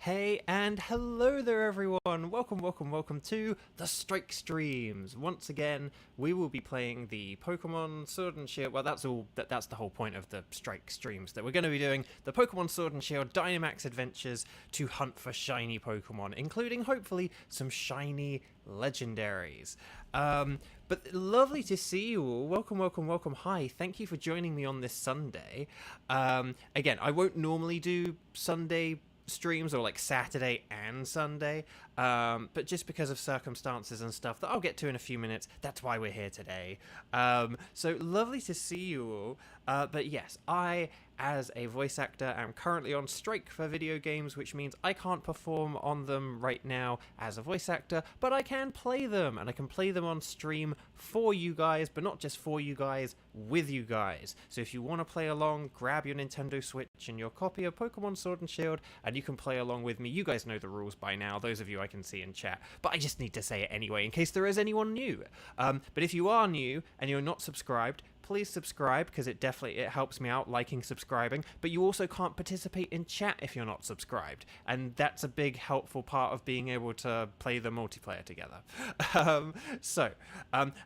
Hey and hello there everyone! Welcome to the Strike Streams! Once again, we will be playing the Pokémon Sword and Shield. Well, that's the whole point of the Strike Streams, that we're going to be doing the Pokémon Sword and Shield Dynamax Adventures to hunt for shiny Pokémon, including hopefully some shiny legendaries. But lovely to see you all. Welcome. Hi, thank you for joining me on this Sunday. Again, I won't normally do Sunday streams or like Saturday and Sunday, but just because of circumstances and stuff that I'll get to in a few minutes, that's why we're here today. So lovely to see you all. But yes, I, as a voice actor, am currently on strike for video games, which means I can't perform on them right now as a voice actor, but I can play them, and I can play them on stream for you guys, but not just for you guys, with you guys. So if you want to play along, grab your Nintendo Switch and your copy of Pokémon Sword and Shield, and you can play along with me. You guys know the rules by now, those of you I can see in chat, but I just need to say it anyway in case there is anyone new. But if you are new and you're not subscribed, please subscribe, because it helps me out, liking, subscribing. But you also can't participate in chat if you're not subscribed, and that's a big helpful part of being able to play the multiplayer together.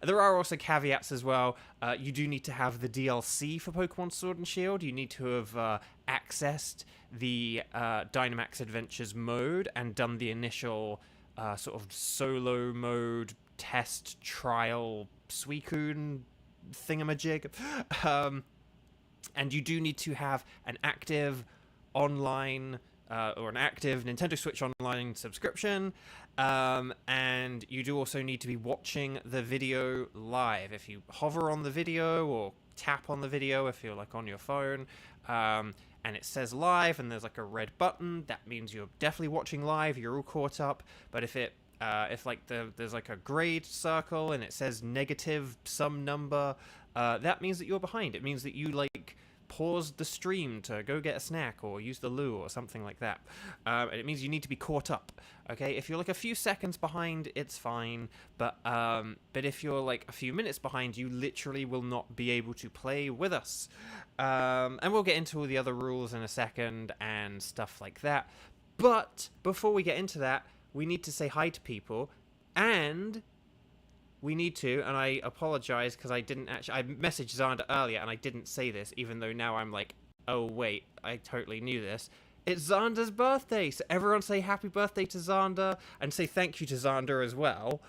There are also caveats as well. You do need to have the DLC for Pokemon Sword and Shield. You need to have accessed the Dynamax Adventures mode and done the initial sort of solo mode test trial Suicune thingamajig, and you do need to have an active online or an active Nintendo Switch Online subscription, and you do also need to be watching the video live. If you hover on the video or tap on the video if you're like on your phone, and it says live and there's like a red button, that means you're definitely watching live, you're all caught up. But if there's like a grade circle and it says negative some number, that means that you're behind. It means that you like paused the stream to go get a snack or use the loo or something like that. And it means you need to be caught up. Okay, if you're like a few seconds behind, it's fine. But if you're like a few minutes behind, you literally will not be able to play with us. And we'll get into all the other rules in a second and stuff like that. But before we get into that, we need to say hi to people, and we need to, and I apologize because I messaged Xander earlier and I didn't say this, even though now I'm like, oh wait, I totally knew this. It's Xander's birthday, so everyone say happy birthday to Xander, and say thank you to Xander as well,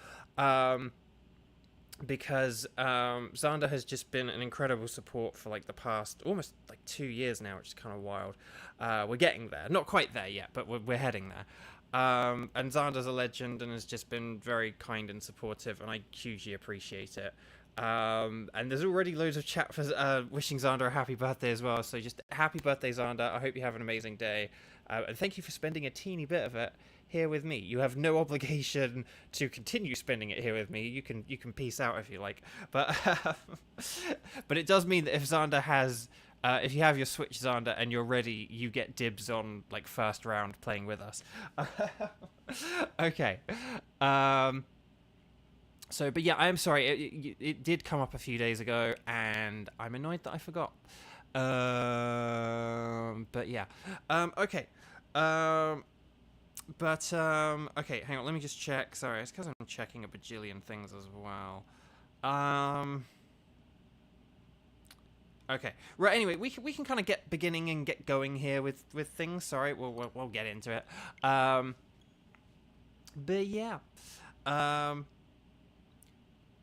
because Xander has just been an incredible support for like the past almost like 2 years now, which is kind of wild. We're getting there, not quite there yet, but we're heading there. And Xander's a legend and has just been very kind and supportive, and I hugely appreciate it. And there's already loads of chat for wishing Xander a happy birthday as well, so just happy birthday, Xander. I hope you have an amazing day, and thank you for spending a teeny bit of it here with me. You have no obligation to continue spending it here with me. You can peace out if you like, but but it does mean that if Xander has if you have your Switch, Xander, and you're ready, you get dibs on like first round playing with us. Okay. But yeah, I'm sorry. It did come up a few days ago, and I'm annoyed that I forgot. But yeah. Okay. Okay, hang on. Let me just check. Sorry, it's because I'm checking a bajillion things as well. Okay. Right. Anyway, we can kind of get beginning and get going here with things. Sorry, we'll get into it. But yeah.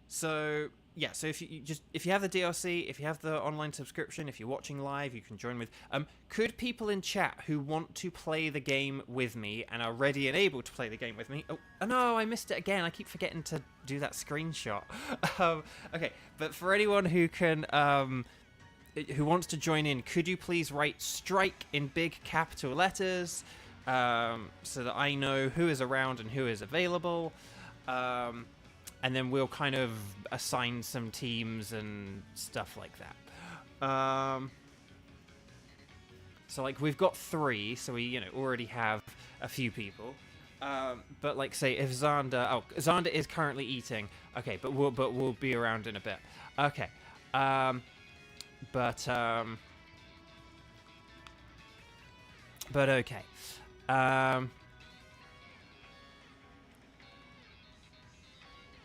So if you have the DLC, if you have the online subscription, if you're watching live, you can join with. Could people in chat who want to play the game with me and are ready and able to play the game with me? Oh no, I missed it again. I keep forgetting to do that screenshot. Okay, but for anyone who can who wants to join in, could you please write strike in big capital letters, so that I know who is around and who is available, and then we'll kind of assign some teams and stuff like that. So like we've got 3, so we already have a few people. But like say if Xander is currently eating. Okay, but we'll be around in a bit. Okay. But okay.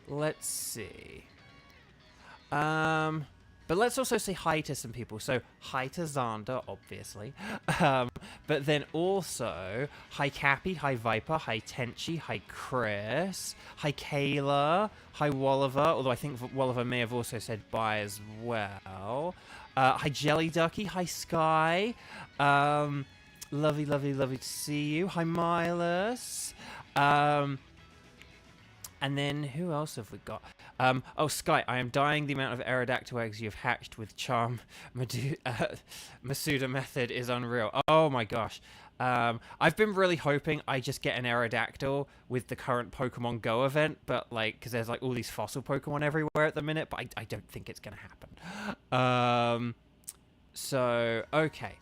Let's see. But let's also say hi to some people. So, hi to Xander, obviously. But then also, hi Cappy, hi Viper, hi Tenchi, hi Chris, hi Kayla, hi Walliver, although I think Walliver may have also said bye as well. Hi Jelly Ducky, hi Sky. Lovely, lovely, lovely to see you. Hi Milas. And then, who else have we got? Oh, Sky, I am dying. The amount of Aerodactyl eggs you've hatched with Charm Masuda method is unreal. Oh my gosh. I've been really hoping I just get an Aerodactyl with the current Pokemon Go event, but like, because there's like all these fossil Pokemon everywhere at the minute, but I don't think it's going to happen. So, okay.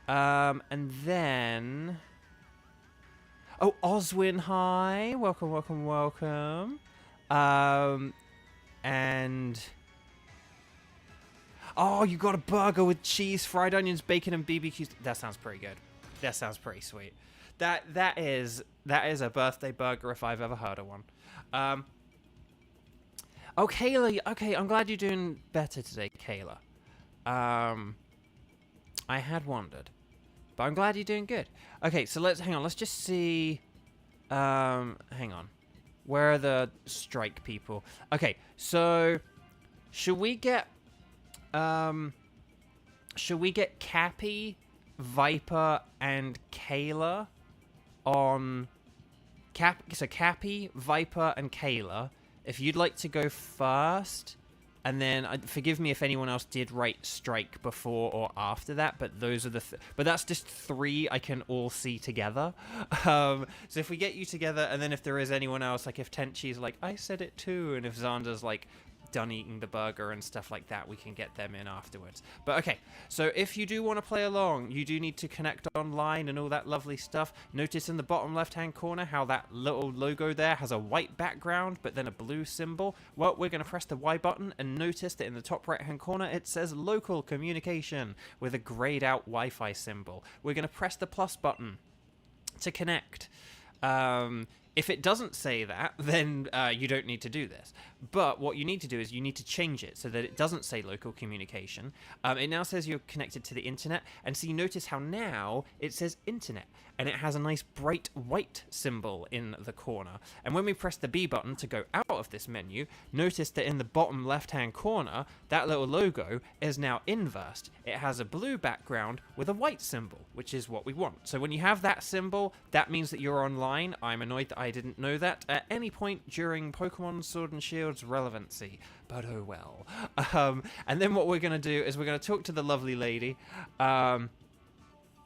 And then... Oh, Oswin, hi. Welcome, welcome, welcome. And... Oh, you got a burger with cheese, fried onions, bacon, and BBQs. That sounds pretty good. That sounds pretty sweet. That is a birthday burger if I've ever heard of one. Oh, Kayla. Okay, I'm glad you're doing better today, Kayla. I had wondered. But I'm glad you're doing good. Okay, so hang on. Let's just see. Hang on. Where are the strike people? Okay, so should we get Cappy, Viper, and Kayla on Cappy, Viper, and Kayla. If you'd like to go first. And then, forgive me if anyone else did write strike before or after that, but those are the... but that's just 3 I can all see together. So if we get you together, and then if there is anyone else, like if Tenchi's like, I said it too, and if Xander's like, done eating the burger and stuff like that, we can get them in afterwards. But okay, so if you do want to play along, you do need to connect online and all that lovely stuff. Notice in the bottom left hand corner how that little logo there has a white background but then a blue symbol. Well, we're going to press the Y button and notice that in the top right hand corner it says local communication with a grayed out Wi-Fi symbol. We're going to press the plus button to connect. If it doesn't say that, then you don't need to do this. But what you need to do is you need to change it so that it doesn't say local communication. It now says you're connected to the internet. And so you notice how now it says internet. And it has a nice bright white symbol in the corner. And when we press the B button to go out of this menu, notice that in the bottom left-hand corner, that little logo is now inversed. It has a blue background with a white symbol, which is what we want. So when you have that symbol, that means that you're online. I'm annoyed that I didn't know that at any point during Pokemon Sword and Shield's relevancy, but oh well. And then what we're going to do is we're going to talk to the lovely lady,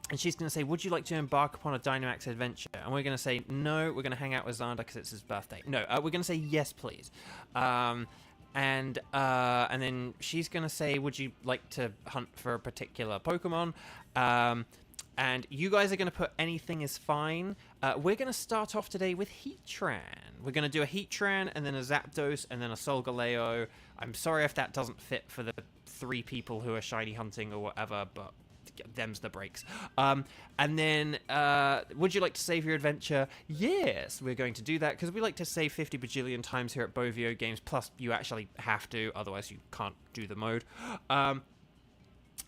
and she's going to say, would you like to embark upon a Dynamax adventure? And we're going to say, no, we're going to hang out with Xander because it's his birthday. No, we're going to say, yes, please. And then she's going to say, would you like to hunt for a particular Pokemon? And you guys are going to put anything is fine. We're going to start off today with Heatran. We're going to do a Heatran, and then a Zapdos, and then a Solgaleo. I'm sorry if that doesn't fit for the 3 people who are shiny hunting or whatever, but them's the breaks. And then, would you like to save your adventure? Yes, we're going to do that, because we like to save 50 bajillion times here at Bovio Games, plus you actually have to, otherwise you can't do the mode.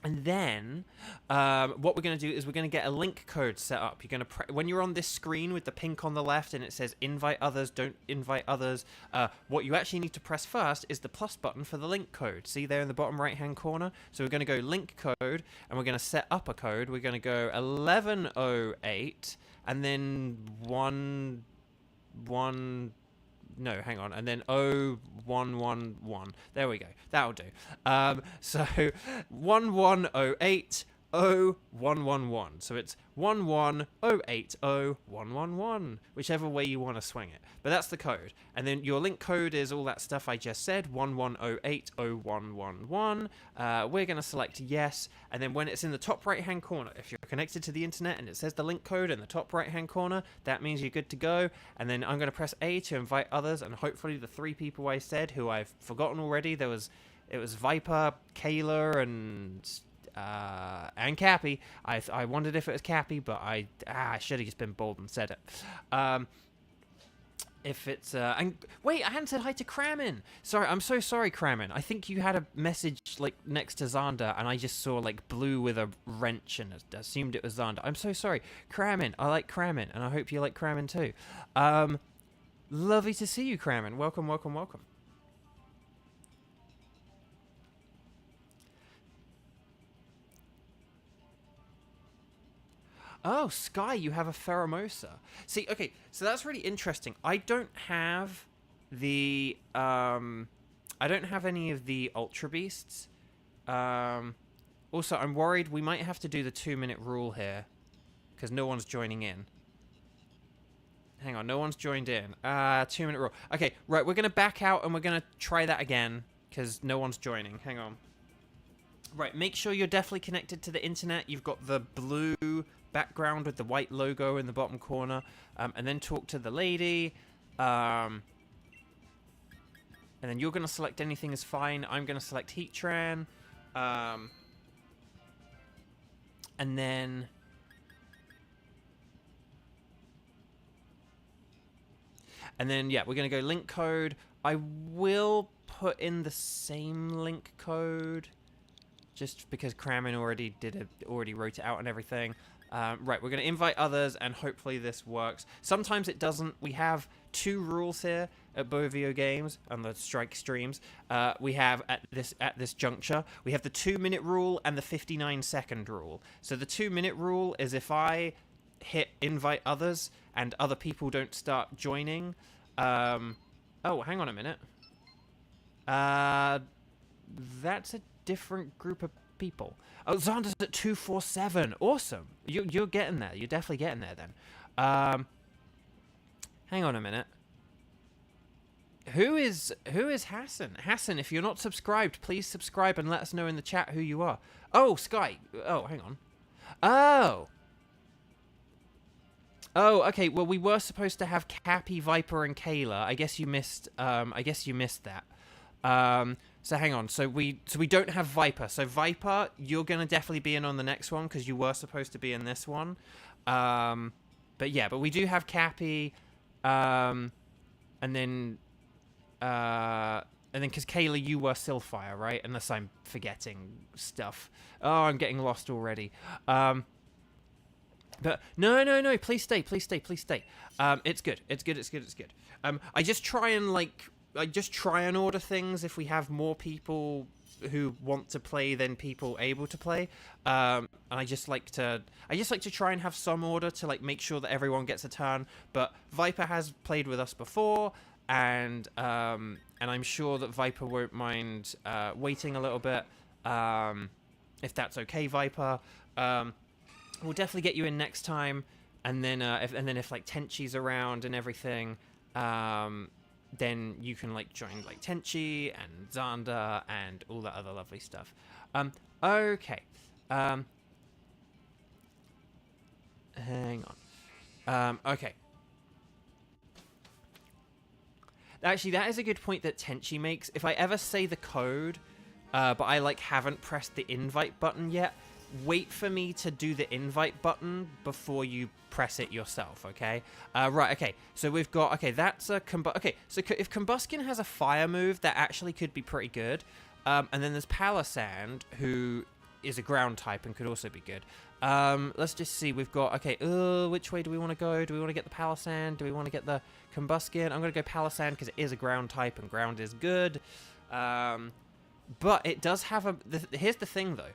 And then, what we're going to do is we're going to get a link code set up. You're going to when you're on this screen with the pink on the left and it says invite others, don't invite others, what you actually need to press first is the plus button for the link code. See there in the bottom right hand corner? So we're going to go link code, and we're going to set up a code. We're going to go 1108 and then no, hang on, and then 0111. There we go. That'll do. So 1108 0111. So it's 11080111, whichever way you want to swing it. But that's the code. And then your link code is all that stuff I just said, 11080111. We're going to select yes, and then when it's in the top right-hand corner, if you're connected to the internet and it says the link code in the top right-hand corner, that means you're good to go. And then I'm going to press A to invite others, and hopefully the 3 people I said, who I've forgotten already, it was Viper, Kayla, and and Cappy. I wondered if it was Cappy, but I should have just been bold and said it. If it's and wait, I hadn't said hi to Kramen. Sorry, I'm so sorry, Kramen. I think you had a message like next to Xander, and I just saw like blue with a wrench and assumed it was Xander. I'm so sorry, Kramen. I like Kramen, and I hope you like Kramen too. Lovely to see you, Kramen. Welcome, welcome, welcome. Oh, Sky, you have a Pheromosa. See, okay, so that's really interesting. I don't have the, I don't have any of the Ultra Beasts. Also, I'm worried we might have to do the 2-minute rule here, because no one's joining in. Hang on, no one's joined in. 2-minute rule. Okay, right, we're going to back out and we're going to try that again, because no one's joining. Hang on. Right, make sure you're definitely connected to the internet. You've got the blue background with the white logo in the bottom corner, and then talk to the lady, and then you're going to select anything is fine. I'm going to select Heatran, and then yeah, we're going to go link code. I will put in the same link code just because Kramen already wrote it out and everything. Right, we're going to invite others, and hopefully this works. Sometimes it doesn't. We have 2 rules here at Bovio Games on the Strike streams. We have at this juncture, we have the 2-minute rule and the 59-second rule. So the 2-minute rule is if I hit invite others and other people don't start joining. Oh, hang on a minute. That's a different group of people. Oh, Xander's at 247. Awesome. You're getting there. You're definitely getting there then. Hang on a minute. Who is Hassan? Hassan, if you're not subscribed, please subscribe and let us know in the chat who you are. Oh, Sky. Oh, hang on. Oh. Oh, okay. Well, we were supposed to have Cappy, Viper, and Kayla. I guess you missed. I guess you missed that. So hang on. So we don't have Viper. So Viper, you're gonna definitely be in on the next one because you were supposed to be in this one. But yeah, but we do have Cappy, and then because Kayla, you were Sylphire, right? Unless I'm forgetting stuff. Oh, I'm getting lost already. But no, please stay. It's good. It's good. I just try and order things if we have more people who want to play than people able to play. And I just like to try and have some order to like make sure that everyone gets a turn. But Viper has played with us before, and I'm sure that Viper won't mind waiting a little bit. If that's okay, Viper. We'll definitely get you in next time, and then if like Tenchi's around and everything, then you can like join like Tenchi and Xander and all that other lovely stuff. Okay. Hang on. Okay. Actually, that is a good point that Tenchi makes. If I ever say the code, but I like haven't pressed the invite button yet, wait for me to do the invite button before you press it yourself, okay? Right, okay. So we've got, okay, that's a okay, so if Combuskin has a fire move, that actually could be pretty good. And then there's Palisand, who is a ground type and could also be good. Let's just see. We've got, okay, which way do we want to go? Do we want to get the Palisand? Do we want to get the Combuskin? I'm going to go Palisand because it is a ground type and ground is good. But it does have a... here's the thing, though.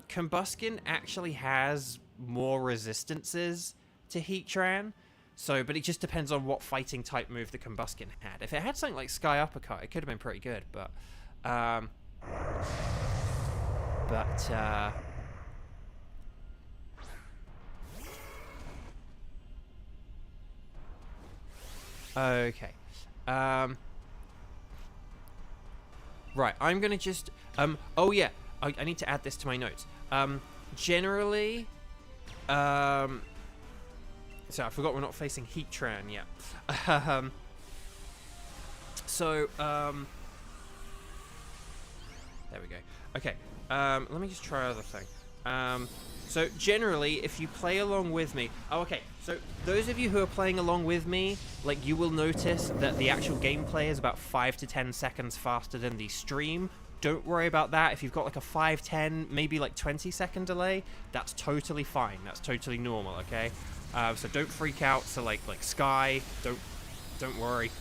Combuskin actually has more resistances to Heatran, so, but it just depends on what fighting type move the Combuskin had. If it had something like Sky Uppercut, it could have been pretty good, but, okay, right, I'm gonna just, oh yeah, I need to add this to my notes. Generally, so I forgot we're not facing Heatran yet. There we go. Okay, let me just try another thing. So generally, if you play along with me... Oh, okay, so those of you who are playing along with me, like, you will notice that the actual gameplay is about 5 to 10 seconds faster than the stream. Don't worry about that. If you've got like a 5, 10, maybe like 20-second delay, that's totally fine. That's totally normal, okay? So don't freak out. So like Sky, don't worry.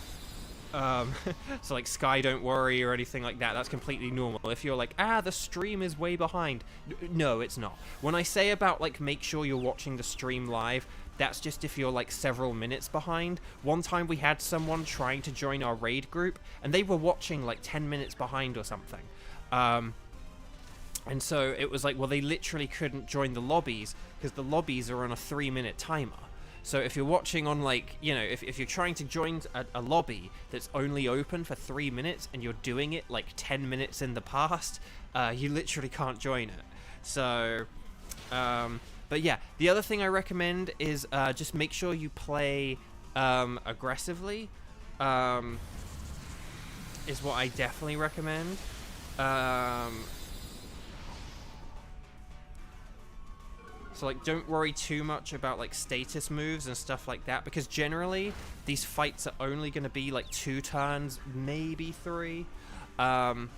So like Sky, don't worry, or anything like that. That's completely normal. If you're like, the stream is way behind, no, it's not. When I say about like make sure you're watching the stream live, that's just if you're like several minutes behind. One time we had someone trying to join our raid group, and they were watching like 10 minutes behind or something. And so it was like, well, they literally couldn't join the lobbies because the lobbies are on a 3-minute timer. So if you're watching on, like, you know, if you're trying to join a lobby that's only open for 3 minutes and you're doing it like 10 minutes in the past, you literally can't join it. So, but yeah, the other thing I recommend is just make sure you play aggressively, is what I definitely recommend. So, like, don't worry too much about, like, status moves and stuff like that, because generally, these fights are only going to be, like, 2 turns, maybe 3. And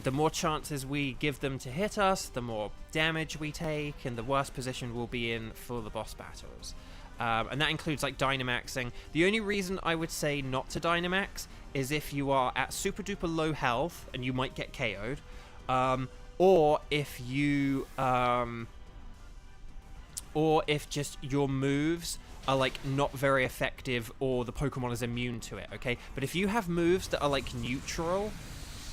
the more chances we give them to hit us, the more damage we take, and the worse position we'll be in for the boss battles. And that includes, like, Dynamaxing. The only reason I would say not to Dynamax is if you are at super-duper low health, and you might get KO'd. Or if you, or if just your moves are, like, not very effective, or the Pokemon is immune to it, okay? But if you have moves that are, like, neutral,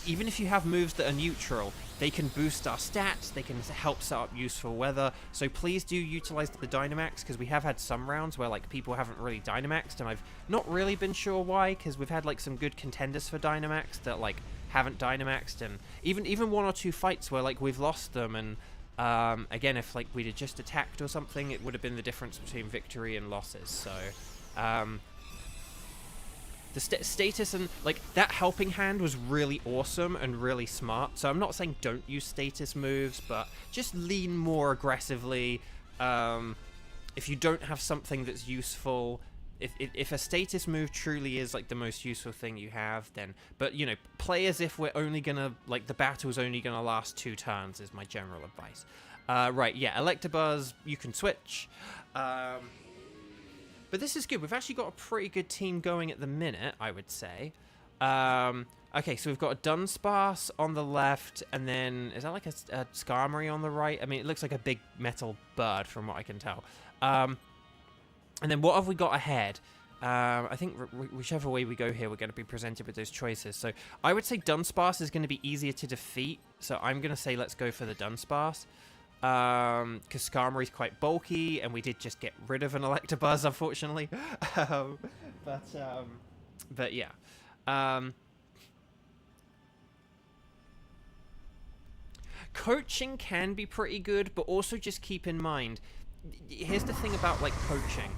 even if you have moves that are neutral, they can boost our stats, they can help set up useful weather, so please do utilize the Dynamax, because we have had some rounds where, like, people haven't really Dynamaxed, and I've not really been sure why, because we've had, like, some good contenders for Dynamax that, like, haven't Dynamaxed, and even 1 or 2 fights where, like, we've lost them, and again, if, like, we'd have just attacked or something, it would have been the difference between victory and losses. So the status and, like, that helping hand was really awesome and really smart. So I'm not saying don't use status moves, but just lean more aggressively. If you don't have something that's useful, if a status move truly is, like, the most useful thing you have, then, but, you know, play as if we're only gonna, like, the battle's only gonna last 2 turns is my general advice. Right, yeah, Electabuzz, you can switch. But this is good. We've actually got a pretty good team going at the minute, I would say. Okay, so we've got a Dunsparce on the left, and then, is that like a Skarmory on the right? I mean, it looks like a big metal bird from what I can tell. And then what have we got ahead? I think whichever way we go here, we're going to be presented with those choices. So I would say Dunsparce is going to be easier to defeat. So I'm going to say let's go for the Dunsparce. Because Skarmory's quite bulky, and we did just get rid of an Electabuzz, unfortunately. But yeah. Coaching can be pretty good, but also just keep in mind, here's the thing about, like, coaching.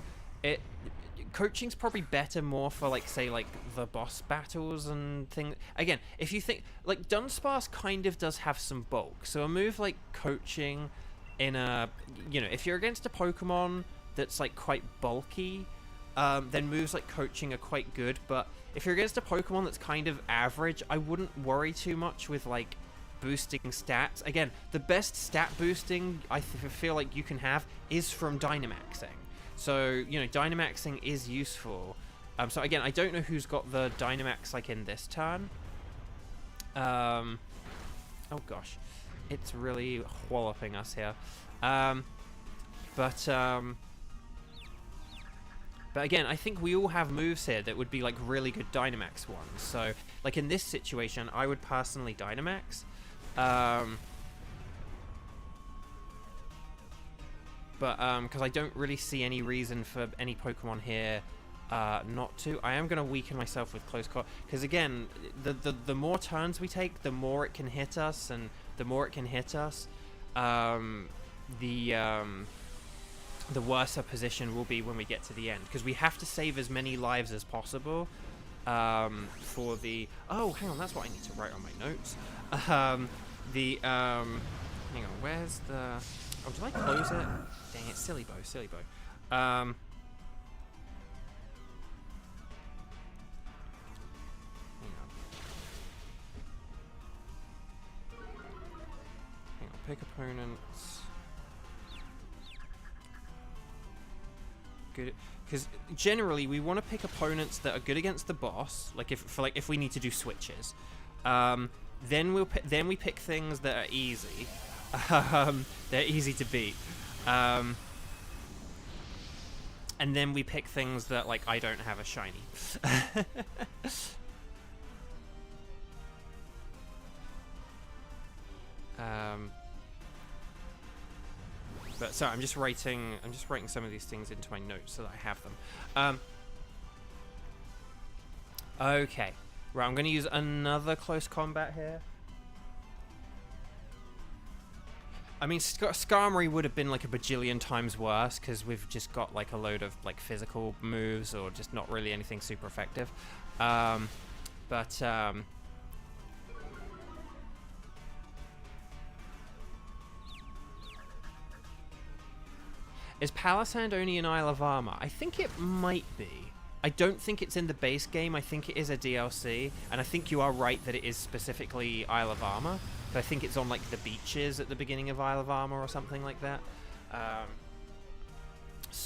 Coaching's probably better more for, like, say, like, the boss battles and things. Again, if you think, like, Dunsparce kind of does have some bulk, so a move like coaching in a, you know, if you're against a Pokemon that's, like, quite bulky, then moves like coaching are quite good, but if you're against a Pokemon that's kind of average, I wouldn't worry too much with, like, boosting stats. Again, the best stat boosting I feel like you can have is from Dynamaxing. So, you know, Dynamaxing is useful. So again, I don't know who's got the Dynamax, like, in this turn. Oh gosh, it's really walloping us here. But again, I think we all have moves here that would be, like, really good Dynamax ones. So, like, in this situation, I would personally Dynamax. But because I don't really see any reason for any Pokemon here not to. I am going to weaken myself with Close Call, because again, the more turns we take, the more it can hit us, and the more it can hit us, the worse our position will be when we get to the end, because we have to save as many lives as possible. for the... Oh, hang on, that's what I need to write on my notes. Hang on, where's the... Oh, did I close it? Dang it, silly bow, silly bow. Hang on, pick opponents. Good, because generally we want to pick opponents that are good against the boss. Like if we need to do switches, then we pick things that are easy. They're easy to beat, and then we pick things that like I don't have a shiny. But sorry, I'm just writing some of these things into my notes so that I have them. Okay, right. I'm going to use another close combat here. I mean, Skarmory would have been like a bajillion times worse because we've just got like a load of like physical moves or just not really anything super effective. Is Palisand only in Isle of Armor? I think it might be. I don't think it's in the base game. I think it is a DLC, and I think you are right that it is specifically Isle of Armor. But I think it's on like the beaches at the beginning of Isle of Armor or something like that.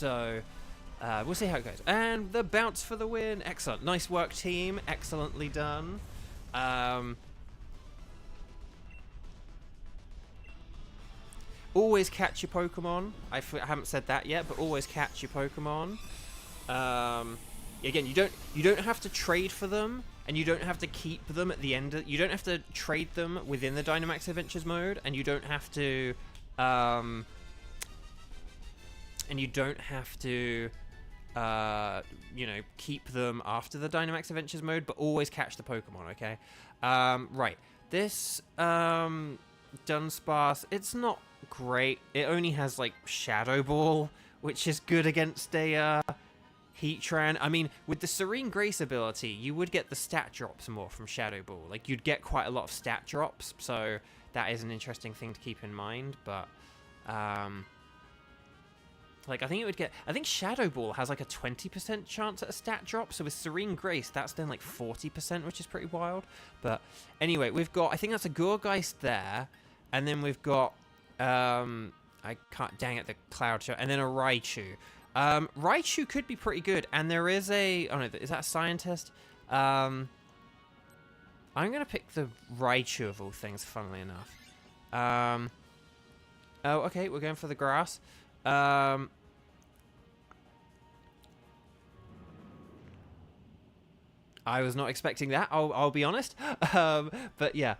We'll see how it goes. And the bounce for the win. Excellent. Nice work, team. Excellently done. Always catch your Pokemon. I haven't said that yet, but always catch your Pokemon. Again, you don't have to trade for them, and you don't have to keep them at the end. You don't have to trade them within the Dynamax Adventures mode, and you don't have to, keep them after the Dynamax Adventures mode. But always catch the Pokemon. Okay. Right. This Dunsparce, it's not great. It only has like Shadow Ball, which is good against a Heatran. I mean, with the Serene Grace ability, you would get the stat drops more from Shadow Ball. Like, you'd get quite a lot of stat drops, so that is an interesting thing to keep in mind. But like, I think Shadow Ball has like a 20% chance at a stat drop, so with Serene Grace that's then like 40%, which is pretty wild. But anyway, we've got, I think that's a Gourgeist there, and then we've got I can't, dang it, the Cloud Show, and then a Raichu. Raichu could be pretty good, and there is a, oh no, is that a Scientist? I'm gonna pick the Raichu of all things, funnily enough. Oh, okay, we're going for the grass. I was not expecting that, I'll be honest. But yeah.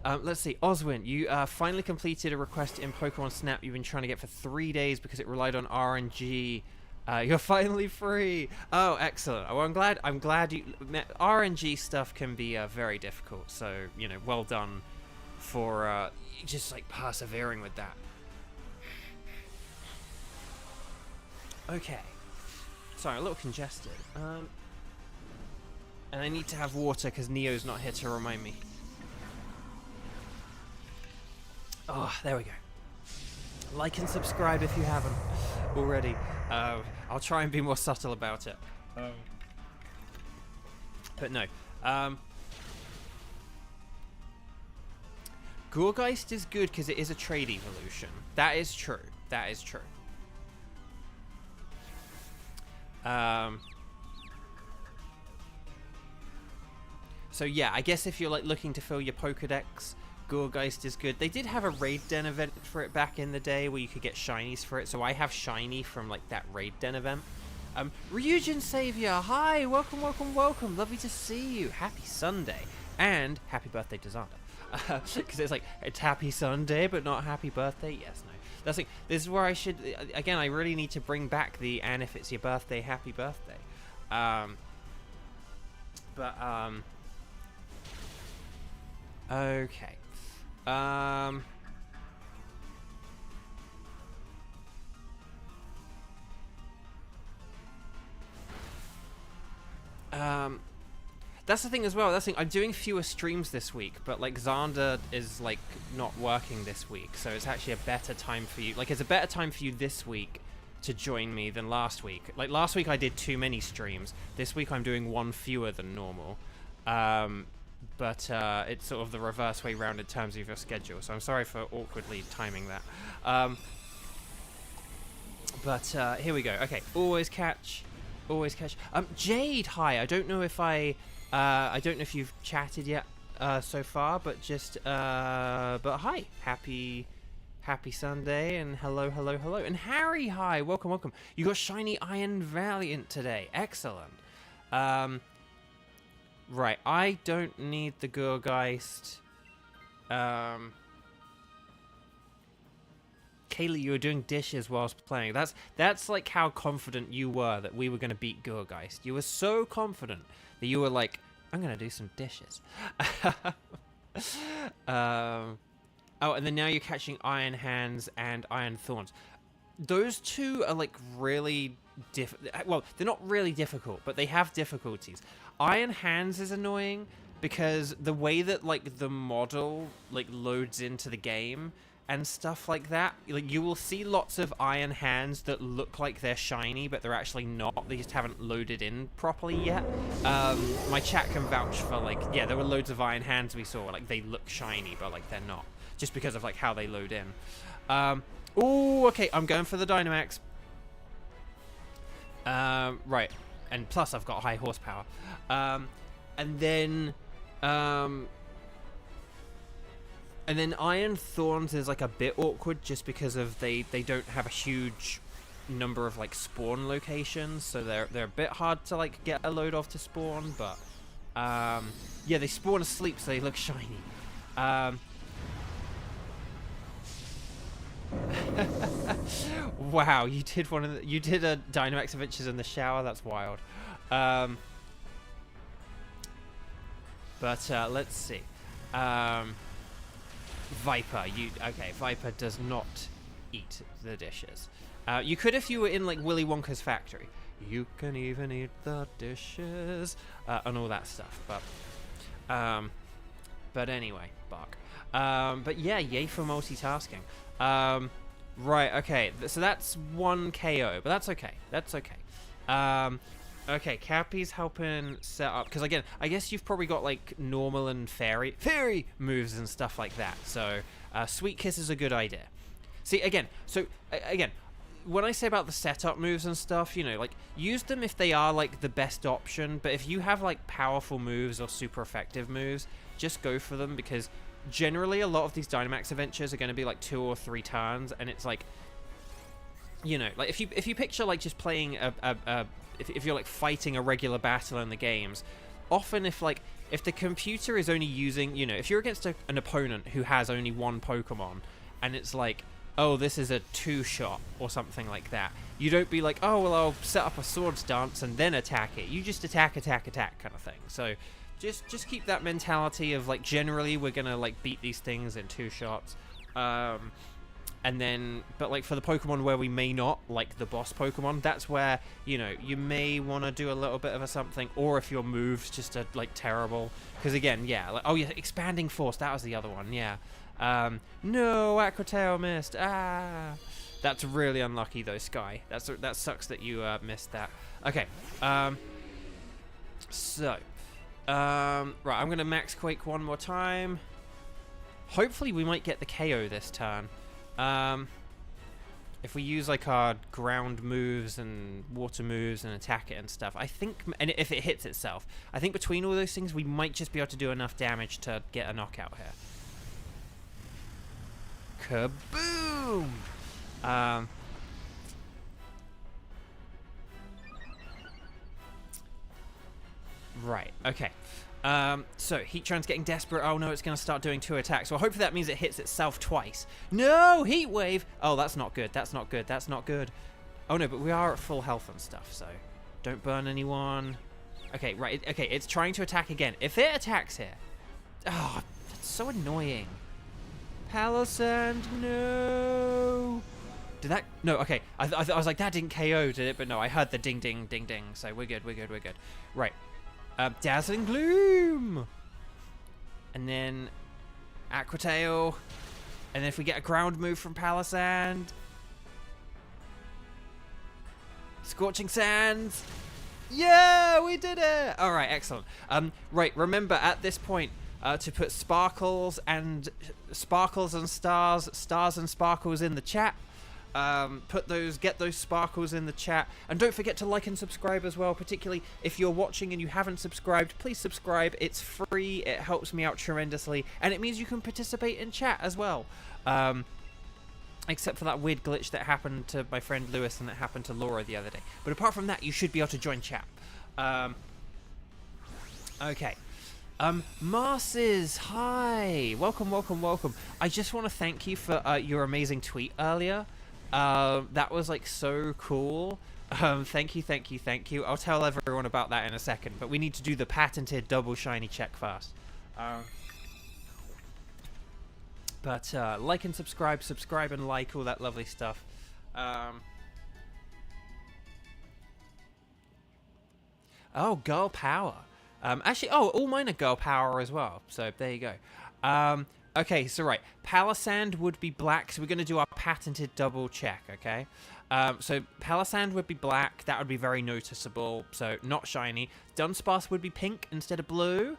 Let's see, Oswin, you finally completed a request in Pokemon Snap you've been trying to get for 3 days because it relied on RNG. You're finally free. Oh, excellent. Oh, I'm glad you met. RNG stuff can be very difficult, so you know, well done for just like persevering with that. Okay, sorry, a little congested. And I need to have water because Neo's not here to remind me. Oh, there we go. Like and subscribe if you haven't already. I'll try and be more subtle about it. But no. Gourgeist is good because it is a trade evolution. That is true. That is true. So yeah, I guess if you're like looking to fill your Pokedex, Gourgeist is good. They did have a Raid Den event for it back in the day where you could get shinies for it, so I have shiny from like that Raid Den event. Ryujin Savior, hi, welcome, welcome, welcome. Lovely to see you. Happy Sunday. And happy birthday to Zanda. Because it's like, it's happy Sunday, but not happy birthday. Yes, no. That's like, this is where I should, again, I really need to bring back the, and if it's your birthday, happy birthday. Okay. That's the thing as well. That's the thing. I'm doing fewer streams this week, but like Xander is like not working this week, so it's actually a better time for you. Like it's a better time for you this week to join me than last week. Like last week I did too many streams. This week I'm doing one fewer than normal. But it's sort of the reverse way round in terms of your schedule. So I'm sorry for awkwardly timing that. But here we go. Okay, always catch. Jade, hi. I don't know if I don't know if you've chatted yet so far, but just but hi. Happy Sunday, and hello. And Harry, hi. Welcome. You got shiny Iron Valiant today. Excellent. Right, I don't need the Gurgeist. Kaylee, you were doing dishes whilst playing. That's like how confident you were that we were going to beat Gurgeist. You were so confident that you were like, I'm going to do some dishes. Oh, and then now you're catching Iron Hands and Iron Thorns. Those two are like really well, they're not really difficult, but they have difficulties. Iron Hands is annoying because the way that like the model like loads into the game and stuff like that, like you will see lots of Iron Hands that look like they're shiny, but they're actually not. They just haven't loaded in properly yet. My chat can vouch for like, yeah, there were loads of Iron Hands we saw, like they look shiny, but like they're not, just because of like how they load in. Oh, okay, I'm going for the Dynamax. Right, and plus I've got high horsepower. And then Iron Thorns is like a bit awkward just because of they don't have a huge number of like spawn locations, so they're a bit hard to like get a load of to spawn, but yeah, they spawn asleep so they look shiny. Wow, you did a Dynamax Adventures in the shower. That's wild. But let's see. Viper, Viper does not eat the dishes. You could if you were in like Willy Wonka's factory. You can even eat the dishes and all that stuff. But anyway, bark. But yeah, yay for multitasking. Right, okay, so that's one KO, but that's okay. Okay, Cappy's helping set up, because again, I guess you've probably got like normal and fairy moves and stuff like that, so Sweet Kiss is a good idea. See, again, when I say about the setup moves and stuff, you know, like, use them if they are like the best option, but if you have like powerful moves or super effective moves, just go for them, because generally a lot of these Dynamax Adventures are going to be like 2 or 3 turns, and it's like, you know, like if you picture like just playing if you're like fighting a regular battle in the games, often if the computer is only using, you know, if you're against an opponent who has only one Pokemon and it's like, oh, this is a 2-shot or something like that, you don't be like, oh, well, I'll set up a Swords Dance and then attack it. You just attack kind of thing. So just keep that mentality of like, generally we're gonna like beat these things in 2 shots. And then, but like for the Pokemon where we may not, like the boss Pokemon, that's where, you know, you may want to do a little bit of a something, or if your moves just are like terrible. Because again, yeah, like, oh yeah, Expanding Force, that was the other one, yeah. No, Aqua Tail missed. That's really unlucky though, Sky. That sucks that you missed that. Okay. So, right, I'm gonna Max Quake one more time. Hopefully we might get the KO this turn. If we use like our ground moves and water moves and attack it and stuff, I think, and if it hits itself, I think between all those things we might just be able to do enough damage to get a knockout here. Kaboom! Right, okay. So Heatran's getting desperate. Oh no, it's going to start doing 2 attacks. Well, hopefully that means it hits itself twice. No, Heat Wave. Oh, that's not good. That's not good. Oh no, but we are at full health and stuff, so don't burn anyone. Okay, right. Okay, it's trying to attack again. If it attacks here, oh, that's so annoying. Palisand, no. Did that? No. Okay, I was like, that didn't KO, did it? But no, I heard the ding, ding, ding, ding. So we're good. Right. Dazzling Gloom! And then Aqua Tail. And then if we get a ground move from Palisand. Scorching Sands! Yeah, we did it! Alright, excellent. Right, remember at this point to put sparkles and stars and sparkles in the chat. Get those sparkles in the chat, and don't forget to like and subscribe as well, particularly if you're watching and you haven't subscribed. Please subscribe. It's free, it helps me out tremendously, and it means you can participate in chat as well, except for that weird glitch that happened to my friend Lewis and that happened to Laura the other day. But apart from that, you should be able to join chat. Okay. Marses, hi! Welcome. I just want to thank you for your amazing tweet earlier. That was like so cool. Thank you. I'll tell everyone about that in a second, but we need to do the patented double shiny check first. But like and subscribe and like, all that lovely stuff. Oh, girl power. Actually, all mine are girl power as well, so there you go. Okay, so right, Palisand would be black, so we're going to do our patented double check, okay? So Palisand would be black, that would be very noticeable, so not shiny. Dunsparce would be pink instead of blue,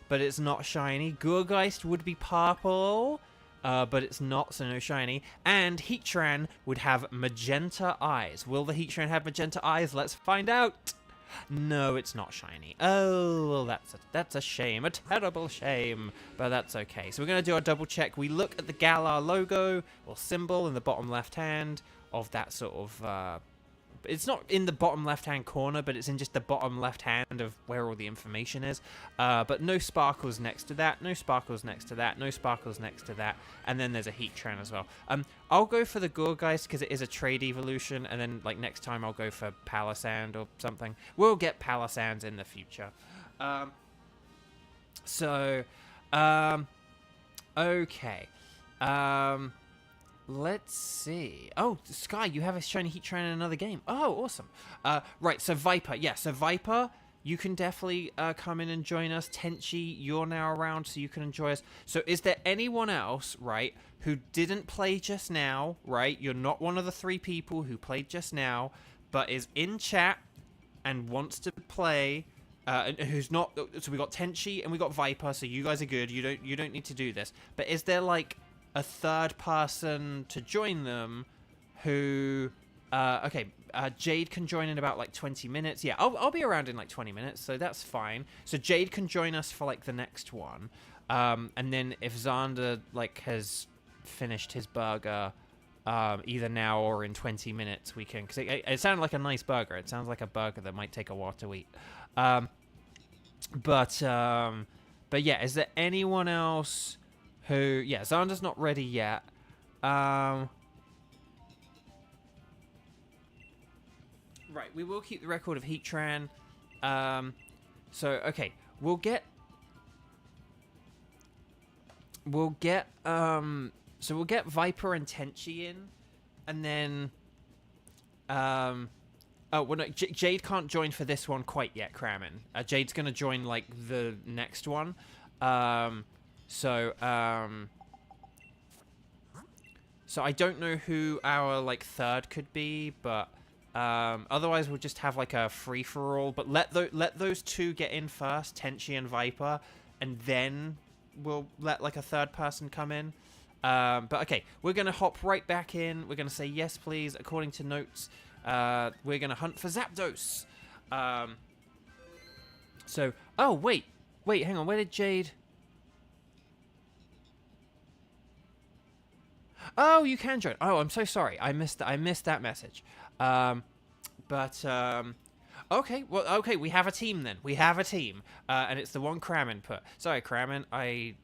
but it's not shiny. Gourgeist would be purple, but it's not, so no shiny. And Heatran would have magenta eyes. Will the Heatran have magenta eyes? Let's find out! No, it's not shiny. Oh, well, that's a shame. A terrible shame. But that's okay. So we're going to do our double check. We look at the Galar logo, or symbol, in the bottom left hand of that sort of... it's not in the bottom left-hand corner, but it's in just the bottom left hand of where all the information is. But no sparkles next to that, no sparkles next to that, no sparkles next to that, and then there's a Heatran as well. I'll go for the Gourgeist because it is a trade evolution, and then like next time I'll go for Palisand or something. We'll get Palisands in the future. Okay. Let's see. Oh, Sky, you have a shiny Heatran in another game. Oh, awesome. Right, so Viper. Yeah, so Viper, you can definitely come in and join us. Tenchi, you're now around, so you can enjoy us. So is there anyone else, right, who didn't play just now, right? You're not one of the 3 people who played just now, but is in chat and wants to play... and who's not... So we got Tenchi and we got Viper, so you guys are good. You don't need to do this. But is there, like... a third person to join them who Jade can join in about like 20 minutes. Yeah, I'll be around in like 20 minutes, so that's fine. So Jade can join us for like the next one, and then if Xander like has finished his burger either now or in 20 minutes, we can, because it sounded like a nice burger. It sounds like a burger that might take a while to eat. But yeah, is there anyone else who... Yeah, Xander's not ready yet. Right, we will keep the record of Heatran. So, okay, we'll get Viper and Tenchi in, and then, oh, well, no, Jade can't join for this one quite yet, Kramen. Jade's gonna join, like, the next one. So I don't know who our, like, third could be, but, otherwise we'll just have, like, a free-for-all, but let those 2 get in first, Tenchi and Viper, and then we'll let, like, a third person come in. But, okay, we're gonna hop right back in, we're gonna say, yes, please, according to notes, we're gonna hunt for Zapdos. So, oh, wait, hang on, where did Jade... Oh, you can join. Oh, I'm so sorry. I missed that message. Okay. Well, okay. We have a team then. We have a team, and it's the one Kramen put. Sorry, Kramen. I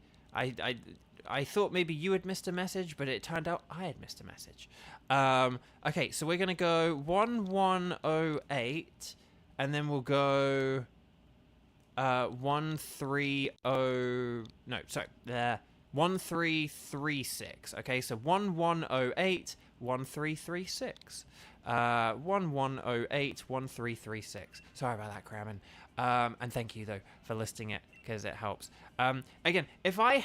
thought maybe you had missed a message, but it turned out I had missed a message. Okay. So we're gonna go 1108, and then we'll go 130. No, sorry. 1336. Okay, so 1108 1336. 11081336. Sorry about that, Kramen. And thank you though for listing it because it helps. Again, if I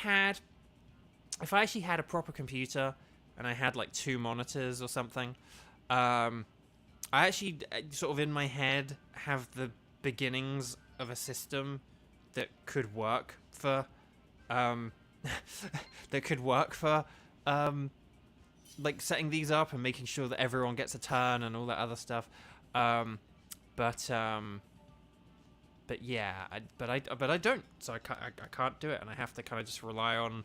actually had a proper computer and I had like 2 monitors or something, I actually sort of in my head have the beginnings of a system that could work for like setting these up and making sure that everyone gets a turn and all that other stuff. But yeah, I don't, so I can't do it, and I have to kind of just rely on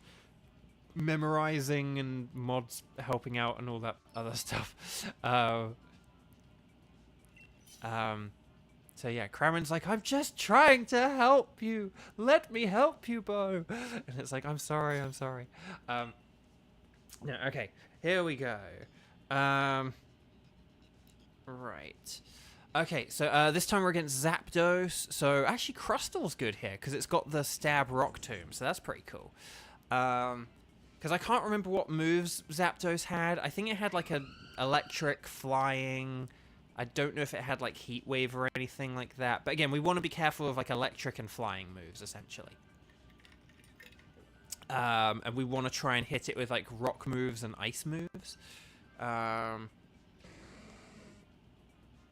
memorizing and mods helping out and all that other stuff. So yeah, Kramen's like, I'm just trying to help you. Let me help you, Bo. And it's like, I'm sorry. Yeah, okay, here we go. Right. Okay, so this time we're against Zapdos. So actually, Crustal's good here because it's got the Stab Rock Tomb, so that's pretty cool. Because I can't remember what moves Zapdos had. I think it had like a electric, flying. I don't know if it had like Heat Wave or anything like that. But again, we want to be careful of like electric and flying moves, essentially. And we want to try and hit it with like rock moves and ice moves.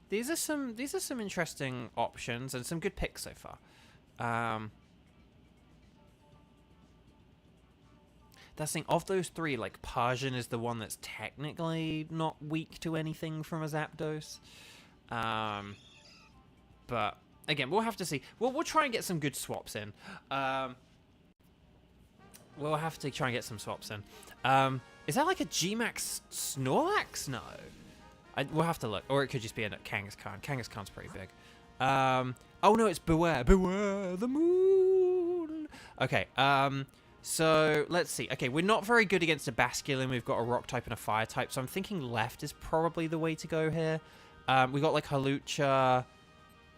These are some interesting options and some good picks so far. That's the thing, of those 3, like Persian is the one that's technically not weak to anything from a Zapdos. But again, we'll have to see. We'll try and get some good swaps in. We'll have to try and get some swaps in. Is that like a G-Max Snorlax? No. We'll have to look. Or it could just be a Kangaskhan. Kangaskhan's pretty big. Oh no, it's Beware. Beware the moon. Okay, so let's see. Okay, we're not very good against a Basculin. We've got a rock type and a fire type, so I'm thinking left is probably the way to go here. We got like Hawlucha.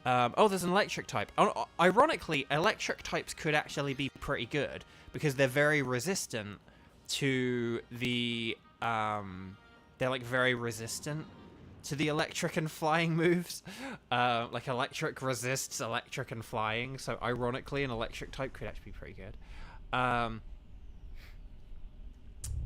Oh, there's an electric type. Ironically, electric types could actually be pretty good because they're very resistant to the they're like very resistant to the electric and flying moves. Like electric resists electric and flying, so ironically an electric type could actually be pretty good.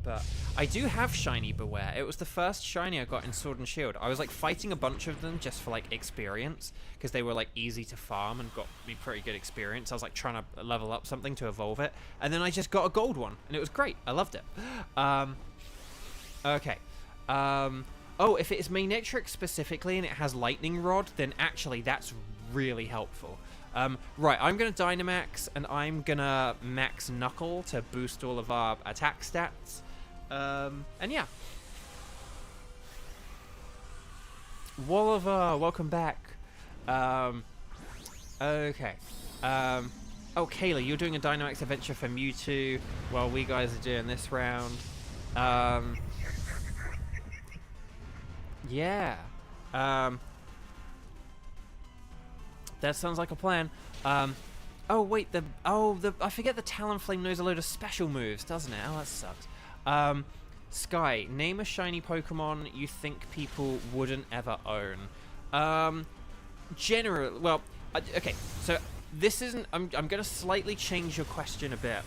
But I do have shiny Beware. It was the first shiny I got in Sword and Shield. I was like fighting a bunch of them just for like experience because they were like easy to farm and got me pretty good experience. I was like trying to level up something to evolve it, and then I just got a gold one and it was great. I loved it. Okay. Oh, if it is Magnetric specifically and it has Lightning Rod, then actually that's really helpful. Right, I'm going to Dynamax, and I'm going to max Knuckle to boost all of our attack stats. And yeah. Walliver, welcome back. Okay. Oh, Kayla, you're doing a Dynamax adventure for Mewtwo while we guys are doing this round. Yeah. That sounds like a plan. Oh wait, I forget the Talonflame knows a load of special moves, doesn't it? Oh, that sucks. Sky, name a shiny Pokemon you think people wouldn't ever own. Well, okay. So this isn't. I'm gonna slightly change your question a bit.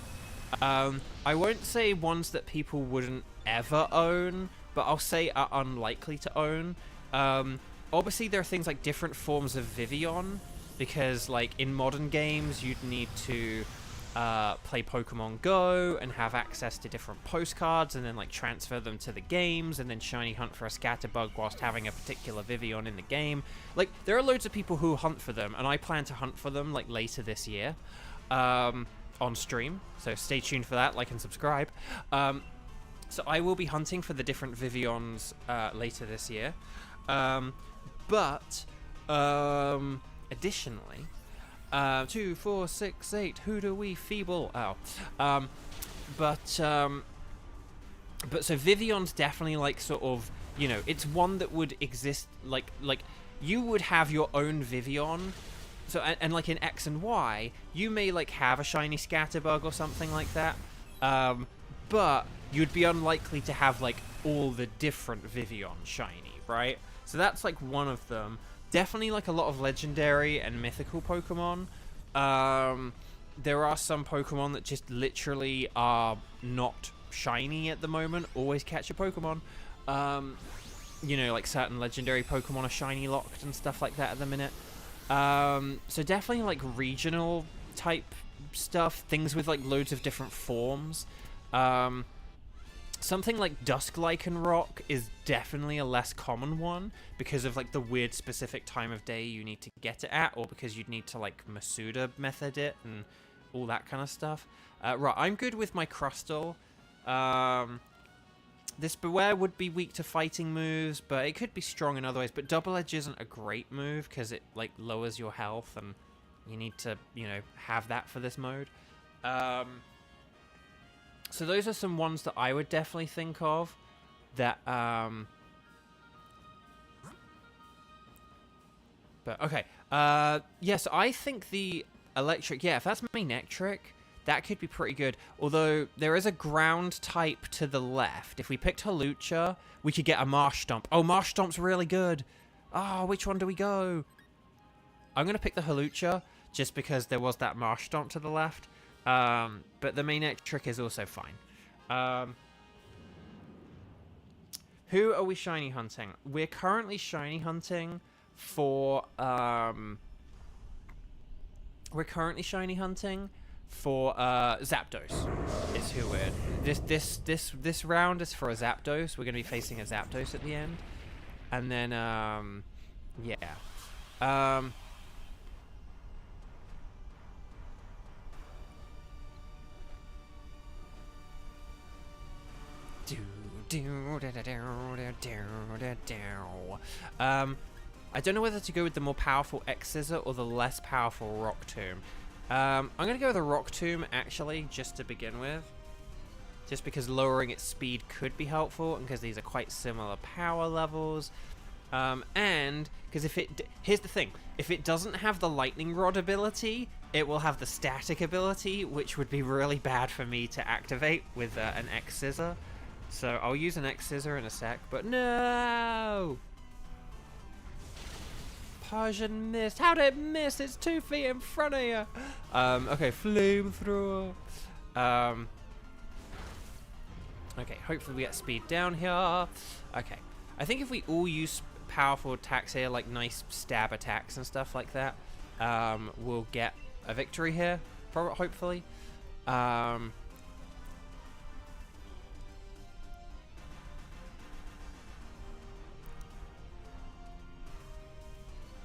I won't say ones that people wouldn't ever own, but I'll say are unlikely to own. Obviously, there are things like different forms of Vivian, because like in modern games, you'd need to play Pokemon Go and have access to different postcards and then like transfer them to the games and then shiny hunt for a Scatterbug whilst having a particular Vivian in the game. Like, there are loads of people who hunt for them, and I plan to hunt for them like later this year on stream, so stay tuned for that, like and subscribe. So I will be hunting for the different Vivians later this year. But additionally, 2, 4, 6, 8. Who do we feeble? Oh, but so Vivian's definitely like sort of, you know, it's one that would exist like you would have your own Vivian. So and like in X and Y, you may like have a shiny Scatterbug or something like that. But you'd be unlikely to have like all the different Vivian shiny, right? So that's like one of them. Definitely like a lot of legendary and mythical Pokemon. There are some Pokemon that just literally are not shiny at the moment. Always catch a Pokemon. You know, like certain legendary Pokemon are shiny locked and stuff like that at the minute. So definitely like regional type stuff. Things with like loads of different forms. Something like Dusk Lycanroc is definitely a less common one because of like the weird specific time of day you need to get it at, or because you'd need to like Masuda method it and all that kind of stuff. Right, I'm good with my Crustle. This Beware would be weak to fighting moves, but it could be strong in other ways. But Double Edge isn't a great move because it like lowers your health, and you need to, you know, have that for this mode. So those are some ones that I would definitely think of that, but, okay. Yes, I think the electric, yeah, if that's Manectric, that could be pretty good. Although, there is a ground type to the left. If we picked Hawlucha, we could get a Marsh Stomp. Oh, Marsh Stomp's really good. Oh, which one do we go? I'm going to pick the Hawlucha, just because there was that Marsh Stomp to the left. But the Manectric is also fine. Who are we shiny hunting? We're currently shiny hunting for, Zapdos, is who we're, this round is for a Zapdos. We're going to be facing a Zapdos at the end. And then, yeah. I don't know whether to go with the more powerful X-Scissor or the less powerful Rock Tomb. I'm going to go with the Rock Tomb, actually, just to begin with. Just because lowering its speed could be helpful, and because these are quite similar power levels. And, because here's the thing. If it doesn't have the Lightning Rod ability, it will have the Static ability, which would be really bad for me to activate with an X-Scissor. So I'll use an X-Scissor in a sec, but no! Persian Mist. How'd it miss? It's 2 feet in front of you. Okay, Flamethrower. Okay, hopefully we get speed down here. Okay, I think if we all use powerful attacks here, like nice stab attacks and stuff like that, we'll get a victory here, hopefully.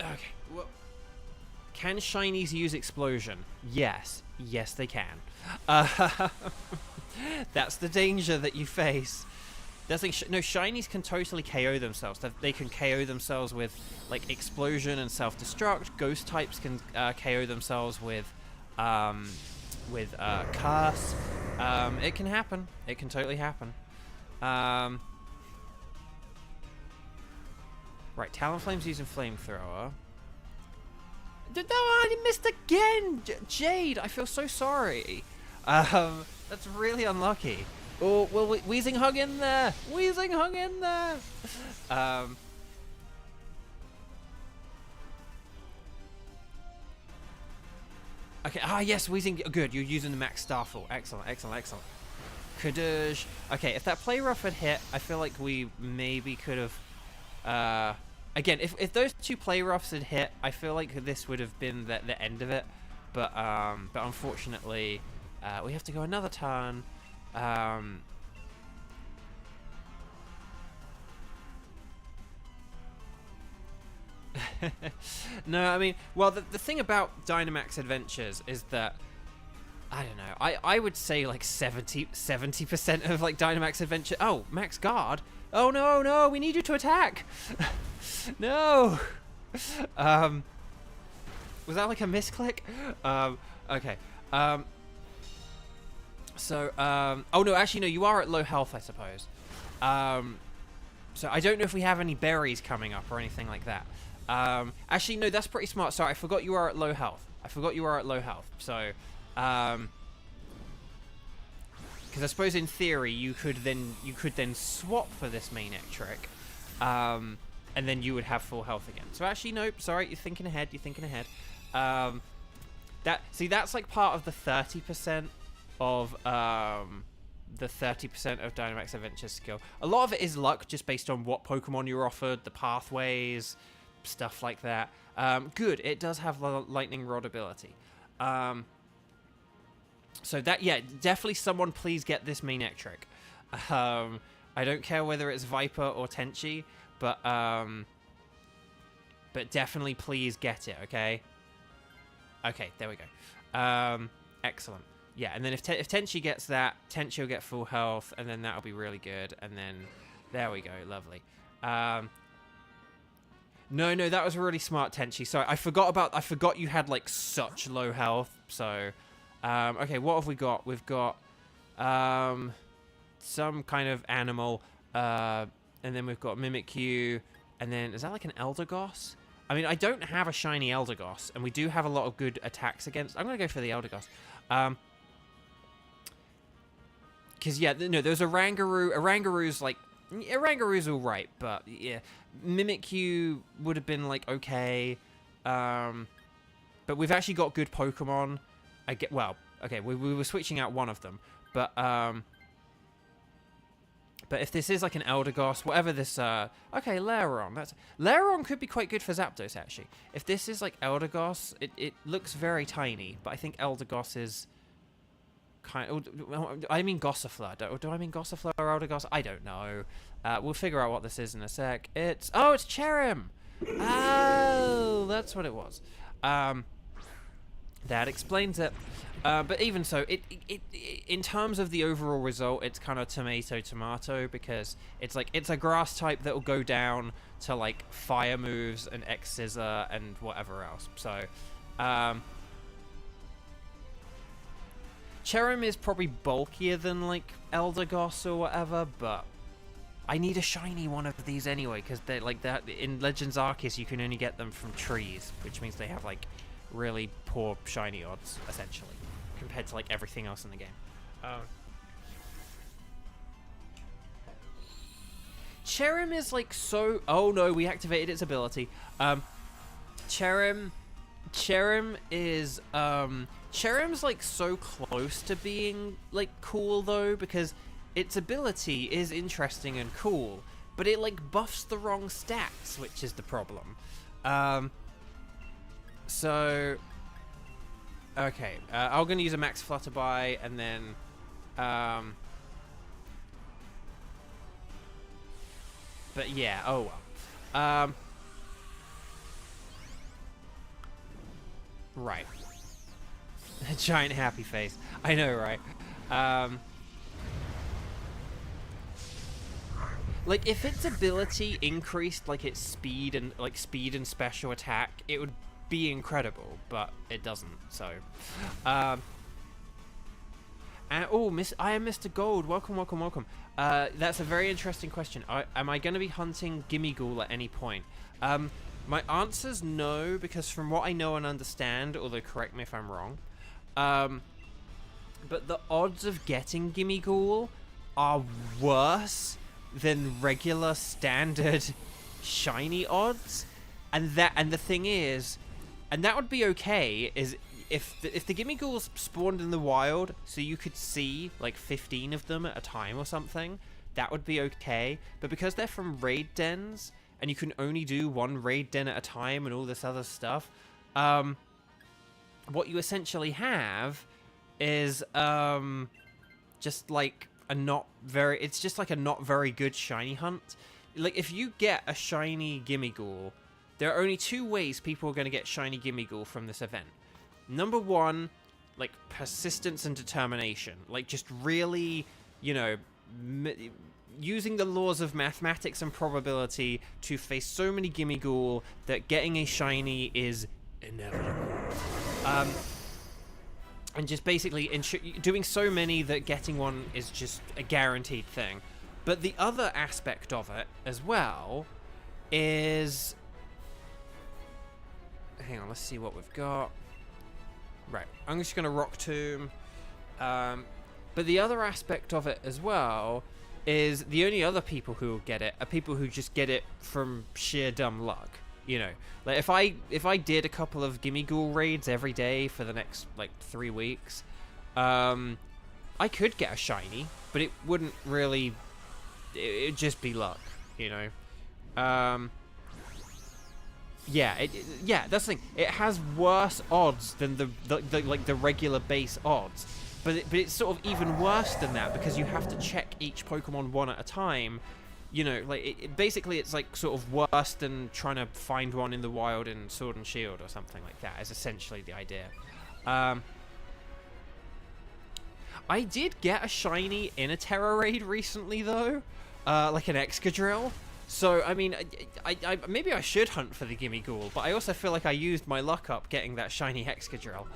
Okay, well, can shinies use explosion? Yes. Yes, they can. That's the danger that you face. That's like, no, shinies can totally KO themselves. They can KO themselves with, like, explosion and self-destruct. Ghost types can KO themselves with curse. It can happen. It can totally happen. Right, Talonflame's using Flamethrower. No, I missed again! Jade, I feel so sorry. That's really unlucky. Oh, well, Weezing hung in there! Weezing hung in there! Okay, yes, Weezing, good, you're using the Max Starfall. Excellent, excellent, excellent. Kadoosh. Okay, if that Play Rough had hit, I feel like we maybe could have... again, if those 2 Play Roughs had hit, I feel like this would have been the end of it. But unfortunately, we have to go another turn. No, I mean, well, the thing about Dynamax Adventures is that, I don't know, I would say like 70% of like Dynamax Adventure. Oh, Max Guard. Oh no, no, we need you to attack. No. Was that like a misclick? Okay. So, oh no, actually no, you are at low health, I suppose. So I don't know if we have any berries coming up or anything like that. Actually no, that's pretty smart. Sorry, I forgot you are at low health. So, because I suppose in theory you could then swap for this Manectric. and then you would have full health again. So actually, nope, sorry, you're thinking ahead, that's like part of the 30% of the 30% of Dynamax Adventures skill. A lot of it is luck, just based on what Pokemon you're offered, the pathways, stuff like that. Good, it does have Lightning Rod ability. So that, yeah, definitely someone please get this Manectric. I don't care whether it's Viper or Tenchi, but definitely please get it, okay? Okay, there we go. Excellent. Yeah, and then if Tenchi gets that, Tenchi will get full health, and then that'll be really good. And then, there we go, lovely. No, that was really smart, Tenchi. Sorry, I forgot you had, like, such low health. So, okay, what have we got? We've got, some kind of animal, and then we've got Mimikyu, and then, is that like an Eldegoss? I mean, I don't have a shiny Eldegoss, and we do have a lot of good attacks against. I'm going to go for the Eldegoss. Because, yeah, no, there's a Rangaroo. Rangaroo's, like, Rangaroo's alright, but, yeah. Mimikyu would have been, like, okay. But we've actually got good Pokemon. Well, okay, we were switching out one of them. But if this is, like, an Eldegoss, whatever this, okay, Lairon. Lairon could be quite good for Zapdos, actually. If this is, like, Eldegoss, it looks very tiny, but I think Eldegoss is I mean Gossifleur. Do I mean Gossifleur or Eldegoss? I don't know. We'll figure out what this is in a sec. It's Cherrim! Oh, that's what it was. That explains it. But even so, in terms of the overall result, it's kind of tomato, because it's a grass type that will go down to, like, fire moves and X-Scissor and whatever else. So, Cherrim is probably bulkier than, like, Eldegoss or whatever, but I need a shiny one of these anyway, because they're like that in Legends Arceus you can only get them from trees, which means they have, like, really poor shiny odds, essentially, compared to, like, everything else in the game. Cherrim is, like, so... Oh, no, we activated its ability. Cherrim is, Cherrim's, like, so close to being, like, cool, though, because its ability is interesting and cool, but it, like, buffs the wrong stats, which is the problem. So, okay, I'm gonna use a Max Flutterby, and then, but yeah, oh well. Right. A giant happy face. I know, right? Like, if its ability increased, like, its speed and special attack, it would be incredible, but it doesn't, so. And, oh, I am Mr. Gold. Welcome. That's a very interesting question. Am I going to be hunting Gimmighoul at any point? My answer's no, because from what I know and understand, although correct me if I'm wrong, but the odds of getting Gimmighoul are worse than regular standard shiny odds, and the thing is, and that would be okay, is if the Gimmighouls spawned in the wild, so you could see like 15 of them at a time or something, that would be okay. But because they're from raid dens, and you can only do one raid den at a time and all this other stuff, what you essentially have is just like it's just like a not very good shiny hunt. Like, if you get a shiny Gimmighoul, there are only two ways people are going to get shiny Gimmighoul from this event. Number one, like, persistence and determination. Like, just really, you know, using the laws of mathematics and probability to face so many Gimmighoul that getting a shiny is inevitable. And just basically doing so many that getting one is just a guaranteed thing. But the other aspect of it as well is... Hang on, let's see what we've got. Right, I'm just going to Rock Tomb. But the other aspect of it as well is the only other people who will get it are people who just get it from sheer dumb luck. You know, like if I did a couple of Gimme Ghoul raids every day for the next like 3 weeks, I could get a shiny, but it wouldn't really. It'd just be luck, you know. Yeah, that's the thing. It has worse odds than the regular base odds, but it's sort of even worse than that because you have to check each Pokemon one at a time. You know, like basically it's like sort of worse than trying to find one in the wild in Sword and Shield or something like that. Is essentially the idea. I did get a shiny in a Terra raid recently though, like an Excadrill. So I mean, I maybe I should hunt for the Gimme Ghoul, but I also feel like I used my luck up getting that shiny Excadrill.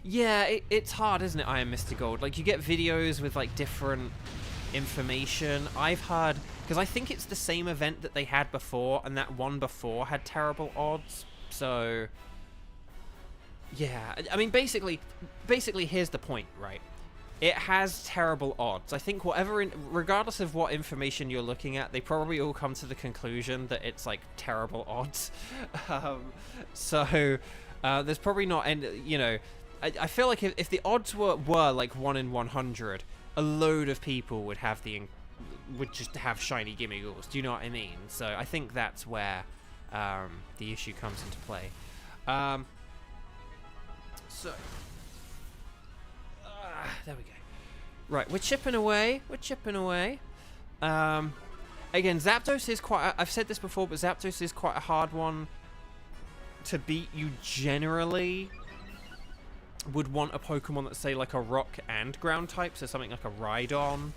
Yeah, it's hard, isn't it, I Am Mr. Gold? Like, you get videos with, like, different information. I've heard... Because I think it's the same event that they had before, and that one before had terrible odds. So... Yeah, I mean, basically, here's the point, right? It has terrible odds. I think regardless of what information you're looking at, they probably all come to the conclusion that it's, like, terrible odds. There's probably not... And, you know... I feel like if the odds were like 1 in 100, a load of people would just have shiny Gimme Ghouls. Do you know what I mean? So I think that's where the issue comes into play. There we go. Right, we're chipping away. Again, Zapdos is I've said this before, but Zapdos is quite a hard one to beat. You generally would want a Pokemon that's, say, like a rock and ground type, so something like a Rhydon,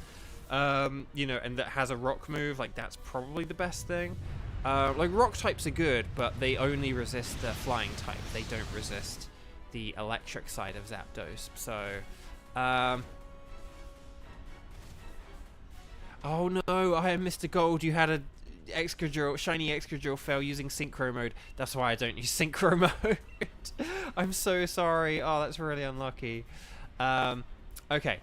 you know, and that has a rock move. Like, that's probably the best thing. Like, rock types are good, but they only resist the flying type. They don't resist the electric side of Zapdos. So, oh no, I am Mr. Gold. You had a shiny Excadrill fail using Synchro mode. That's why I don't use Synchro mode. I'm so sorry. Oh, that's really unlucky. Okay.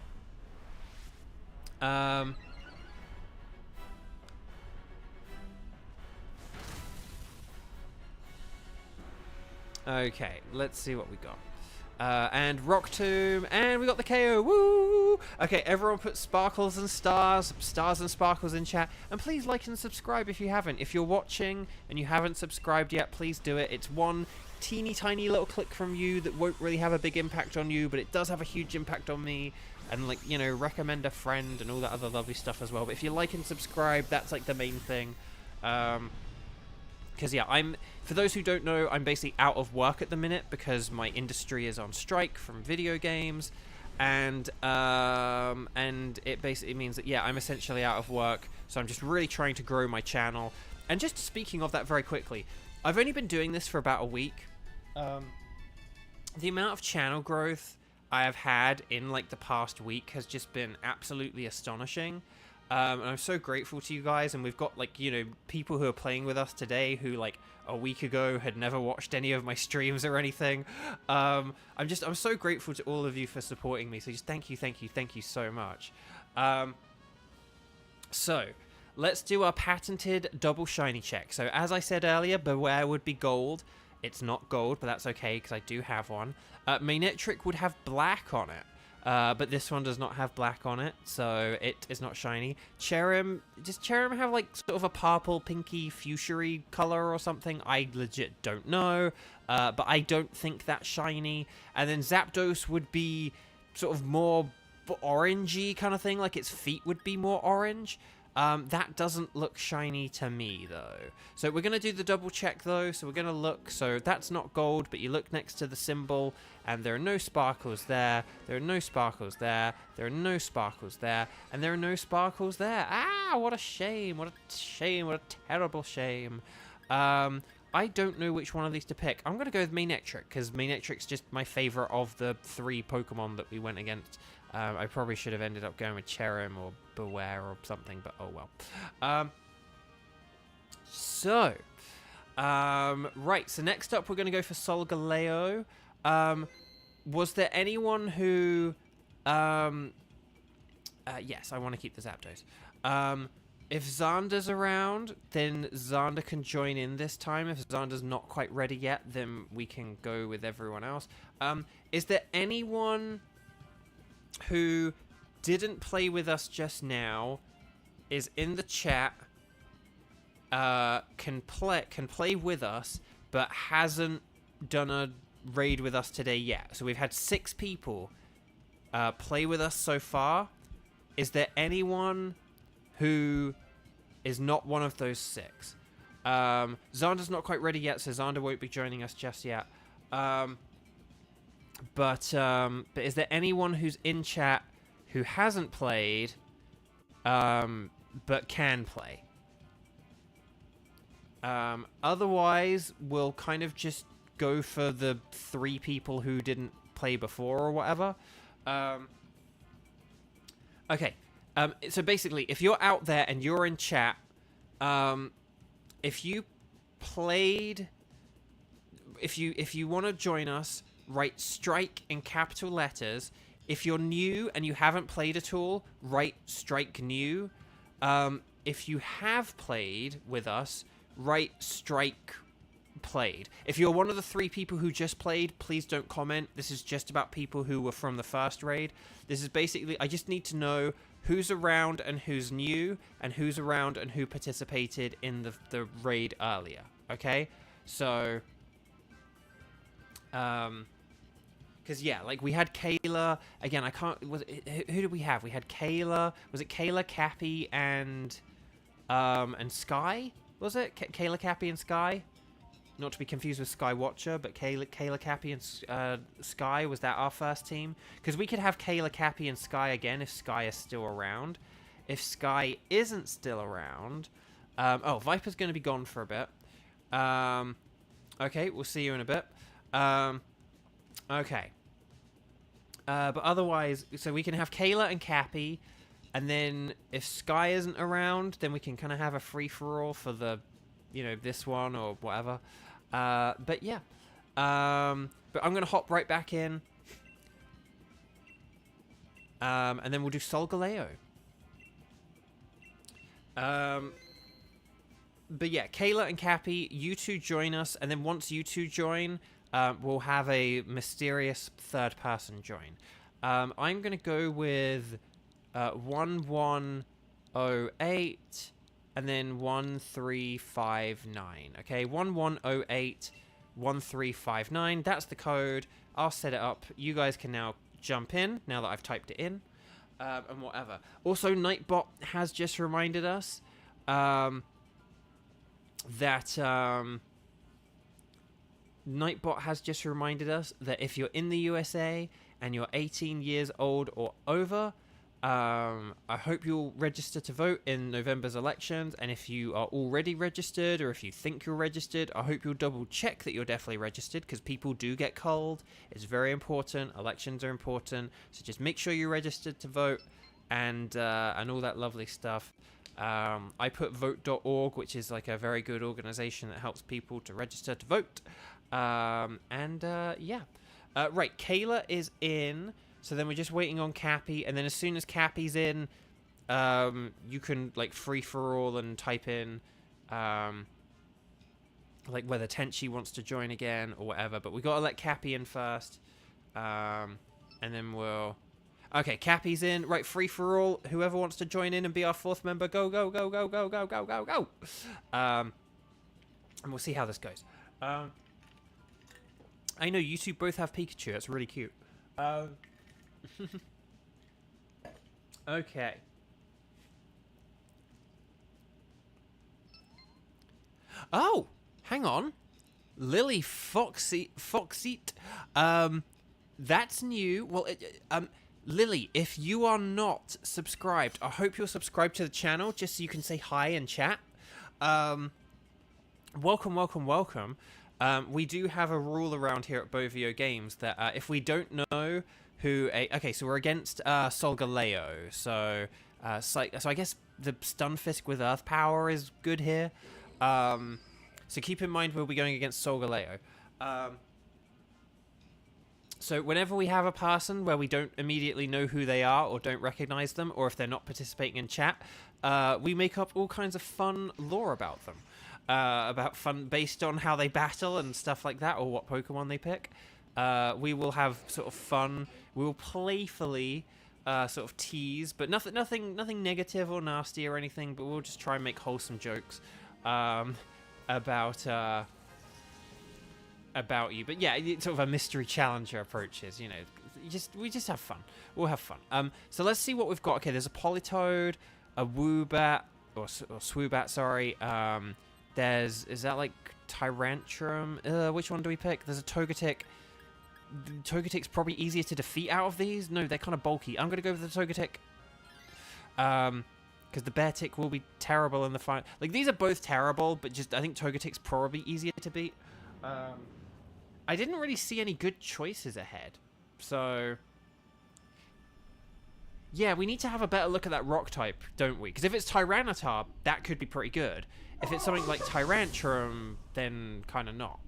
Okay, let's see what we got. And Rock Tomb, and we got the KO. Woo! Okay, everyone put sparkles and stars and sparkles in chat, and please like and subscribe if you haven't. If you're watching and you haven't subscribed yet, please do it. It's one teeny tiny little click from you that won't really have a big impact on you, but it does have a huge impact on me. And, like, you know, recommend a friend and all that other lovely stuff as well. But if you like and subscribe, that's like the main thing. Because, yeah, for those who don't know, I'm basically out of work at the minute because my industry is on strike from video games, and it basically means that, yeah, I'm essentially out of work, so I'm just really trying to grow my channel. And just speaking of that very quickly, I've only been doing this for about a week. The amount of channel growth I have had in, like, the past week has just been absolutely astonishing. And I'm so grateful to you guys, and we've got, like, you know, people who are playing with us today who, like, a week ago had never watched any of my streams or anything. I'm so grateful to all of you for supporting me, so just thank you so much. So, let's do our patented double shiny check. So, as I said earlier, Beware would be gold. It's not gold, but that's okay, because I do have one. Manectric would have black on it. But this one does not have black on it, so it is not shiny. Cherrim, does Cherrim have, like, sort of a purple, pinky, fuchsia-y color or something? I legit don't know, but I don't think that's shiny. And then Zapdos would be sort of more orangey kind of thing, like its feet would be more orange. That doesn't look shiny to me, though. So we're going to do the double check, though. So we're going to look. So that's not gold, but you look next to the symbol, and there are no sparkles there. There are no sparkles there. There are no sparkles there. And there are no sparkles there. Ah, what a shame. What a shame. What a terrible shame. I don't know which one of these to pick. I'm going to go with Manectric, because Manectric's just my favorite of the 3 Pokemon that we went against. I probably should have ended up going with Cherrim or Beware or something, but oh well. Right, so next up we're going to go for Solgaleo. Was there anyone who Yes, I want to keep the Zapdos. If Xander's around, then Xander can join in this time. If Xander's not quite ready yet, then we can go with everyone else. Is there anyone who didn't play with us just now, is in the chat, can play with us, but hasn't done a raid with us today yet? So we've had 6 people play with us so far. Is there anyone who is not one of those 6? Xander's not quite ready yet, so Xander won't be joining us just yet. But is there anyone who's in chat who hasn't played, but can play? Otherwise, we'll kind of just go for the 3 people who didn't play before or whatever. Okay. So basically, if you're out there and you're in chat, if you played, if you want to join us, write strike in capital letters. If you're new and you haven't played at all, write strike new. If you have played with us, write strike played. If you're one of the 3 people who just played, please don't comment. This is just about people who were from the first raid. This is basically, I just need to know who's around and who's new, and who's around and who participated in the raid earlier. Okay? So, because yeah, like we had Kayla again. I can't. Who did we have? We had Kayla. Was it Kayla, Cappy, and Sky? Was it Kayla, Cappy, and Sky? Not to be confused with Skywatcher, but Kayla, Cappy, and Sky. Was that our first team? Because we could have Kayla, Cappy, and Sky again if Sky is still around. If Sky isn't still around, oh, Viper's going to be gone for a bit. Okay, we'll see you in a bit. Okay. But otherwise, so we can have Kayla and Cappy, and then if Sky isn't around, then we can kind of have a free-for-all for the, you know, this one or whatever. But yeah. But I'm going to hop right back in. And then we'll do Solgaleo. But yeah, Kayla and Cappy, you 2 join us, and then once you 2 join, we'll have a mysterious 3rd person join. I'm going to go with 1108 and then 1359. Okay, 1108 1359. That's the code. I'll set it up. You guys can now jump in now that I've typed it in, and whatever. Also, Nightbot has just reminded us that Nightbot has just reminded us that if you're in the USA and you're 18 years old or over, I hope you'll register to vote in November's elections. And if you are already registered, or if you think you're registered, I hope you'll double check that you're definitely registered, because people do get cold. It's very important. Elections are important. So just make sure you're registered to vote, and all that lovely stuff. I put vote.org, which is like a very good organization that helps people to register to vote. Yeah. Right, Kayla is in. So then we're just waiting on Cappy, and then as soon as Cappy's in, you can like free for all and type in like whether Tenchi wants to join again or whatever. But we gotta let Cappy in first, and then we'll. Okay, Cappy's in. Right, free for all. Whoever wants to join in and be our 4th member, go, go, go, go, go, go, go, go, go. And we'll see how this goes. I know you 2 both have Pikachu. That's really cute. Okay. Oh, hang on. Lily Foxeat. That's new. Well, Lily, if you are not subscribed, I hope you're subscribed to the channel just so you can say hi and chat. Welcome, welcome, welcome. We do have a rule around here at Bovio Games that if we don't know who okay, so we're against Solgaleo, so so I guess the Stunfisk with Earth Power is good here. So keep in mind we'll be going against Solgaleo. So whenever we have a person where we don't immediately know who they are or don't recognize them, or if they're not participating in chat, we make up all kinds of fun lore about them. About fun based on how they battle and stuff like that, or what Pokemon they pick. We will have sort of fun. We will playfully sort of tease, but nothing negative or nasty or anything. But we'll just try and make wholesome jokes about you. But yeah, it's sort of a mystery challenger approaches. You know, we just have fun. We'll have fun. So let's see what we've got. Okay, there's a Politoed, a Woobat or Swoobat. Sorry. Is that like Tyrantrum? Which one do we pick? There's a Togetic. Togetic's probably easier to defeat out of these. No, they're kind of bulky. I'm going to go with the Togetic. Because the Beartic will be terrible in the fight. Like, these are both terrible, but just I think Togetic's probably easier to beat. I didn't really see any good choices ahead. So, yeah, we need to have a better look at that rock type, don't we? Because if it's Tyranitar, that could be pretty good. If it's something like Tyrantrum, then kind of not.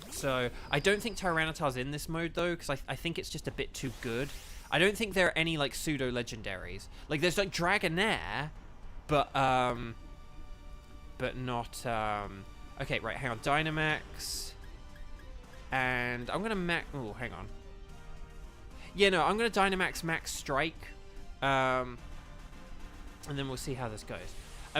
So, I don't think Tyranitar's in this mode, though, because I think it's just a bit too good. I don't think there are any, like, pseudo-legendaries. Like, there's, like, Dragonair, but not, Okay, right, hang on. Dynamax. And I'm going to oh, hang on. Yeah, no, I'm going to Dynamax Max Strike. And then we'll see how this goes.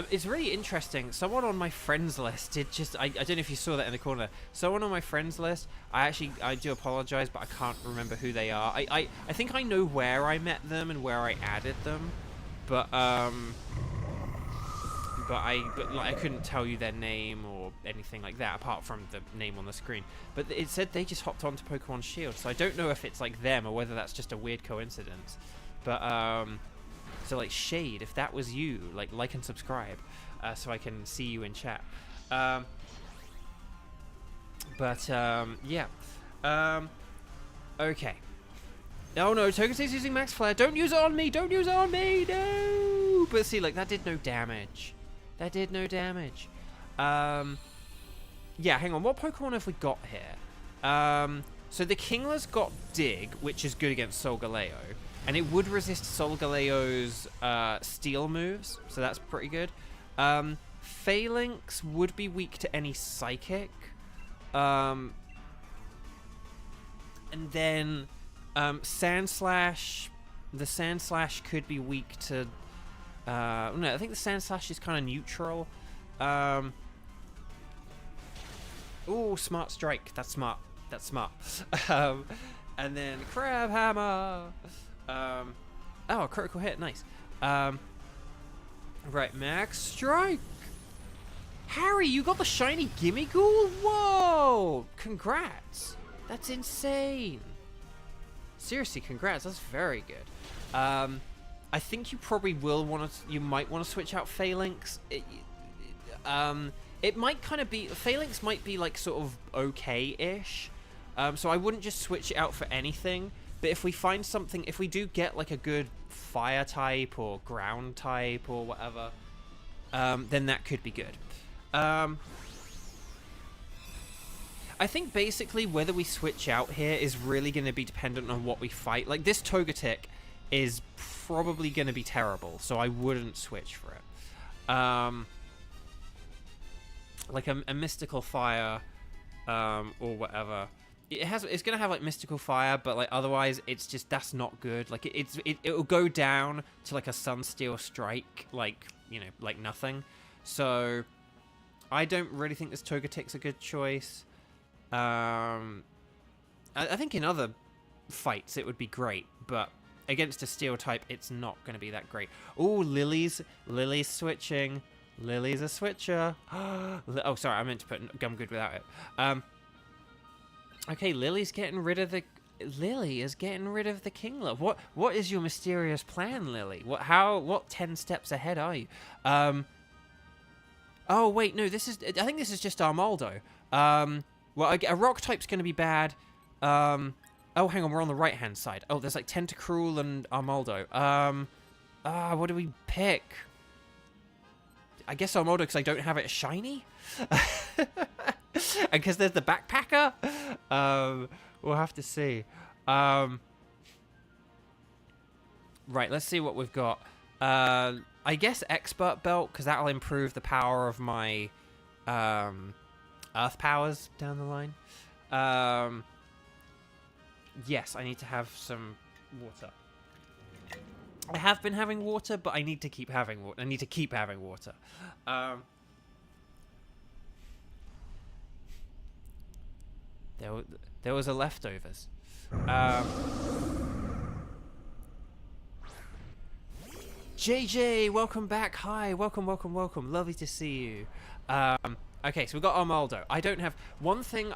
It's really interesting. Someone on my friends list did just... I don't know if you saw that in the corner. Someone on my friends list, I do apologize, but I can't remember who they are. I think I know where I met them and where I added them. But I couldn't tell you their name or anything like that, apart from the name on the screen. But it said they just hopped onto Pokemon Shield, so I don't know if it's like them or whether that's just a weird coincidence. But so like Shade, if that was you, like and subscribe, so I can see you in chat. Yeah. Okay. Oh no, Togetic's using Max Flare. Don't use it on me! Don't use it on me! No! But see, like, that did no damage. That did no damage. Yeah, hang on. What Pokemon have we got here? So the Kingler's got Dig, which is good against Solgaleo. And it would resist Solgaleo's Steel moves, so that's pretty good. Phalanx would be weak to any Psychic. And then Sandslash... The Sandslash could be weak to... no, I think the Sandslash is kind of neutral. Ooh, Smart Strike. That's smart. That's smart. And then Crab Hammer. Oh, a critical hit. Nice. Right, Max Strike. Harry, you got the shiny Gimmighoul? Whoa! Congrats. That's insane. Seriously, congrats. That's very good. I think you probably will want to... You might want to switch out Phalanx. It might kind of be... Phalanx might be, like, sort of okay-ish. So I wouldn't just switch it out for anything. But if we find something... If we do get, like, a good fire type or ground type or whatever, then that could be good. I think basically whether we switch out here is really going to be dependent on what we fight. Like, this Togetic is probably going to be terrible, so I wouldn't switch for it. Like a Mystical Fire or whatever. It's going to have like Mystical Fire, but like otherwise it's just, that's not good. Like it'll go down to like a Sunsteel Strike, like, you know, like nothing. So I don't really think this Togetic's a good choice. I think in other fights it would be great, but against a Steel type, it's not going to be that great. Ooh, Lily's switching. Lily's a switcher. Oh, sorry, I meant to put Gumgood without it. Okay, Lily is getting rid of the Kingler. What is your mysterious plan, Lily? What 10 steps ahead are you? Oh wait, no, I think this is just Armaldo. Well, a rock type's going to be bad. Oh, hang on, we're on the right-hand side. Oh, there's like Tentacruel and Armaldo. What do we pick? I guess Armaldo because I don't have it shiny. And because there's the Backpacker. We'll have to see. Right, let's see what we've got. I guess Expert Belt, because that'll improve the power of my Earth powers down the line. Yes, I need to have some water. I have been having water, but I need to keep having water. I need to keep having water. There was a leftovers. JJ, welcome back. Hi, welcome. Lovely to see you. Okay, so we've got Armaldo. I don't have one thing.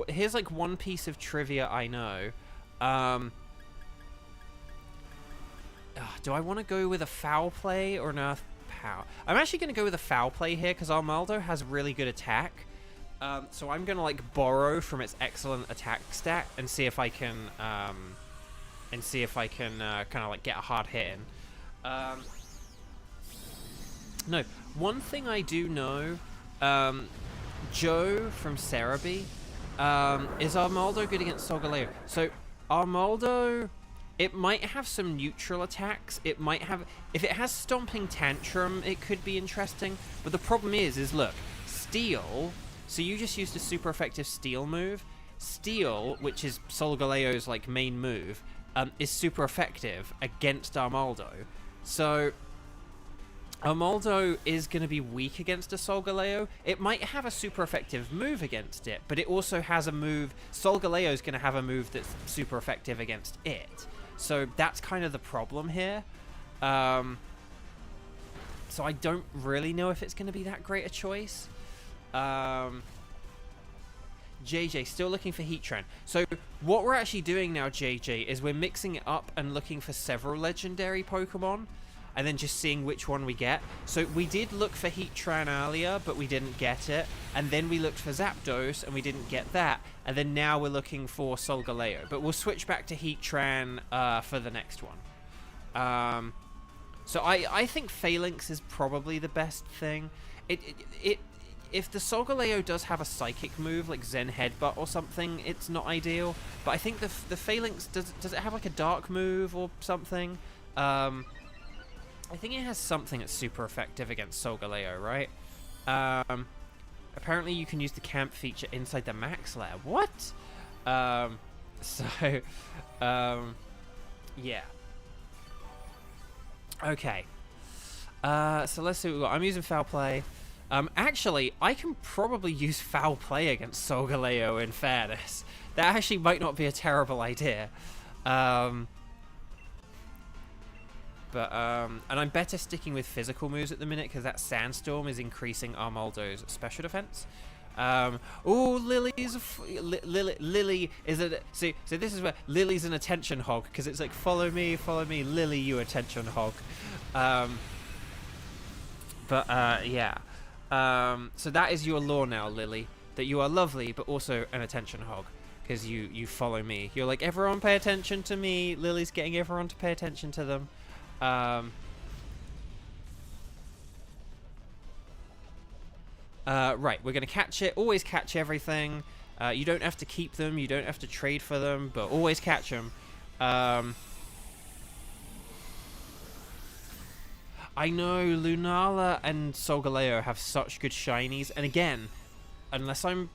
Here's like one piece of trivia I know. Do I want to go with a foul play or an earth power? I'm actually going to go with a foul play here because Armaldo has really good attack. So I'm going to like borrow from its excellent attack stat and see if I can kind of like get a hard hit in. No, one thing I do know, Joe from Cerebi, is Armaldo good against Solgaleo? So Armaldo, it might have some neutral attacks. It might have, if it has Stomping Tantrum, it could be interesting. But the problem is look, Steel. So you just used a super effective Steel move. Steel, which is Solgaleo's like main move, is super effective against Armaldo. So Armaldo is going to be weak against a Solgaleo. It might have a super effective move against it, but it also has a move. Solgaleo is going to have a move that's super effective against it. So that's kind of the problem here. So I don't really know if it's going to be that great a choice. JJ, still looking for Heatran. So what we're actually doing now, JJ, is we're mixing it up and looking for several legendary Pokemon, and then just seeing which one we get. So we did look for Heatran earlier, but we didn't get it. And then we looked for Zapdos, and we didn't get that. And then now we're looking for Solgaleo. But we'll switch back to Heatran for the next one. So I think Phalanx is probably the best thing. If the Solgaleo does have a psychic move, like Zen Headbutt or something, it's not ideal. But I think the Phalanx, does it have like a dark move or something? I think it has something that's super effective against Solgaleo, right? Apparently you can use the camp feature inside the max lair. What? Yeah. Okay. So let's see what we've got. I'm using Foul Play. Actually, I can probably use Foul Play against Solgaleo, in fairness. That actually might not be a terrible idea. And I'm better sticking with physical moves at the minute, because that Sandstorm is increasing Armaldo's special defense. Oh, Lily's Lily is a so this is where Lily's an attention hog, because it's like follow me, Lily, you attention hog. Yeah. So that is your law now, Lily, that you are lovely but also an attention hog, because you follow me. You're like, everyone pay attention to me. Lily's getting everyone to pay attention to them. Right, we're gonna catch it. Always catch everything. You don't have to keep them. You don't have to trade for them, but always catch them. I know Lunala and Solgaleo have such good shinies, and again, unless I'm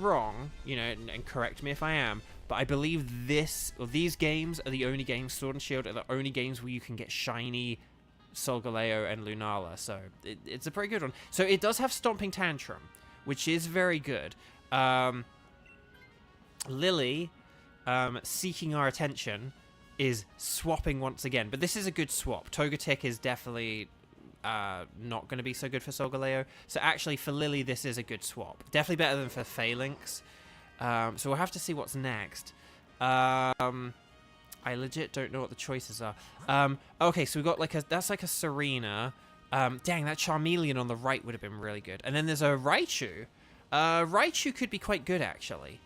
wrong, you know, and correct me if I am, but I believe these games are the only games, Sword and Shield are the only games where you can get shiny Solgaleo and Lunala, so it's a pretty good one. So it does have Stomping Tantrum, which is very good. Lily, seeking our attention, is swapping once again, but this is a good swap. Togetic is definitely not going to be so good for Solgaleo, so actually for Lily this is a good swap. Definitely better than for Phalanx. So we'll have to see what's next. I legit don't know what the choices are. Okay, so we've got like that's like a Serena. Dang, that Charmeleon on the right would have been really good. And then there's a Raichu. Raichu could be quite good, actually.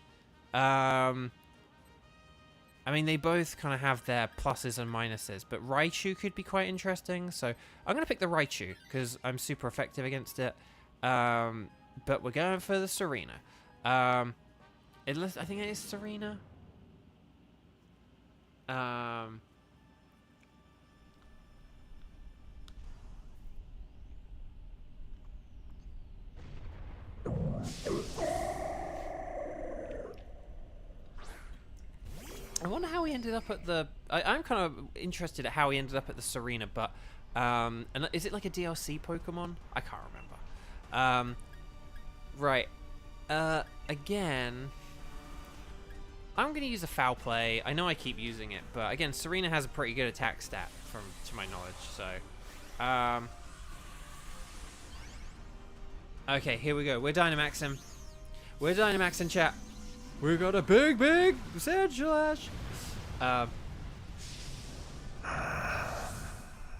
I mean, they both kind of have their pluses and minuses, but Raichu could be quite interesting. So I'm going to pick the Raichu, because I'm super effective against it. But we're going for the Serena. I think it is Serena. I wonder how he ended up at the... I'm kind of interested at how he ended up at the Serena, but... and is it like a DLC Pokemon? I can't remember. Right. Again... I'm going to use a Foul Play. I know I keep using it, but again, Serena has a pretty good attack stat, to my knowledge, so... okay, here we go. We're Dynamaxing. We're Dynamaxing, chat. We got a big, big Sand Slash.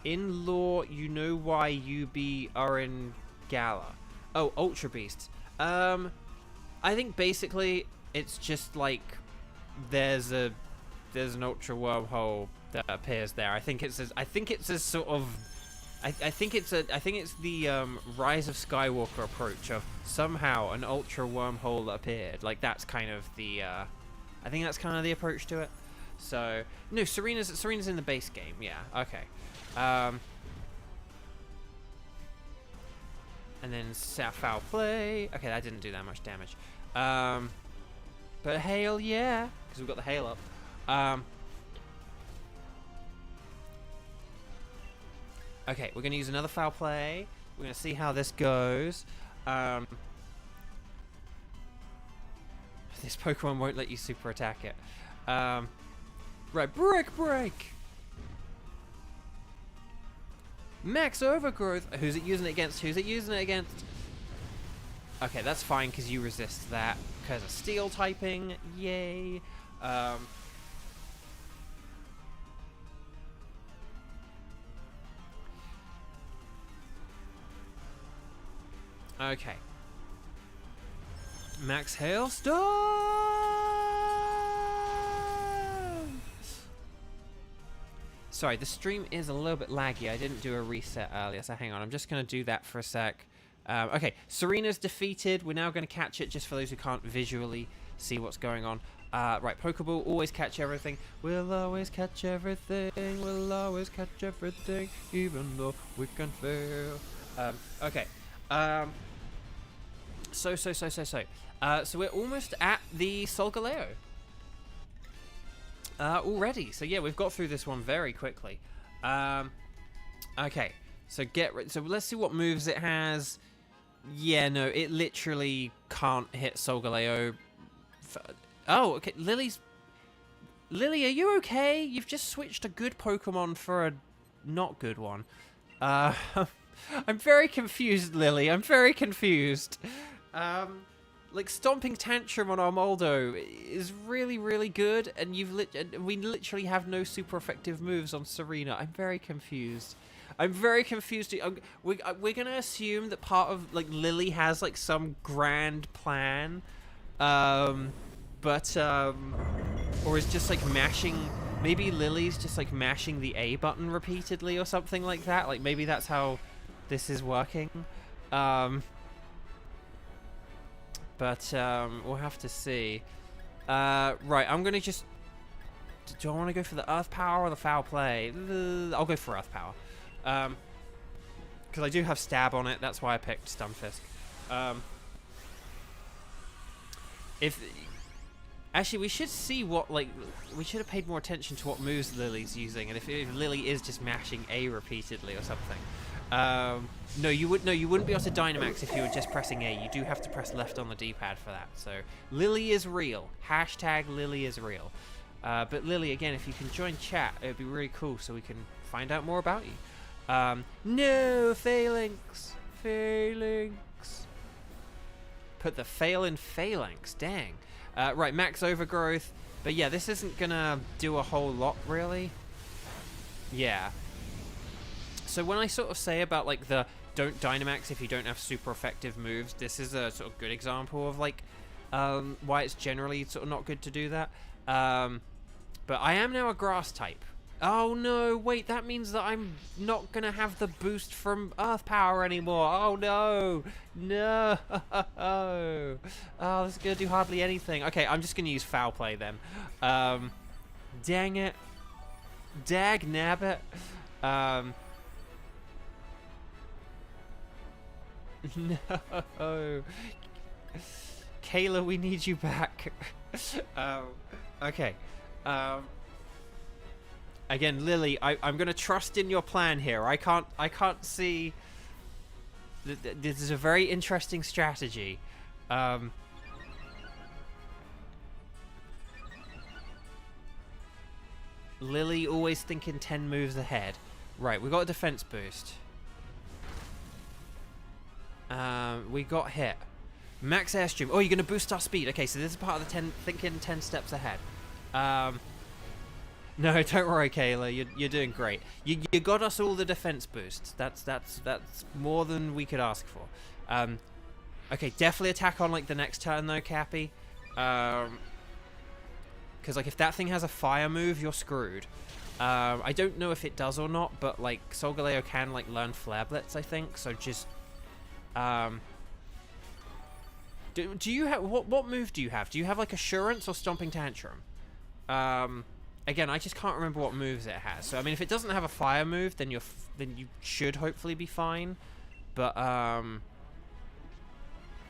In lore, you know why UB are in Gala. Oh, Ultra Beasts. I think basically it's just like there's an Ultra Wormhole that appears there. I think it's a sort of. I think it's the Rise of Skywalker approach of somehow an Ultra Wormhole appeared. Like that's kind of the. I think that's kind of the approach to it. So no, Serena's in the base game. Yeah. Okay. And then Foul Play. Okay, that didn't do that much damage. But Hail, yeah, because we've got the Hail up. Okay, we're going to use another Foul Play. We're going to see how this goes. This Pokemon won't let you super attack it. Right, Break! Max Overgrowth! Who's it using it against? Okay, that's fine, because you resist that. Because of Steel typing. Yay. Okay. Max Hailstorm! Sorry, the stream is a little bit laggy. I didn't do a reset earlier, so hang on. I'm just going to do that for a sec. Okay, Serena's defeated. We're now going to catch it, just for those who can't visually see what's going on. Right, Pokeball, always catch everything. We'll always catch everything. We'll always catch everything, even though we can fail. Okay. So we're almost at the Solgaleo. Already. So yeah, we've got through this one very quickly. Okay. So let's see what moves it has. Yeah, no, it literally can't hit Solgaleo. Oh, okay. Lily, are you okay? You've just switched a good Pokemon for a not good one. I'm very confused, Lily. I'm very confused. Like, Stomping Tantrum on Armaldo is really, really good, and we literally have no super effective moves on Serena. I'm very confused. We're gonna assume that part of, like, Lily has, like, some grand plan, or is just, like, mashing... Maybe Lily's just, like, mashing the A button repeatedly or something like that. Like, maybe that's how this is working. But we'll have to see. Right, I'm gonna just... Do I want to go for the Earth Power or the Foul Play? I'll go for Earth Power. Because I do have Stab on it, that's why I picked Stunfisk. Actually, we should see what, like... We should have paid more attention to what moves Lily's using, and if Lily is just mashing A repeatedly or something. No, you wouldn't be able to Dynamax if you were just pressing A. You do have to press left on the D-pad for that. So, Lily is real. Hashtag Lily is real. But Lily, again, if you can join chat, it would be really cool so we can find out more about you. No, Phalanx. Put the fail in Phalanx, dang. Right, Max Overgrowth. But yeah, this isn't gonna do a whole lot, really. Yeah. So when I sort of say about, like, the don't Dynamax if you don't have super effective moves, this is a sort of good example of, like, why it's generally sort of not good to do that. But I am now a Grass type. Oh no, wait, that means that I'm not gonna have the boost from Earth Power anymore. Oh no, no. Oh, this is gonna do hardly anything. Okay, I'm just gonna use foul play then. Dang it. Dag nabbit. No. Kayla, we need you back. Okay. Again, Lily, I'm gonna trust in your plan here. I can't see. This is a very interesting strategy. Lily always thinking 10 moves ahead. Right, we got a defense boost. We got hit. Max airstream. Oh, you're going to boost our speed. Okay, so this is part of the thinking 10 steps ahead. No, don't worry, Kayla. You're doing great. You got us all the defense boosts. That's more than we could ask for. Okay, definitely attack on like the next turn though, Cappy. Because like if that thing has a fire move, you're screwed. I don't know if it does or not, but like Solgaleo can like learn Flare Blitz, I think. So just do you have what move do you have? Do you have like Assurance or Stomping Tantrum? Again, I just can't remember what moves it has. So I mean, if it doesn't have a fire move, then you should hopefully be fine. But I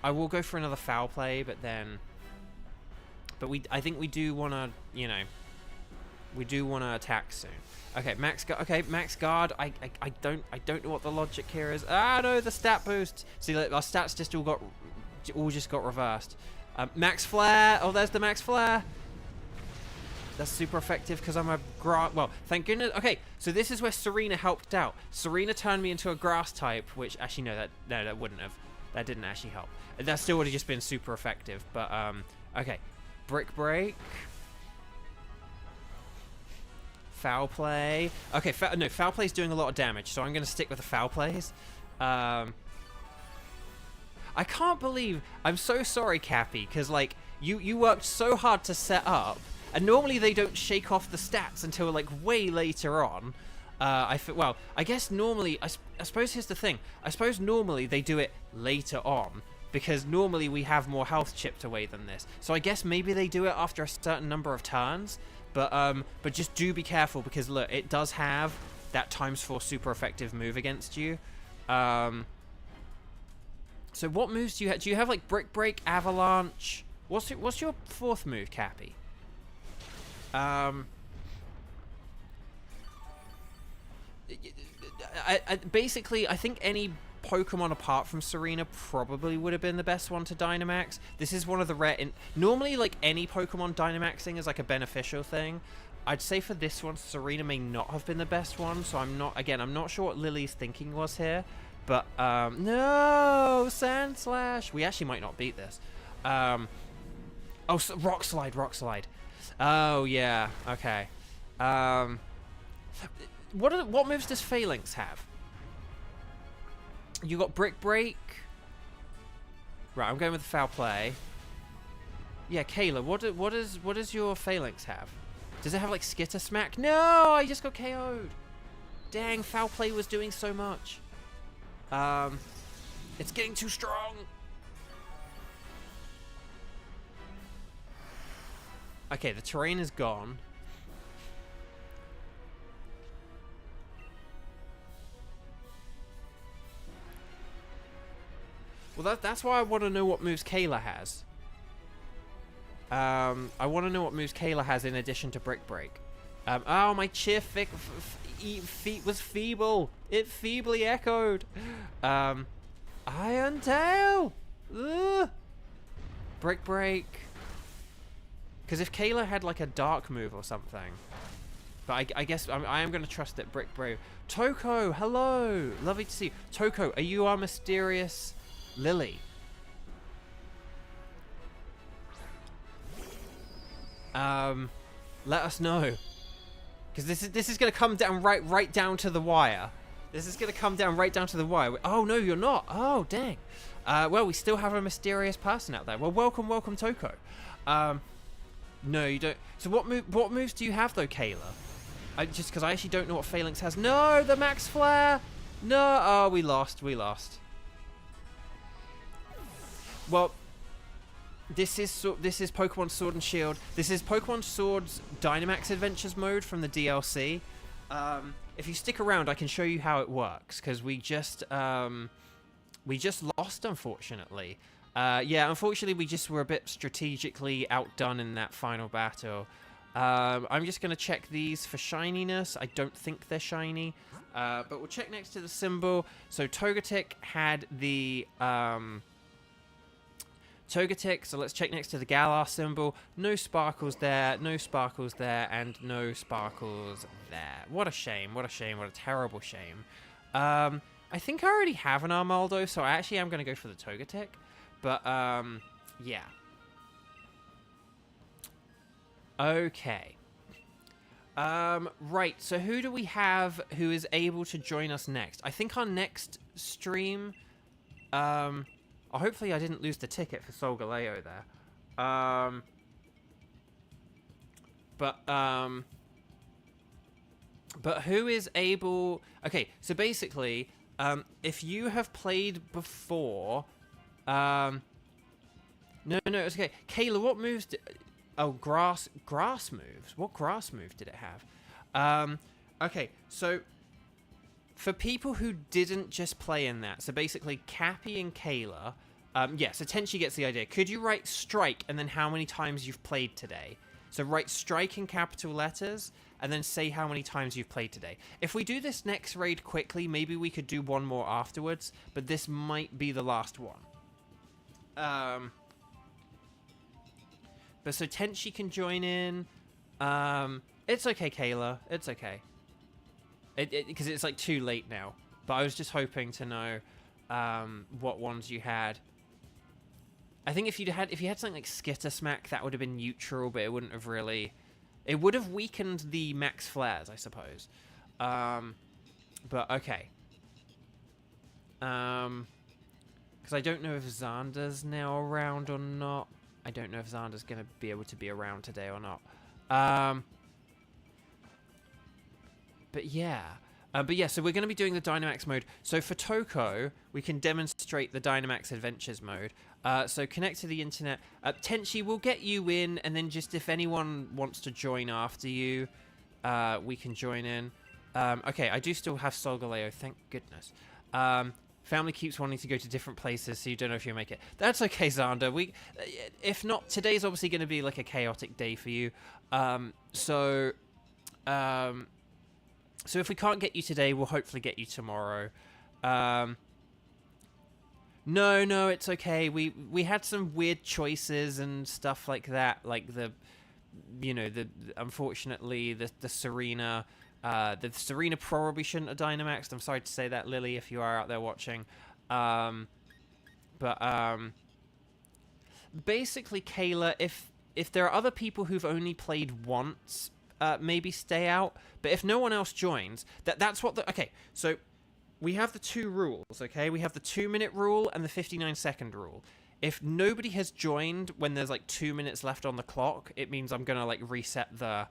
will go for another foul play, but I think we do want to, you know, we do want to attack soon. Okay, max guard. I don't know what the logic here is. Ah no, the stat boost. See, like, our stats just all just got reversed. Max flare. Oh, there's the max flare. That's super effective because I'm a grass. Well, thank goodness. Okay, so this is where Serena helped out. Serena turned me into a grass type, which actually no, that wouldn't have. That didn't actually help. That still would have just been super effective. But okay, brick break. Foul play. Okay, foul play is doing a lot of damage, so I'm going to stick with the foul plays. I can't believe. I'm so sorry, Cappy, because like you worked so hard to set up. And normally they don't shake off the stats until like way later on. Well, I guess normally, I suppose here's the thing. I suppose normally they do it later on because normally we have more health chipped away than this. So I guess maybe they do it after a certain number of turns. But just do be careful because look, it does have that ×4 super effective move against you. So what moves do you have? Do you have like Brick Break, Avalanche? What's your fourth move, Cappy? Basically, I think any Pokemon apart from Serena probably would have been the best one to Dynamax. This is one of the rare... Normally, like, any Pokemon Dynamaxing is, like, a beneficial thing. I'd say for this one, Serena may not have been the best one, so I'm not sure what Lily's thinking was here. But, no! Sand Slash! We actually might not beat this. Oh, so, Rock Slide. Oh, yeah. Okay. What moves does Phalanx have? You got Brick Break. Right, I'm going with the foul play. Yeah, Kayla, what does your Phalanx have? Does it have, like, Skitter Smack? No! I just got KO'd! Dang, foul play was doing so much. It's getting too strong! Okay, the terrain is gone. Well, that's why I want to know what moves Kayla has. I want to know what moves Kayla has in addition to Brick Break. Oh, my cheer feet was feeble. It feebly echoed. Iron Tail. Ugh. Brick Break. Because if Kayla had like a dark move or something, but I guess I am going to trust that Brick Break. Toko, hello, lovely to see you. Toko, are you our mysterious Lily? Let us know, because this is going to come down right down to the wire. This is going to come down right down to the wire. Oh no, you're not. Oh dang. Well, we still have a mysterious person out there. Well, welcome, Toko. No, you don't. So what moves do you have though, Kayla? Just because I actually don't know what Phalanx has. No, the Max Flare. No. Oh, we lost. Well, this is Pokemon Sword and Shield. This is Pokemon Sword's Dynamax Adventures mode from the DLC. If you stick around, I can show you how it works, because we just lost, unfortunately. Yeah, unfortunately, we just were a bit strategically outdone in that final battle. I'm just going to check these for shininess. I don't think they're shiny, but we'll check next to the symbol. So Togetic had the Togetic, so let's check next to the Galar symbol. No sparkles there, no sparkles there, and no sparkles there. What a shame, what a shame, what a terrible shame. I think I already have an Armaldo, so I actually am going to go for the Togetic. But, yeah. Okay. Right, so who do we have who is able to join us next? I think our next stream, hopefully I didn't lose the ticket for Solgaleo there. But who is able... Okay, so basically, if you have played before... No, it's okay. Kayla, what moves... Oh, grass moves. What grass move did it have? Okay, so... For people who didn't just play in that, so basically Cappy and Kayla... yeah, so Tenchi gets the idea. Could you write strike and then how many times you've played today? So write strike in capital letters and then say how many times you've played today. If we do this next raid quickly, maybe we could do one more afterwards, but this might be the last one. But so Tenchi can join in. It's okay, Kayla. It's okay. Because it's like too late now. But I was just hoping to know what ones you had. I think if you had something like Skitter Smack, that would have been neutral, but it wouldn't have really... It would have weakened the max flares, I suppose. But okay. Because I don't know if Xander's now around or not. I don't know if Xander's going to be able to be around today or not. But yeah. So we're going to be doing the Dynamax mode. So for Toko, we can demonstrate the Dynamax Adventures mode. So connect to the internet. Tenchi will get you in, and then just if anyone wants to join after you, we can join in. Okay, I do still have Solgaleo, thank goodness. Family keeps wanting to go to different places, so you don't know if you'll make it. That's okay, Xander. If not, today's obviously going to be like a chaotic day for you. So if we can't get you today, we'll hopefully get you tomorrow. No, it's okay. We had some weird choices and stuff like that, like unfortunately the Serena. The Serena probably shouldn't have Dynamaxed. I'm sorry to say that, Lily, if you are out there watching. Basically, Kayla, if there are other people who've only played once, maybe stay out. But if no one else joins, that's what the... Okay, so we have the two rules, okay? We have the 2-minute rule and the 59-second rule. If nobody has joined when there's like 2 minutes left on the clock, it means I'm gonna like reset the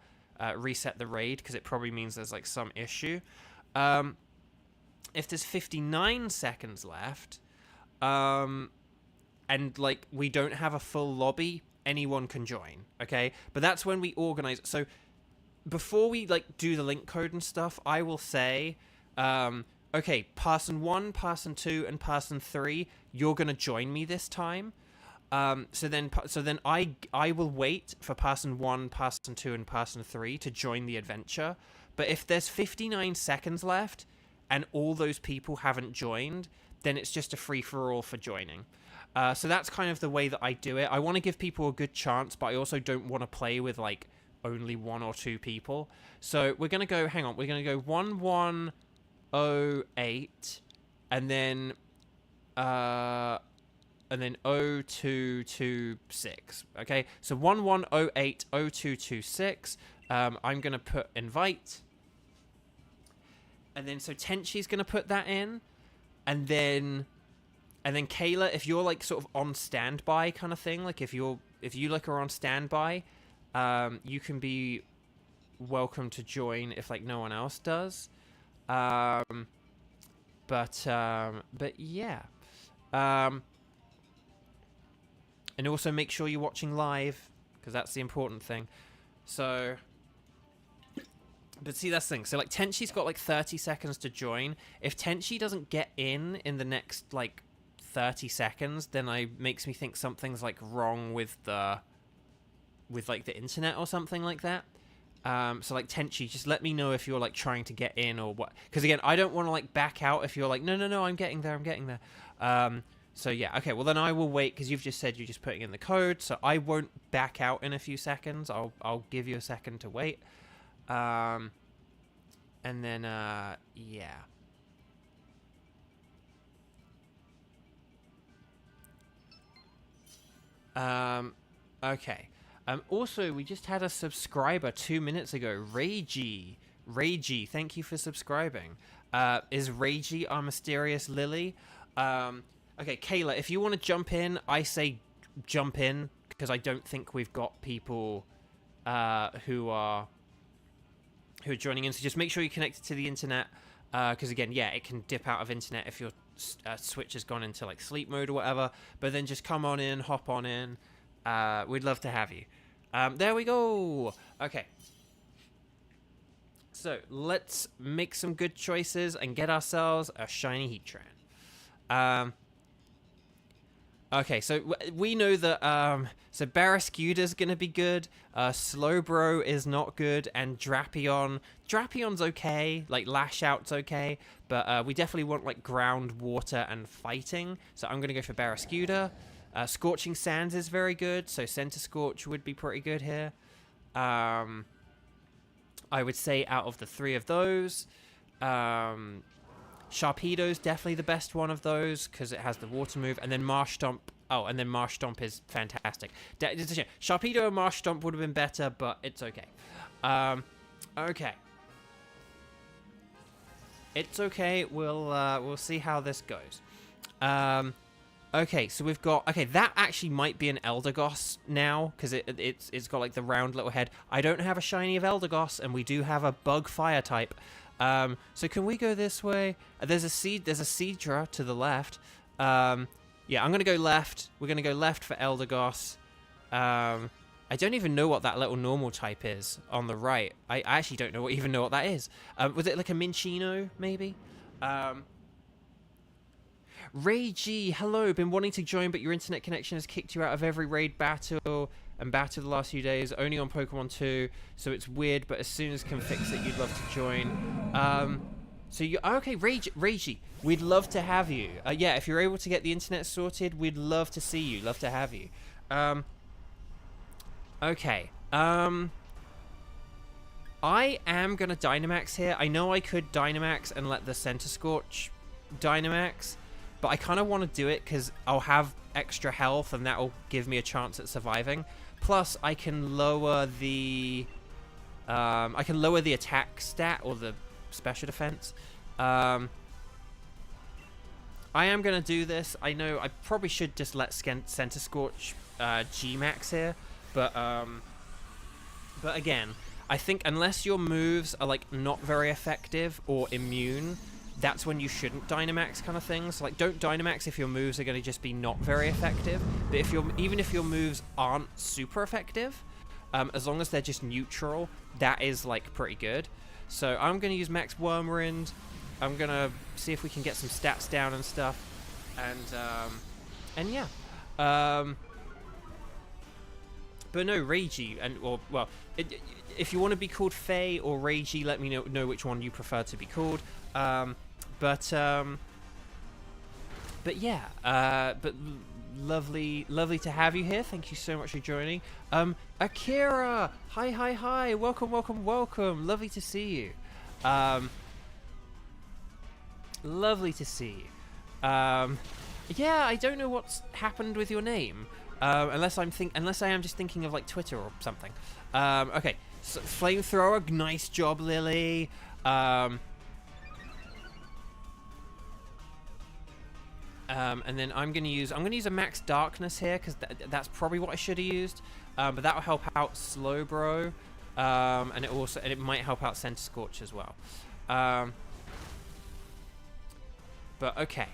raid, because it probably means there's like some issue. If there's 59 seconds left, and like we don't have a full lobby, anyone can join, okay? But that's when we organize. So before we like do the link code and stuff, I will say, okay, person 1, person 2, and person 3, you're gonna join me this time. So then I will wait for person 1, person 2, and person 3 to join the adventure. But if there's 59 seconds left and all those people haven't joined, then it's just a free-for-all for joining. So that's kind of the way that I do it. I want to give people a good chance, but I also don't want to play with like only 1 or 2 people. So we're gonna go. Hang on, we're gonna go 1108, and then 0226. Okay, so 1108 0226. I'm gonna put invite, and then so Tenchi's gonna put that in, and then Kayla, if you're like sort of on standby kind of thing, like if you like are on standby, you can be welcome to join if like no one else does. But yeah. And also make sure you're watching live, because that's the important thing. So, but see, that's the thing. So, like, Tenshi's got, like, 30 seconds to join. If Tenshi doesn't get in the next, like, 30 seconds, then makes me think something's, like, wrong with the internet or something like that. So, like, Tenshi, just let me know if you're, like, trying to get in or what. Because, again, I don't want to, like, back out if you're like, no, I'm getting there. So, yeah, okay, well, then I will wait, because you've just said you're just putting in the code, so I won't back out in a few seconds. I'll give you a second to wait. And then, yeah. Okay. Also, we just had a subscriber 2 minutes ago, Reiji. Reiji, thank you for subscribing. Is Reiji our mysterious Lily? Okay, Kayla, if you want to jump in, I say jump in, because I don't think we've got people who are joining in. So just make sure you're connected to the internet, because again, yeah, it can dip out of internet if your Switch has gone into like sleep mode or whatever. But then just come on in, hop on in. We'd love to have you. There we go. Okay. So let's make some good choices and get ourselves a shiny Heatran. Okay, so we know that, so Barrascuda's gonna be good, Slowbro is not good, and Drapion's okay, like, Lash Out's okay, but, we definitely want, like, Ground, Water, and Fighting, so I'm gonna go for Barrascuda. Scorching Sands is very good, so Center Scorch would be pretty good here. I would say out of the three of those, Sharpedo's definitely the best one of those, because it has the water move, and then Marsh Stomp. Oh, and then Marsh Stomp is fantastic. Sharpedo and Marsh Stomp would have been better, but it's okay. Okay. It's okay. We'll see how this goes. Okay, so we've got... Okay, that actually might be an Eldegoss now, because it's got, like, the round little head. I don't have a shiny of Eldegoss, and we do have a Bug Fire type. So can we go this way? There's a Seadra to the left. Yeah, I'm going to go left. We're going to go left for Eldegoss. I don't even know what that little normal type is on the right. I actually don't even know what that is. Was it like a Minchino, maybe? Ray G, hello. Been wanting to join, but your internet connection has kicked you out of every raid battle and battle the last few days. Only on Pokemon 2, so it's weird, but as soon as can fix it, you'd love to join. So you... Okay, Ray G, we'd love to have you. Yeah, if you're able to get the internet sorted, we'd love to see you. Love to have you. Okay. I am going to Dynamax here. I know I could Dynamax and let the Center Scorch Dynamax, but I kind of want to do it because I'll have extra health and that'll give me a chance at surviving. Plus, I can lower the attack stat or the special defense. I am going to do this. I know I probably should just let Center Scorch G-Max here, but again, I think unless your moves are like not very effective or immune, that's when you shouldn't Dynamax kind of things. Like, don't Dynamax if your moves are going to just be not very effective. But even if your moves aren't super effective, as long as they're just neutral, that is like pretty good. So I'm going to use Max Wormrind. I'm going to see if we can get some stats down and stuff. And yeah. But no, Reiji, if you want to be called Faye or Reiji, let me know which one you prefer to be called. But yeah, but lovely to have you here. Thank you so much for joining. Akira, hi, welcome. Lovely to see you. Lovely to see you. Yeah, I don't know what's happened with your name. Unless I am just thinking of like Twitter or something. Okay, so Flamethrower, nice job, Lily. And then I'm gonna use a Max Darkness here because that's probably what I should have used. But that will help out Slowbro, and it might help out Center Scorch as well. But okay.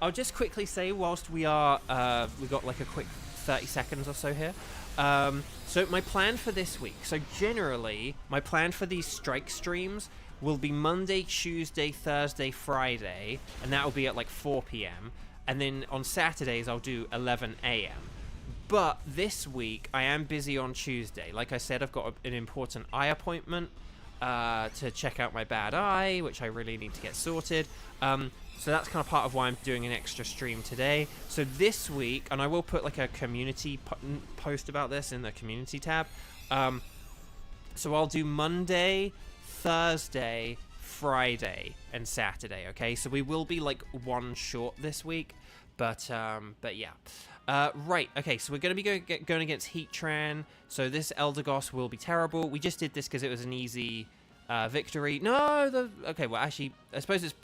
I'll just quickly say, whilst we got like a quick 30 seconds or so here. So my plan for this week. So generally, my plan for these strike streams will be Monday, Tuesday, Thursday, Friday, and that will be at like 4 p.m. And then on Saturdays, I'll do 11 a.m. But this week, I am busy on Tuesday. Like I said, I've got an important eye appointment to check out my bad eye, which I really need to get sorted. So that's kind of part of why I'm doing an extra stream today. So this week, and I will put like a community post about this in the community tab. So I'll do Monday, Thursday, Friday, and Saturday. Okay, so we will be like one short this week, but yeah. Right. Okay, so we're going to be going against Heatran. So this Eldegoss will be terrible. We just did this because it was an easy victory. No, okay. Well, actually, I suppose it's.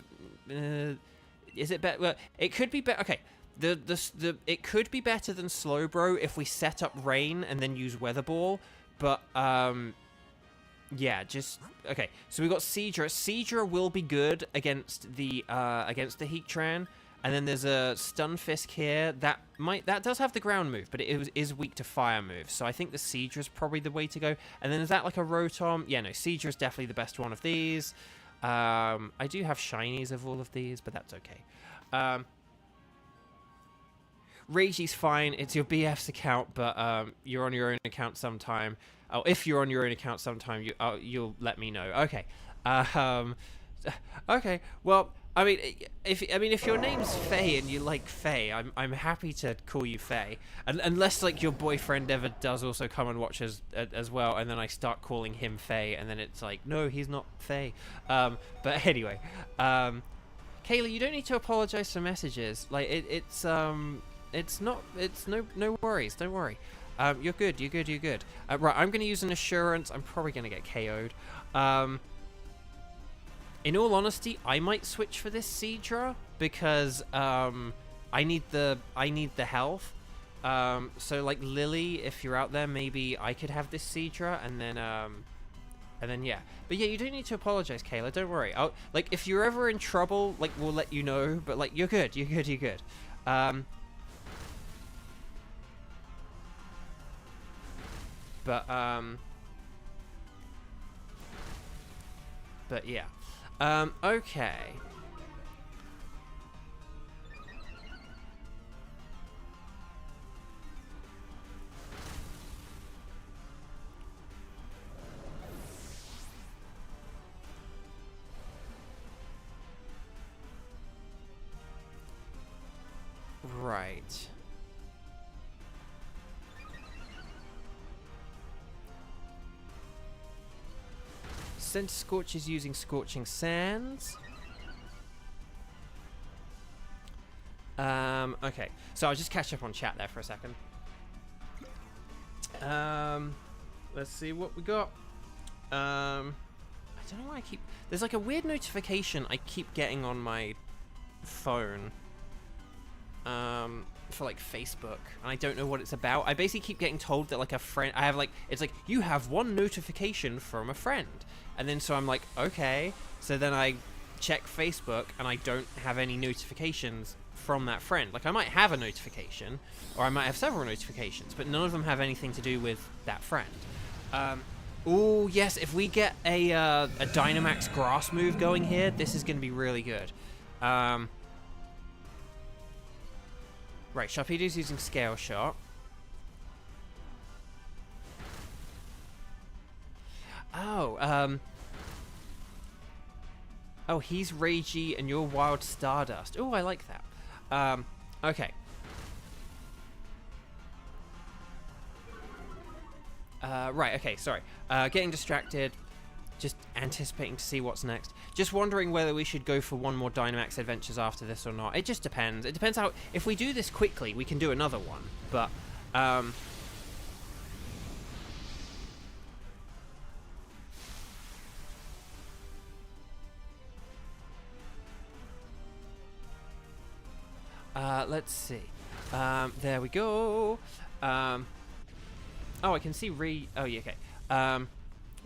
Is it better? Well, it could be better. Okay, it could be better than Slowbro if we set up Rain and then use Weather Ball. But yeah, just okay. So we got Seadra. Seadra will be good against the Heatran, and then there's a Stunfisk here that does have the ground move, but it is weak to fire moves. So I think the Seadra is probably the way to go. And then is that like a Rotom? Yeah, no, Seadra is definitely the best one of these. I do have shinies of all of these, but that's okay. Reggie's fine. It's your BF's account, but you're on your own account sometime. Oh, if you're on your own account sometime, you'll let me know. Okay. Okay. Well, I mean, if your name's Faye and you like Faye, I'm happy to call you Faye, unless like your boyfriend ever does also come and watch as well, and then I start calling him Faye, and then it's like, no, he's not Faye. But anyway, Kayla, you don't need to apologize for messages. Like it's no worries. Don't worry. You're good. Right, I'm gonna use an assurance. I'm probably gonna get KO'd. In all honesty, I might switch for this Seadra because I need the health. So like Lily, if you're out there, maybe I could have this Seadra, and then yeah. But yeah, you don't need to apologize, Kayla. Don't worry. Like if you're ever in trouble, like we'll let you know. But like you're good. But yeah. Okay. Right. Since Scorch is using Scorching Sands. Okay. So I'll just catch up on chat there for a second. Let's see what we got. I don't know why there's like a weird notification I keep getting on my phone. For like Facebook, and I don't know what it's about. I basically keep getting told that like a friend, it's like you have one notification from a friend, and then so I'm like, okay, so then I check Facebook and I don't have any notifications from that friend. Like I might have a notification, or I might have several notifications, but none of them have anything to do with that friend. Oh yes, if we get a Dynamax grass move going here, this is going to be really good. Right, Sharpedo's using Scale Shot. Oh, oh, he's Ragey and you're Wild Stardust. Oh, I like that. Okay. Right, okay, sorry. Getting distracted. Just anticipating to see what's next. Just wondering whether we should go for one more Dynamax Adventures after this or not. It just depends. It depends how... If we do this quickly, we can do another one. But, let's see. There we go. Oh, I can see Oh, yeah, okay.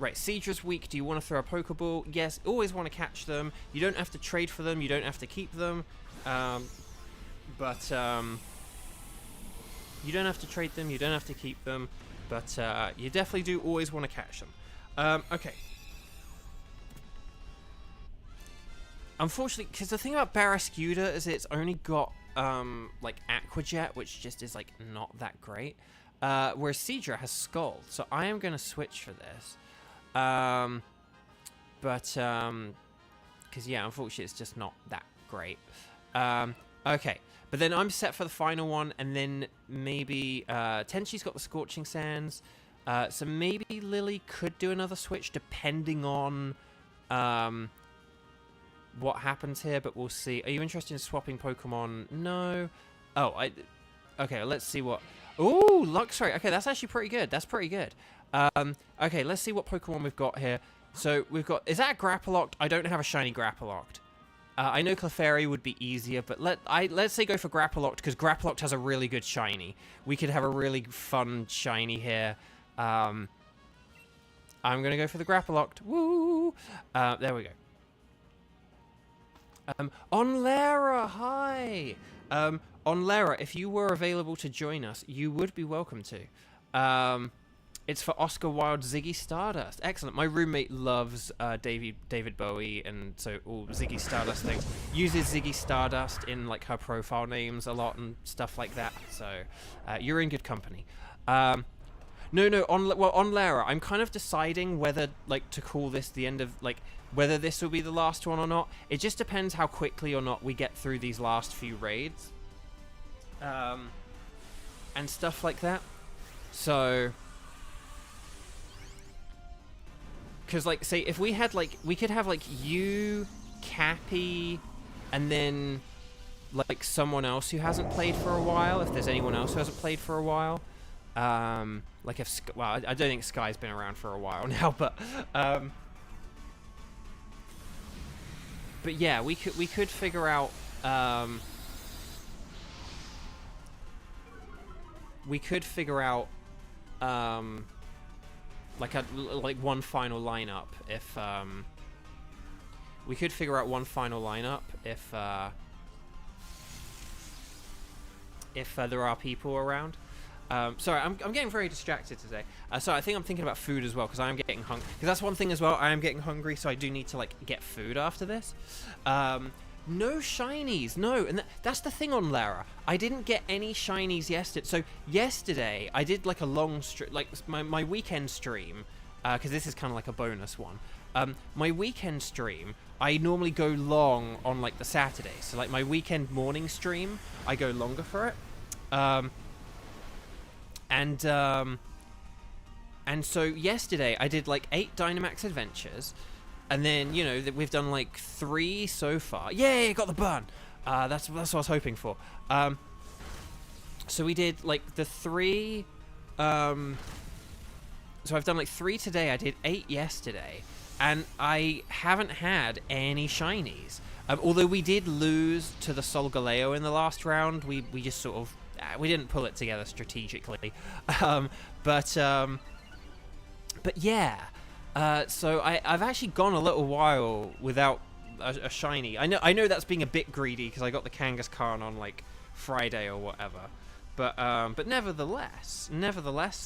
Right, Seadra's weak. Do you want to throw a Pokeball? Yes, always want to catch them. You don't have to trade for them. You don't have to keep them. You don't have to trade them. You don't have to keep them. But you definitely do always want to catch them. Okay. Unfortunately, because the thing about Barrascuda is it's only got, like, Aqua Jet, which just is, like, not that great. Whereas Seadra has Scald, so I am going to switch for this. Because, yeah, unfortunately, it's just not that great. Okay, but then I'm set for the final one, and then maybe, Tenshi's got the Scorching Sands, so maybe Lily could do another switch, depending on, what happens here, but we'll see. Are you interested in swapping Pokemon? No. Oh, okay, let's see what... Ooh, Luxray. Okay, that's actually pretty good. That's pretty good. Okay, let's see what Pokemon we've got here. So, we've got... Is that a Grapploct? I don't have a shiny Grapploct. I know Clefairy would be easier, but let's say go for Grapploct, because Grapploct has a really good shiny. We could have a really fun shiny here. I'm going to go for the Grapploct. Woo! There we go. Onlera, hi! Onlera, if you were available to join us, you would be welcome to. It's for Oscar Wilde, Ziggy Stardust. Excellent. My roommate loves David Bowie, and so all Ziggy Stardust things. Uses Ziggy Stardust in like her profile names a lot and stuff like that. So you're in good company. No, Onlera, I'm kind of deciding whether like to call this the end of like whether this will be the last one or not. It just depends how quickly or not we get through these last few raids. And stuff like that. So, because like, say if we had like, we could have like you, Cappy, and then like someone else who hasn't played for a while. If there's anyone else who hasn't played for a while, like if well, I don't think Sky's been around for a while now, but yeah, we could figure out. We could figure out like one final lineup if we could figure out one final lineup if there are people around. Sorry, I'm getting very distracted today. So I think I'm thinking about food as well, because I am getting hungry. Because that's one thing as well, I am getting hungry, so I do need to like get food after this. No shinies, no, and that's the thing on Lara. I didn't get any shinies yesterday. So yesterday I did like a long like my weekend stream, because this is kind of like a bonus one. My weekend stream, I normally go long on like the Saturday. So like my weekend morning stream, I go longer for it. And so yesterday I did like 8 Dynamax Adventures. And then, you know, we've done like 3 so far. Yay, got the burn. That's what I was hoping for. So we did like the 3. So I've done like 3 today. I did 8 yesterday, and I haven't had any shinies. Although we did lose to the Solgaleo in the last round, we just sort of we didn't pull it together strategically. But yeah. So I've actually gone a little while without a shiny. I know that's being a bit greedy because I got the Kangaskhan on like Friday or whatever, but nevertheless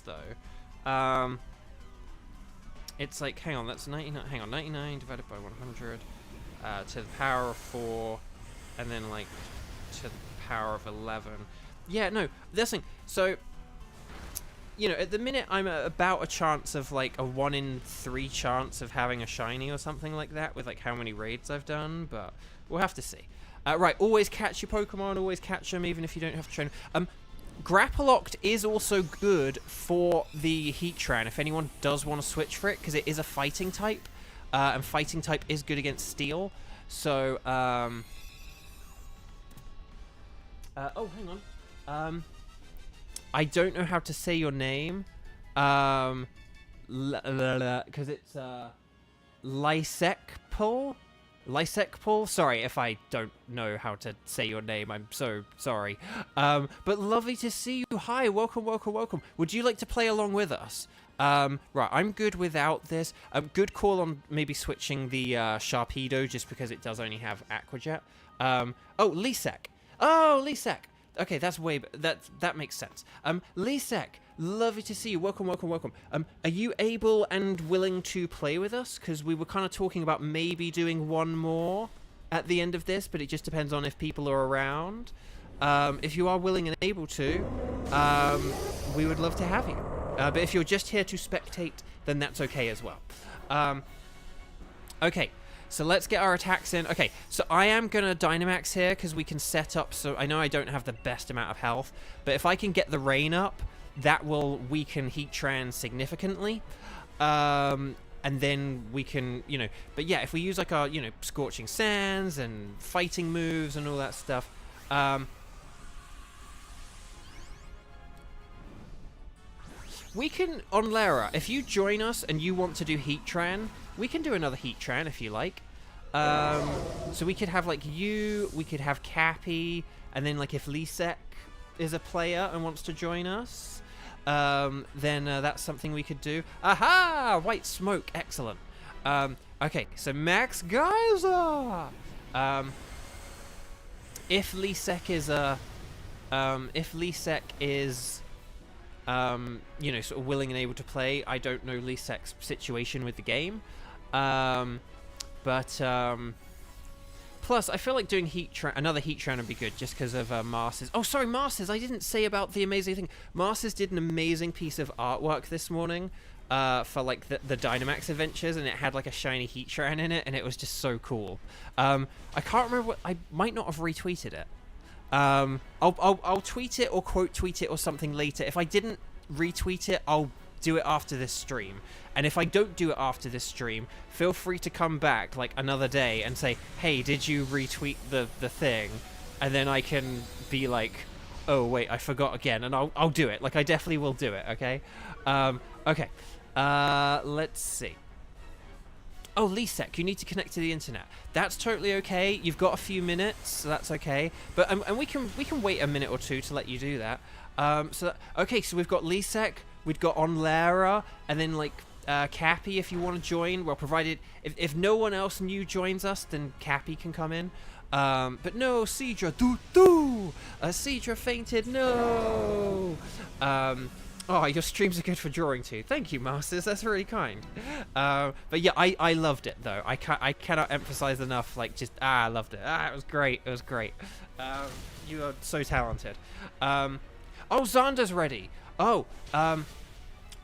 though, it's like hang on, that's 99 divided by 100 to the power of 4, and then like to the power of 11. Yeah, no, this thing. So, you know, at the minute, I'm at about a chance of, like, a 1 in 3 chance of having a shiny or something like that with, like, how many raids I've done, but we'll have to see. Right, always catch your Pokemon, always catch them, even if you don't have to train them. Grapploct is also good for the Heatran, if anyone does want to switch for it, because it is a fighting type, and fighting type is good against Steel, so, oh, hang on, I don't know how to say your name, because it's Lysecpol? Sorry if I don't know how to say your name, I'm so sorry. But lovely to see you. Hi, welcome. Would you like to play along with us? Right, I'm good without this. Good call on maybe switching the Sharpedo just because it does only have Aqua Jet. Oh, Lisek. Oh, Lisek. Okay, that's that makes sense. Lisek, lovely to see you. Welcome, welcome, welcome. Are you able and willing to play with us? Because we were kind of talking about maybe doing one more at the end of this, but it just depends on if people are around. If you are willing and able to, we would love to have you. But if you're just here to spectate, then that's okay as well. Okay, so let's get our attacks in. Okay, so I am going to Dynamax here because we can set up. So I know I don't have the best amount of health, but if I can get the rain up, that will weaken Heatran significantly. And then we can, you know, but yeah, if we use like our, you know, Scorching Sands and fighting moves and all that stuff, we can, on Lara, if you join us and you want to do Heatran, we can do another Heatran if you like. So we could have like you, we could have Cappy, and then like if Lisek is a player and wants to join us, then that's something we could do. Aha! White smoke, excellent. Okay, so Max Geyser! If Lisek is a, you know, sort of willing and able to play. I don't know Lisek's situation with the game. Plus, I feel like doing another Heatran would be good just because of Marses. Oh, sorry, Marses. I didn't say about the amazing thing. Marses did an amazing piece of artwork this morning for like the Dynamax Adventures, and it had like a shiny Heatran in it, and it was just so cool. I can't remember what. I might not have retweeted it. I'll tweet it or quote tweet it or something later. If I didn't retweet it, I'll do it after this stream. And if I don't do it after this stream, feel free to come back like another day and say, hey, did you retweet the thing? And then I can be like, oh wait, I forgot again, and I'll do it. Like I definitely will do it, okay? Okay. Let's see. Oh, Lisek, you need to connect to the internet. That's totally okay. You've got a few minutes, so that's okay. But and we can wait a minute or two to let you do that. Okay, so we've got Lisek, we've got Onlara, and then like Cappy if you want to join. Well, provided if no one else new joins us, then Cappy can come in. But no, Seadra, Seadra fainted. No. Oh, your streams are good for drawing too. Thank you, Masters. That's really kind. But yeah, I loved it though. I cannot emphasize enough. Like just I loved it. It was great. It was great. You are so talented. Oh, Xander's ready. Oh,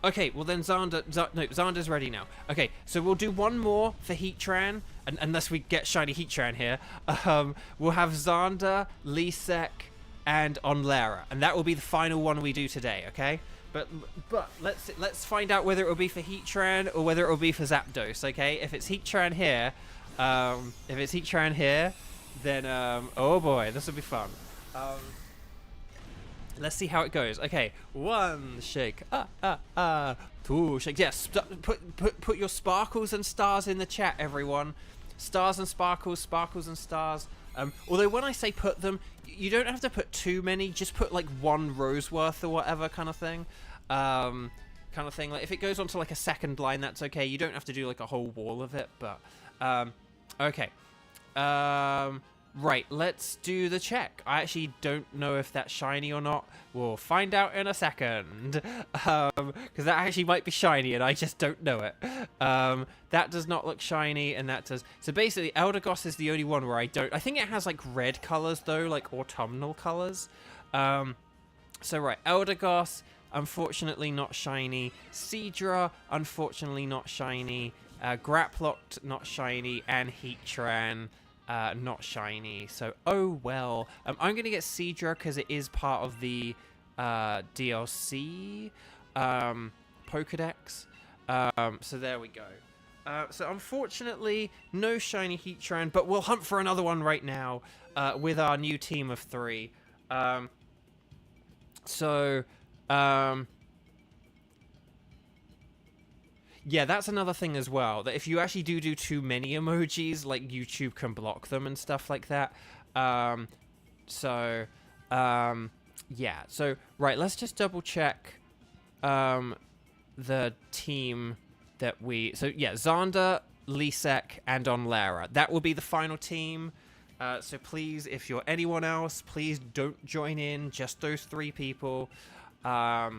okay. Well then, Xander's ready now. Okay, so we'll do one more for Heatran, and unless we get shiny Heatran here, we'll have Xander, Lisek, and Onlara, and that will be the final one we do today. Okay. But let's find out whether it will be for Heatran or whether it will be for Zapdos, okay? If it's Heatran here, then oh boy, this will be fun. Let's see how it goes. Okay, 1 shake, 2 shakes. Yes, put your sparkles and stars in the chat, everyone. Stars and sparkles, sparkles and stars. Although when I say put them, you don't have to put too many. Just put like 1 rose worth or whatever kind of thing. Like if it goes on to like a second line, that's okay. You don't have to do like a whole wall of it. But okay. Right, let's do the check. I actually don't know if that's shiny or not. We'll find out in a second. Because that actually might be shiny and I just don't know it. That does not look shiny, and that does. So basically, Eldegoss is the only one where I don't. I think it has like red colors though, like autumnal colors. So right, Eldegoss, unfortunately not shiny. Seadra, unfortunately not shiny. Graplocked, not shiny. And Heatran, not shiny. So, oh well. I'm going to get Seadra because it is part of the DLC Pokedex. So there we go. So unfortunately, no shiny Heatran, but we'll hunt for another one right now with our new team of 3. Yeah, that's another thing as well, that if you actually do too many emojis, like YouTube can block them and stuff like that. Yeah, so right, let's just double check. the team that we... So, yeah, Xander, Lisek, and Onlara. That will be the final team. So please, if you're anyone else, please don't join in. Just those 3 people. But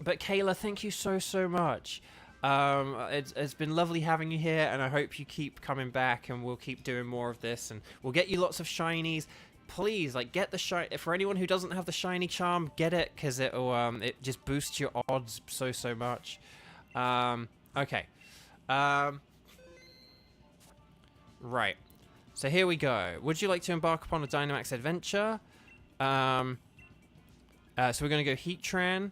Kayla, thank you so much. It's been lovely having you here, and I hope you keep coming back, and we'll keep doing more of this, and we'll get you lots of shinies. Please, like, get the shiny. For anyone who doesn't have the shiny charm, get it, because it'll it just boosts your odds so much. Okay. Right. So here we go. Would you like to embark upon a Dynamax adventure? So we're going to go Heatran.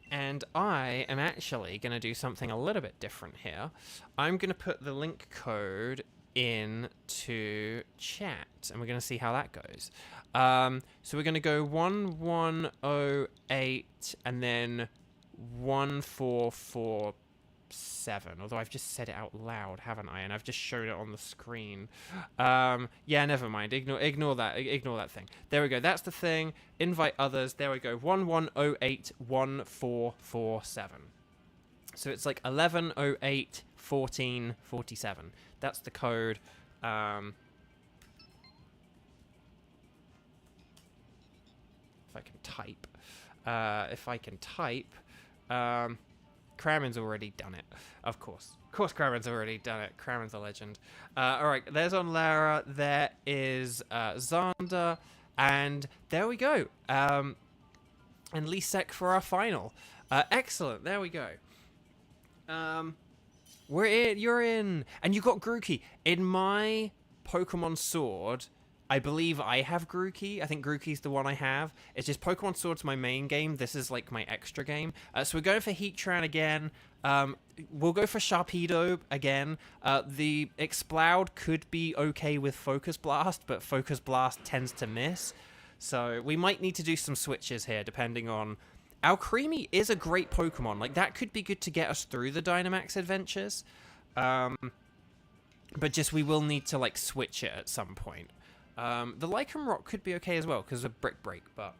And I am actually going to do something a little bit different here. I'm going to put the link code into chat, and we're going to see how that goes. So we're going to go 1108 and then 1447. Although I've just said it out loud, haven't I? And I've just shown it on the screen. Yeah, never mind. Ignore that thing. There we go. That's the thing. Invite others. There we go. 1108 1447. So it's like 1108 1447. That's the code. If I can type. Kramen's already done it. Of course. Of course Kramen's already done it. Kramen's a legend. Alright, there's Onlara. There is Xander. And there we go. And Lisek for our final. Excellent. There we go. We're in. You're in. And you got Grookey. In my Pokemon Sword, I believe I have Grookey. I think Grookey's the one I have. It's just Pokemon Sword's my main game. This is like my extra game. So we're going for Heatran again. We'll go for Sharpedo again. The Exploud could be okay with Focus Blast, but Focus Blast tends to miss. So we might need to do some switches here, depending on... Alcremie is a great Pokemon. Like, that could be good to get us through the Dynamax Adventures. But just we will need to, like, switch it at some point. The Lycanroc could be okay as well, because of Brick Break, but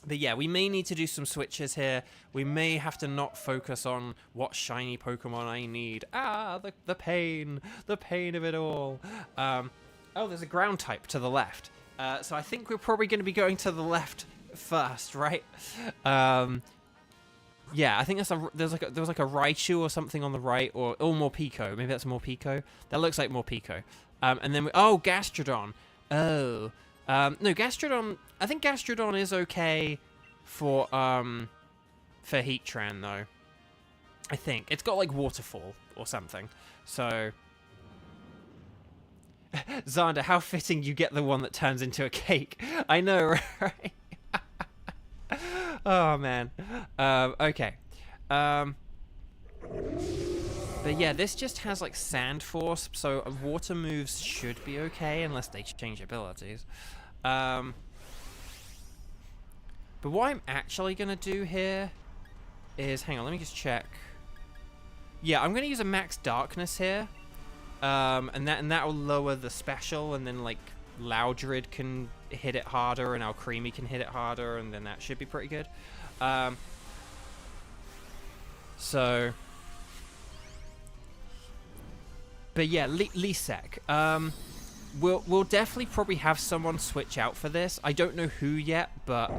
yeah, we may need to do some switches here. We may have to not focus on what shiny Pokemon I need. The pain of it all. Oh, there's a ground type to the left. So I think we're probably going to be going to the left first, right? Yeah, I think there was like a Raichu or something on the right, or Morpeko. Maybe that's Morpeko. That looks like Morpeko. And then Gastrodon. No, Gastrodon. I think Gastrodon is okay for Heatran though. I think it's got like Waterfall or something. So, Xander, how fitting you get the one that turns into a cake. I know, right? Oh man. Okay. But yeah, this just has like Sand Force, so water moves should be okay unless they change abilities. But what I'm actually gonna do here is, hang on, let me just check. Yeah, I'm gonna use a Max Darkness here, and that will lower the special, and then like Loudred can hit it harder, and Alcremie can hit it harder, and then that should be pretty good. So. But yeah, Lisek. We'll definitely probably have someone switch out for this. I don't know who yet, but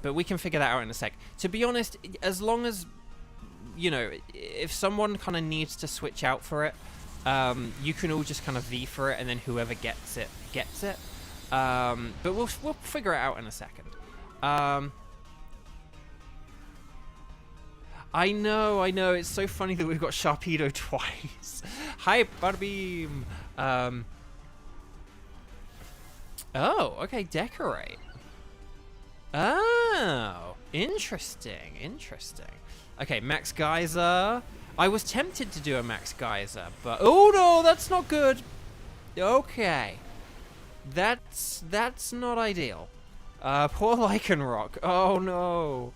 we can figure that out in a sec. To be honest, as long as, you know, if someone kind of needs to switch out for it, you can all just kind of V for it, and then whoever gets it, gets it. But we'll figure it out in a second. I know, it's so funny that we've got Sharpedo twice. Hyperbeam! Oh, okay, Decorate. Oh, interesting. Okay, Max Geyser. I was tempted to do a Max Geyser, but... Oh no, that's not good! Okay. That's not ideal. Poor Lycanroc. Oh no.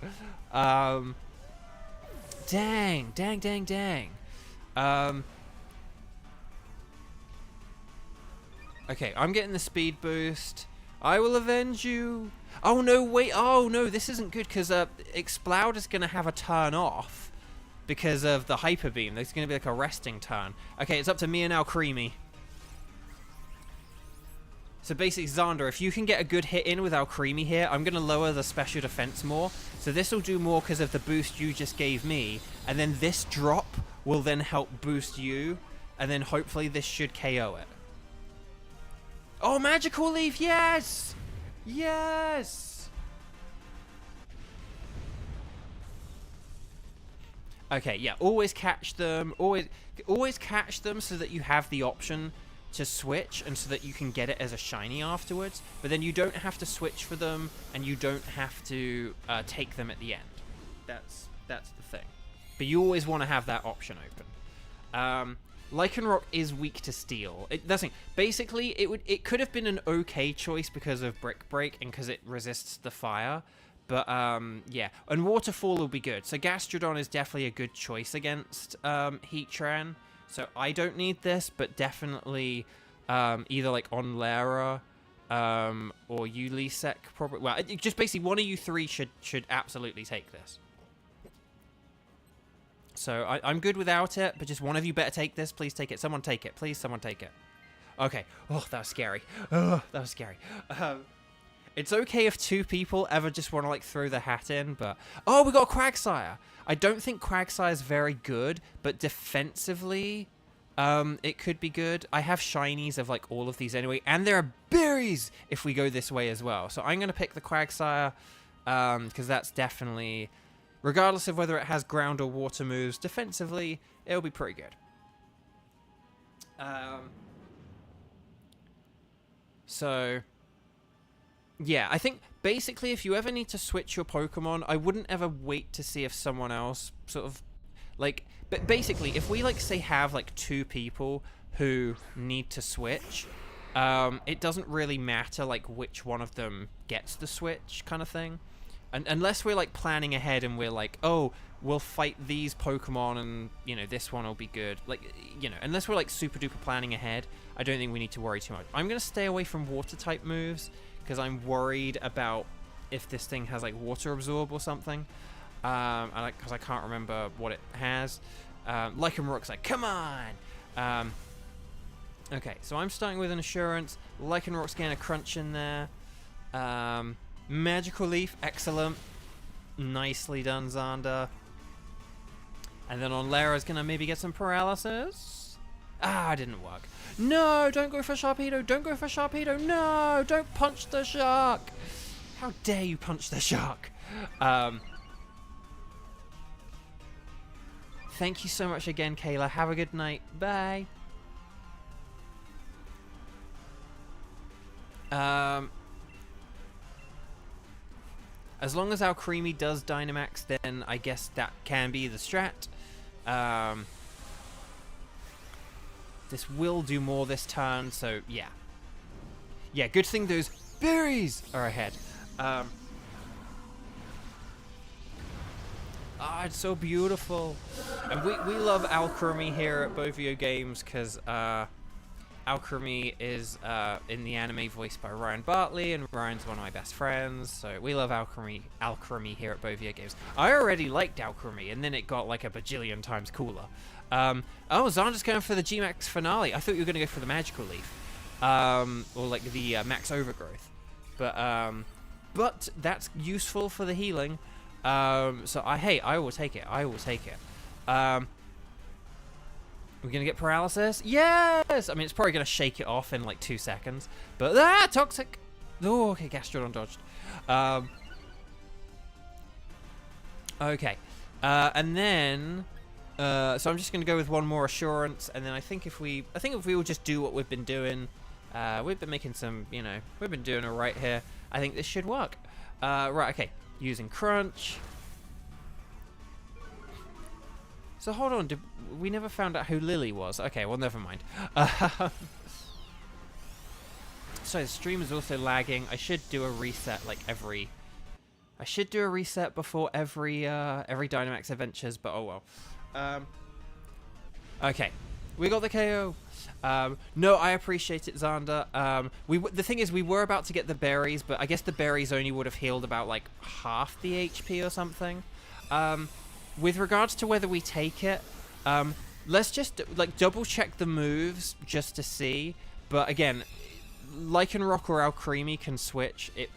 Dang. Okay, I'm getting the speed boost. I will avenge you. Oh, no, wait. Oh, no, this isn't good because Exploud is going to have a turn off because of the Hyper Beam. There's going to be like a resting turn. Okay, it's up to me and now Creamy. So basically, Xander, if you can get a good hit in with our Creamy here, I'm going to lower the special defense more. So this will do more because of the boost you just gave me. And then this drop will then help boost you. And then hopefully this should KO it. Oh, Magical Leaf, yes! Yes! Okay, yeah, always catch them. Always catch them so that you have the option to switch and so that you can get it as a shiny afterwards. But then you don't have to switch for them and you don't have to take them at the end. That's the thing. But you always want to have that option open. Lycanroc is weak to steel. Basically, it could have been an okay choice because of Brick Break and because it resists the fire. But, yeah. And Waterfall will be good. So Gastrodon is definitely a good choice against Heatran. So I don't need this, but definitely either like Onlera or Ulisec probably. Well, just basically one of you three should absolutely take this. So I'm good without it, but just one of you better take this. Please take it. Someone take it. Please, someone take it. Okay. Oh, that was scary. Oh, that was scary. It's okay if two people ever just want to like throw the hat in, but... Oh, we got a Quagsire. I don't think Quagsire is very good, but defensively, it could be good. I have shinies of like all of these anyway, and there are berries if we go this way as well. So I'm going to pick the Quagsire, because that's definitely... Regardless of whether it has ground or water moves, defensively, it'll be pretty good. So, yeah, I think basically if you ever need to switch your Pokemon, I wouldn't ever wait to see if someone else sort of, like, but basically if we, like, say have, like, two people who need to switch, it doesn't really matter, like, which one of them gets the switch kind of thing. And unless we're, like, planning ahead and we're like, oh, we'll fight these Pokemon and, you know, this one will be good. Like, you know, unless we're, like, super-duper planning ahead, I don't think we need to worry too much. I'm going to stay away from Water-type moves because I'm worried about if this thing has, like, Water Absorb or something. Because I can't remember what it has. Lycanroc's like, come on! Okay, so I'm starting with an Assurance. Lycanroc's getting a Crunch in there. Magical Leaf, excellent. Nicely done, Xander. And then Onlera's gonna maybe get some paralysis. Ah, it didn't work. No, don't go for Sharpedo. Don't go for Sharpedo. No, don't punch the shark. How dare you punch the shark? Thank you so much again, Kayla. Have a good night. Bye. As long as our Creamy does Dynamax, then I guess that can be the strat. This will do more this turn, so yeah. Yeah, good thing those berries are ahead. Ah, it's so beautiful. And we love Alchemy here at Bovio Games because Alchemy is in the anime voiced by Ryan Bartley, and Ryan's one of my best friends, so we love Alchemy here at Bovio Games. I already liked Alchemy, and then it got like a bajillion times cooler. Oh, Xander's going for the G-Max Finale. I thought you were going to go for the Magical Leaf. Or like the Max Overgrowth. But that's useful for the healing. So I will take it. I will take it. We're going to get paralysis? Yes! I mean, it's probably going to shake it off in like 2 seconds. But, toxic! Oh, okay, Gastrodon dodged. Okay. And then, so I'm just going to go with one more Assurance. And then I think if we will just do what we've been doing, we've been making some, you know, we've been doing all right here. I think this should work. Right, okay. Using Crunch. So hold on, we never found out who Lily was. Okay, well, never mind. So the stream is also lagging. I should do a reset like every... I should do a reset before every Dynamax Adventures, but oh well. Okay. We got the KO. No, I appreciate it, Xander. The thing is, we were about to get the berries, but I guess the berries only would have healed about, like, half the HP or something. With regards to whether we take it, let's just, like, double-check the moves just to see. But, again, Lycanroc or Alcremie can switch. It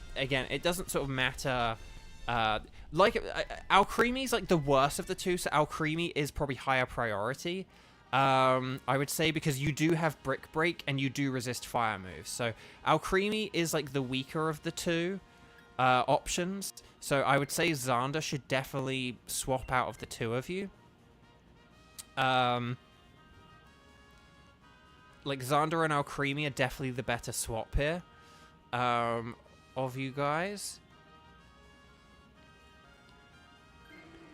doesn't sort of matter. Alcremie's, like, the worst of the two, so Alcremie is probably higher priority. I would say, because you do have Brick Break and you do resist fire moves. So Alcremie is like the weaker of the two options. So I would say Xander should definitely swap out of the two of you. Like Xander and Alcremie are definitely the better swap here of you guys.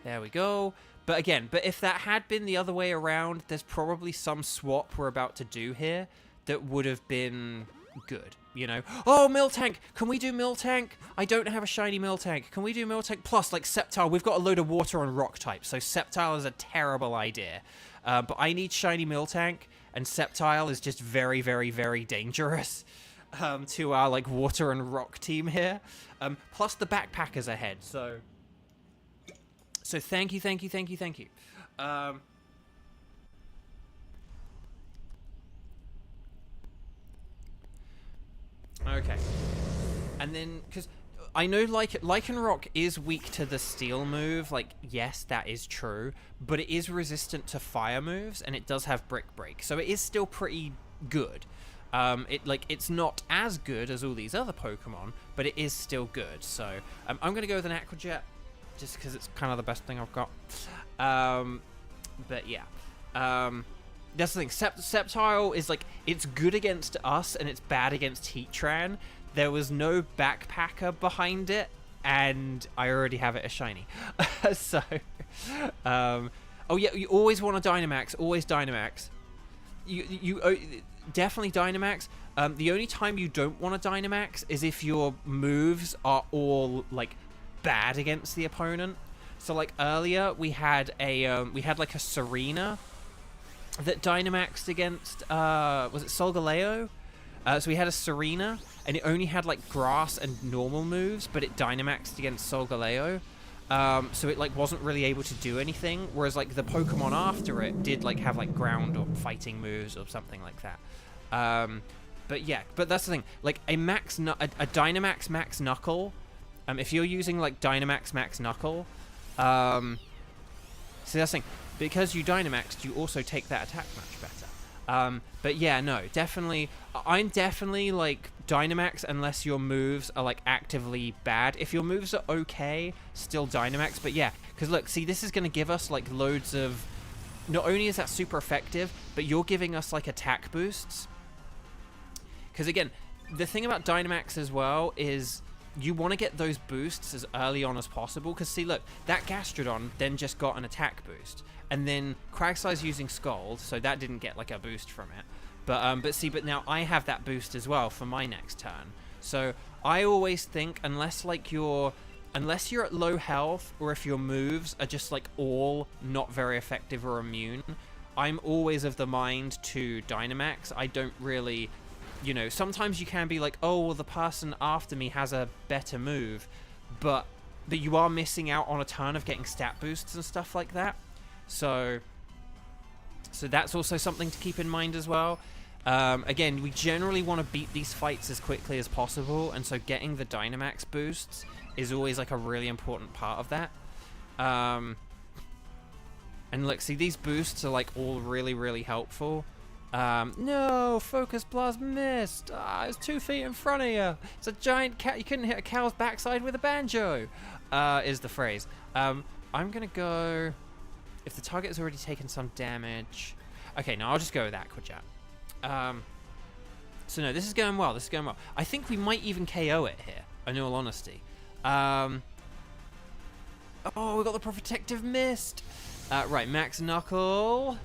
There we go. But again, if that had been the other way around, there's probably some swap we're about to do here that would have been good, you know? Oh, Miltank! Can we do Miltank? I don't have a shiny Miltank. Can we do Miltank? Plus, like, Sceptile, we've got a load of water and rock types, so Sceptile is a terrible idea. But I need shiny Miltank, and Sceptile is just very, very, very dangerous to our, like, water and rock team here. Plus, the backpackers ahead, so... So thank you. Okay. And then, because I know Lycanroc is weak to the steel move, like, yes, that is true, but it is resistant to fire moves, and it does have Brick Break, so it is still pretty good. It's not as good as all these other Pokemon, but it is still good, so I'm going to go with an Aqua Jet. Just because it's kind of the best thing I've got. But yeah. That's the thing. Sceptile is like, it's good against us and it's bad against Heatran. There was no backpacker behind it, and I already have it as shiny. So, oh yeah, you always want a Dynamax. Always Dynamax. You definitely Dynamax. The only time you don't want a Dynamax is if your moves are all, like, bad against the opponent. So like earlier we had like a Serena that Dynamaxed against was it Solgaleo? So we had a Serena and it only had like grass and normal moves, but it Dynamaxed against Solgaleo. So it like wasn't really able to do anything, whereas like the Pokemon after it did like have like ground or fighting moves or something like that. But yeah, but that's the thing. Like a Dynamax Max Knuckle, if you're using, like, Dynamax Max Knuckle, see, that's the thing. Because you Dynamaxed, you also take that attack much better. But yeah, no, definitely, I'm definitely, like, Dynamax unless your moves are, like, actively bad. If your moves are okay, still Dynamax, but yeah. Because, look, see, this is going to give us, like, loads of... Not only is that super effective, but you're giving us, like, attack boosts. Because, again, the thing about Dynamax as well is... You want to get those boosts as early on as possible, because see, look, that Gastrodon then just got an attack boost, and then Quagsly's using Scald, so that didn't get like a boost from it. But now I have that boost as well for my next turn. So I always think unless you're at low health, or if your moves are just like all not very effective or immune, I'm always of the mind to Dynamax. I don't really. You know, sometimes you can be like, oh, well, the person after me has a better move, but you are missing out on a ton of getting stat boosts and stuff like that. So that's also something to keep in mind as well. Again, we generally want to beat these fights as quickly as possible, and so getting the Dynamax boosts is always like a really important part of that. And look, see, these boosts are like all really, really helpful. No, Focus Blast missed. It's 2 feet in front of you. It's a giant cat. You couldn't hit a cow's backside with a banjo, is the phrase. I'm gonna go, if the target has already taken some damage. Okay, no, I'll just go with Aqua Jet. So no, this is going well. I think we might even KO it here, in all honesty. Oh, we got the Protective Mist. Right, Max Knuckle.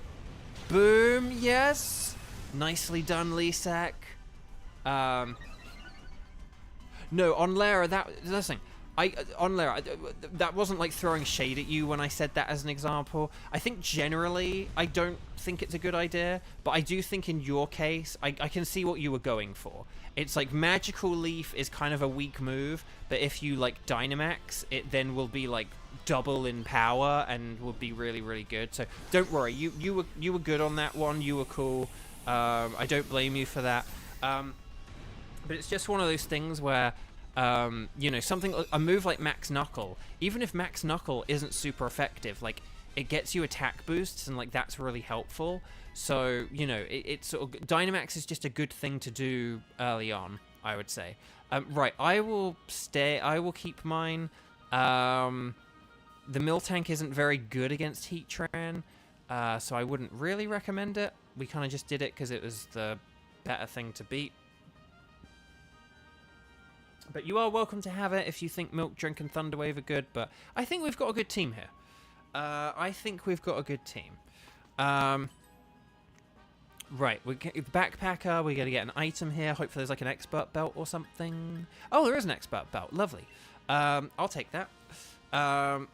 Boom, yes. Nicely done, Lisak. No, on Lara, that's the thing. that wasn't like throwing shade at you when I said that as an example. I think generally I don't think it's a good idea, but I do think in your case I can see what you were going for. It's like Magical Leaf is kind of a weak move, but if you like Dynamax, it then will be like double in power and will be really, really good. So don't worry, you were good on that one. You were cool. I don't blame you for that. But it's just one of those things where you know, a move like Max Knuckle, even if Max Knuckle isn't super effective, like it gets you attack boosts and like that's really helpful. So, you know, it's sort of Dynamax is just a good thing to do early on, I would say. Right, I will keep mine. The Miltank isn't very good against Heatran, so I wouldn't really recommend it. We kind of just did it because it was the better thing to beat. But you are welcome to have it if you think Milk Drink and Thunder Wave are good, but I think we've got a good team here. I think we've got a good team. Right, we get the backpacker, we're going to get an item here. Hopefully there's like an expert belt or something. Oh, there is an expert belt. Lovely. I'll take that. I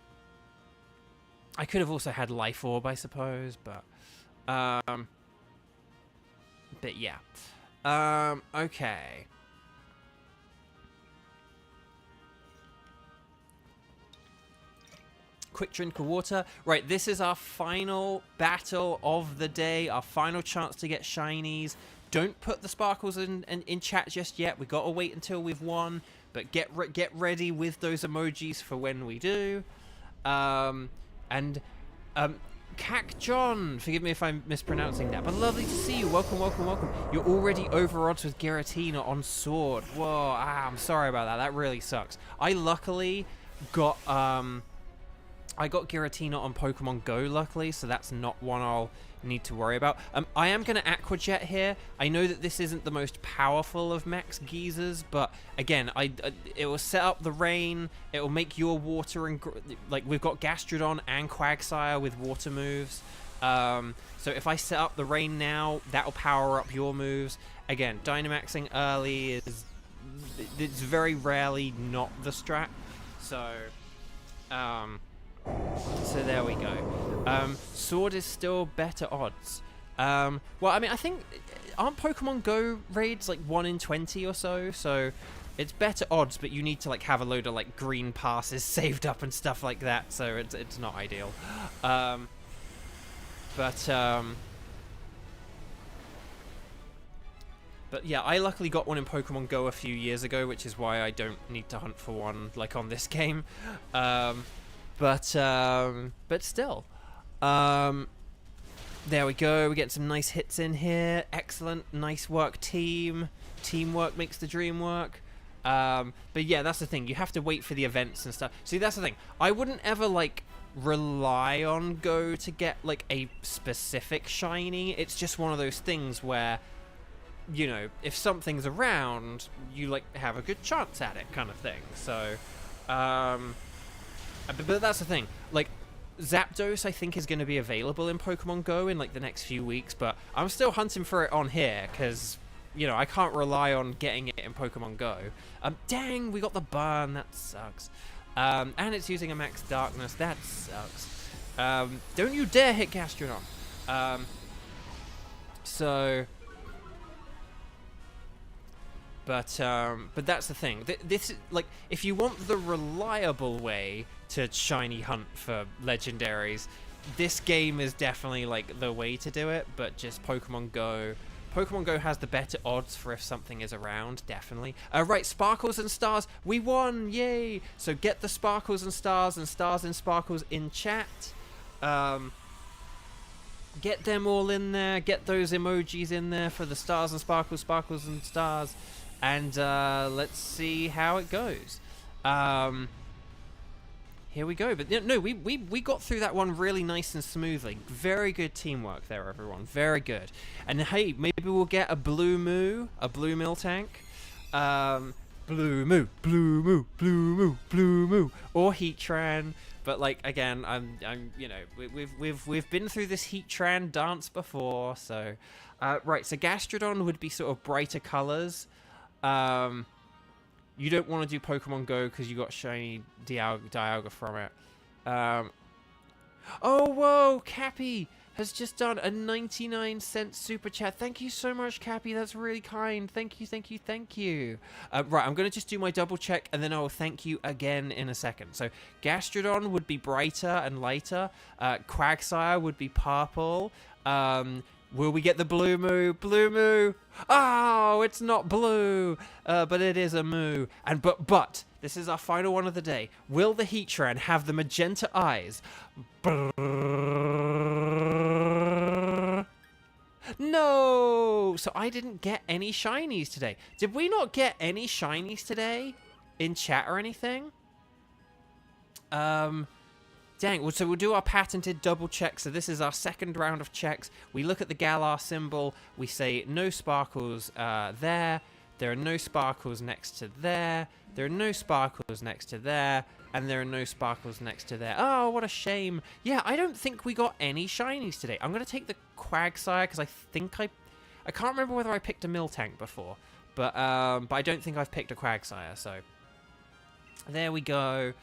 could have also had Life Orb, I suppose, but yeah. Okay. Quick drink of water. Right, this is our final battle of the day, our final chance to get shinies. Don't put the sparkles in chat just yet. We gotta wait until we've won, but get ready with those emojis for when we do. Cac John, forgive me if I'm mispronouncing that, but lovely to see you. Welcome, welcome, welcome. You're already over odds with Giratina on Sword. Whoa, I'm sorry about that. That really sucks. I luckily got I got Giratina on Pokemon Go, luckily, so that's not one I'll need to worry about. I am going to Aqua Jet here. I know that this isn't the most powerful of Max Geezers, but again, it will set up the rain. It will make your water and like we've got Gastrodon and Quagsire with water moves. So if I set up the rain now, that will power up your moves. Again, Dynamaxing early it's very rarely not the strat. So there we go. Sword is still better odds. Well, I mean, I think aren't Pokemon Go raids like 1 in 20 or so? So it's better odds, but you need to like have a load of like green passes saved up and stuff like that. So it's not ideal. But yeah, I luckily got one in Pokemon Go a few years ago, which is why I don't need to hunt for one like on this game. But still, there we go. We get some nice hits in here. Excellent, nice work, team. Teamwork makes the dream work. But yeah, that's the thing. You have to wait for the events and stuff. See, that's the thing. I wouldn't ever like rely on Go to get like a specific shiny. It's just one of those things where, you know, if something's around, you like have a good chance at it, kind of thing. So, but that's the thing, like, Zapdos I think is going to be available in Pokemon Go in like the next few weeks, but I'm still hunting for it on here, because, you know, I can't rely on getting it in Pokemon Go. Dang, we got the burn, that sucks. And it's using a Max Darkness, that sucks. Don't you dare hit Gastrodon. But that's the thing. This, like, if you want the reliable way to shiny hunt for legendaries, this game is definitely like the way to do it. But just Pokemon Go has the better odds for if something is around, definitely. Right, Sparkles and Stars, we won, yay! So get the Sparkles and Stars and Sparkles in chat. Get them all in there. Get those emojis in there for the Stars and Sparkles and Stars. And let's see how it goes. Here we go. But no, we got through that one really nice and smoothly. Very good teamwork there, everyone. Very good. And hey, maybe we'll get a Blue Moo, a Blue Miltank. Blue Moo, Blue Moo, Blue Moo, Blue Moo, or Heatran. But like again, I'm you know, we've been through this Heatran dance before, so right. So Gastrodon would be sort of brighter colors. You don't want to do Pokemon Go because you got shiny Dialga from it. Oh, whoa, Cappy has just done a 99-cent super chat. Thank you so much, Cappy. That's really kind. Thank you, thank you, thank you. Right, I'm going to just do my double check, and then I will thank you again in a second. So, Gastrodon would be brighter and lighter. Quagsire would be purple. Will we get the blue moo? Blue moo! Oh, it's not blue, but it is a moo. And but this is our final one of the day. Will the Heatran have the magenta eyes? No! So I didn't get any shinies today. Did we not get any shinies today in chat or anything? Dang, well, so we'll do our patented double check. So this is our second round of checks. We look at the Galar symbol. We say no sparkles there. There are no sparkles next to there. There are no sparkles next to there. And there are no sparkles next to there. Oh, what a shame. Yeah, I don't think we got any shinies today. I'm going to take the Quagsire because I think I can't remember whether I picked a Miltank before. But I don't think I've picked a Quagsire. So there we go.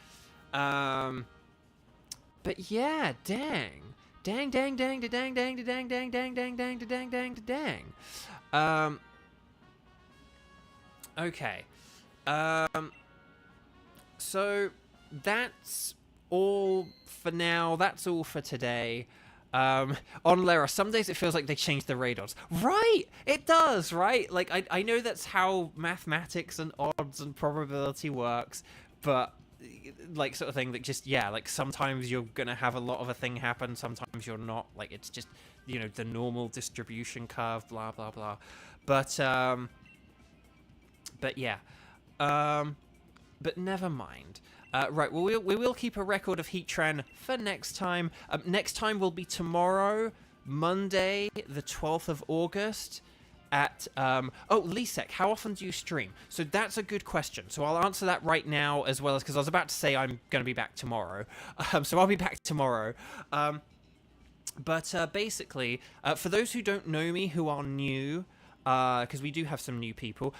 But yeah, dang. Dang, dang, dang, da dang, dang, da dang, dang, dang, dang, dang, da dang, dang, da dang. Okay. So that's all for now. That's all for today. On Lara, some days it feels like they changed the radars. Right! It does, right? Like, I know that's how mathematics and odds and probability works, but like sort of thing that just, yeah, like sometimes you're gonna have a lot of a thing happen, sometimes you're not. Like, it's just, you know, the normal distribution curve, blah blah blah. But yeah, but never mind. Right, well, we will keep a record of Heatran for next time. Next time will be tomorrow, Monday the 12th of August at oh, Lisek, how often do you stream? So that's a good question. So I'll answer that right now, as well as, because I was about to say I'm going to be back tomorrow. So I'll be back tomorrow. But basically, for those who don't know me, who are new, because we do have some new people,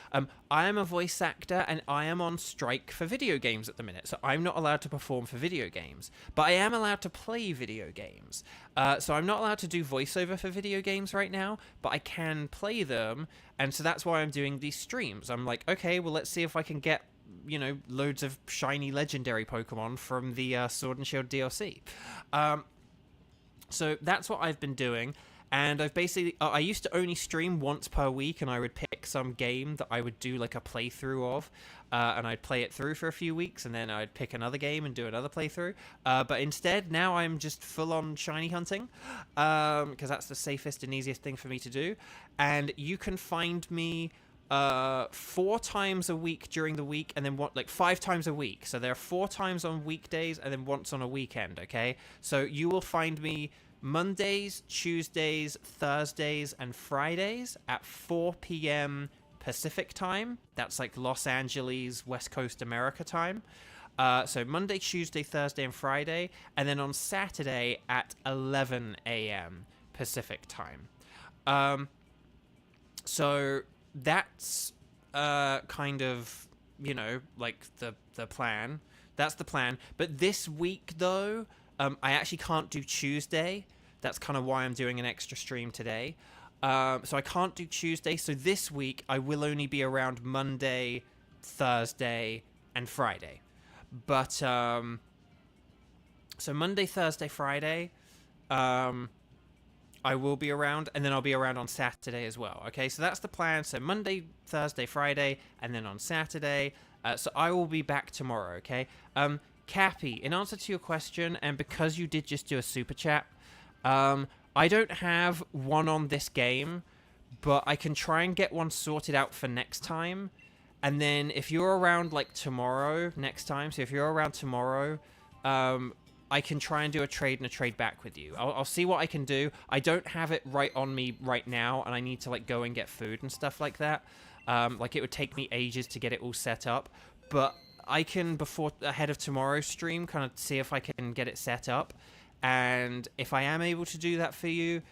I am a voice actor and I am on strike for video games at the minute. So I'm not allowed to perform for video games, but I am allowed to play video games. So I'm not allowed to do voiceover for video games right now, but I can play them. And so that's why I'm doing these streams. I'm like, okay, well, let's see if I can get, you know, loads of shiny legendary Pokemon from the Sword and Shield DLC. So that's what I've been doing. And I've basically, I used to only stream once per week, and I would pick some game that I would do like a playthrough of, and I'd play it through for a few weeks, and then I'd pick another game and do another playthrough. But instead, now I'm just full-on shiny hunting, because that's the safest and easiest thing for me to do. And you can find me 4 times a week during the week, and then 5 times a week. So there are 4 times on weekdays, and then once on a weekend, okay? So you will find me Mondays, Tuesdays, Thursdays, and Fridays at 4 p.m. Pacific time. That's like Los Angeles, West Coast America time. So Monday, Tuesday, Thursday, and Friday. And then on Saturday at 11 a.m. Pacific time. So that's kind of, you know, like the plan. That's the plan. But this week, though, I actually can't do Tuesday. That's kind of why I'm doing an extra stream today. So I can't do Tuesday. So this week, I will only be around Monday, Thursday, and Friday. But, so Monday, Thursday, Friday, I will be around. And then I'll be around on Saturday as well. Okay, so that's the plan. So Monday, Thursday, Friday, and then on Saturday. So I will be back tomorrow, okay? Cappy, in answer to your question, and because you did just do a super chat, I don't have one on this game, but I can try and get one sorted out for next time. And then if you're around like tomorrow, next time, so if you're around tomorrow, I can try and do a trade and a trade back with you. I'll see what I can do. I don't have it right on me right now, and I need to like go and get food and stuff like that. Like it would take me ages to get it all set up, but I can, ahead of tomorrow's stream, kind of see if I can get it set up. And if I am able to do that for you,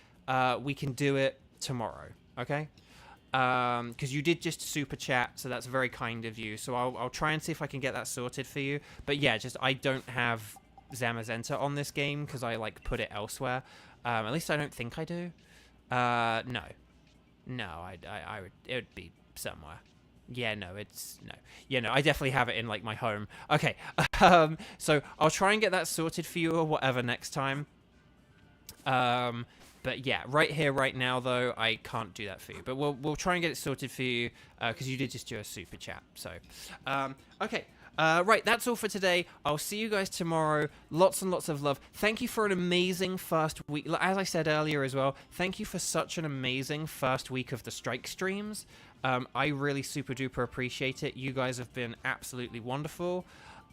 we can do it tomorrow, okay? because you did just super chat, so that's very kind of you. So I'll try and see if I can get that sorted for you. But yeah, just I don't have Zamazenta on this game because I like put it elsewhere. At least I don't think I do. No, I would. It would be somewhere. Yeah, no, it's no. Yeah, no, I definitely have it in like my home. Okay, so I'll try and get that sorted for you or whatever next time. But yeah, right here, right now, though, I can't do that for you. But we'll try and get it sorted for you, because you did just do a super chat. So, okay. Right, that's all for today. I'll see you guys tomorrow. Lots and lots of love. Thank you for an amazing first week. As I said earlier as well, thank you for such an amazing first week of the Strike streams. I really super duper appreciate it. You guys have been absolutely wonderful.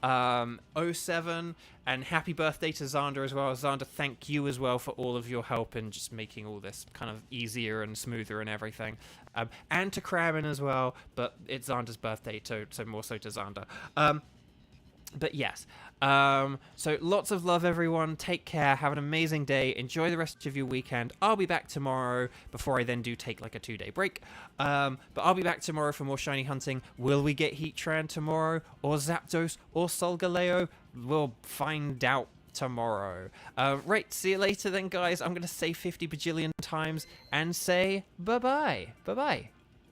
07, and happy birthday to Xander as well. Xander, thank you as well for all of your help in just making all this kind of easier and smoother and everything. And to Krabbin as well, but it's Xander's birthday, so more so to Xander. But yes, so lots of love, everyone. Take care. Have an amazing day. Enjoy the rest of your weekend. I'll be back tomorrow before I then do take like a 2-day break. But I'll be back tomorrow for more shiny hunting. Will we get Heatran tomorrow, or Zapdos, or Solgaleo? We'll find out tomorrow. Right, see you later then, guys. I'm going to say 50 bajillion times and say bye-bye. Bye-bye.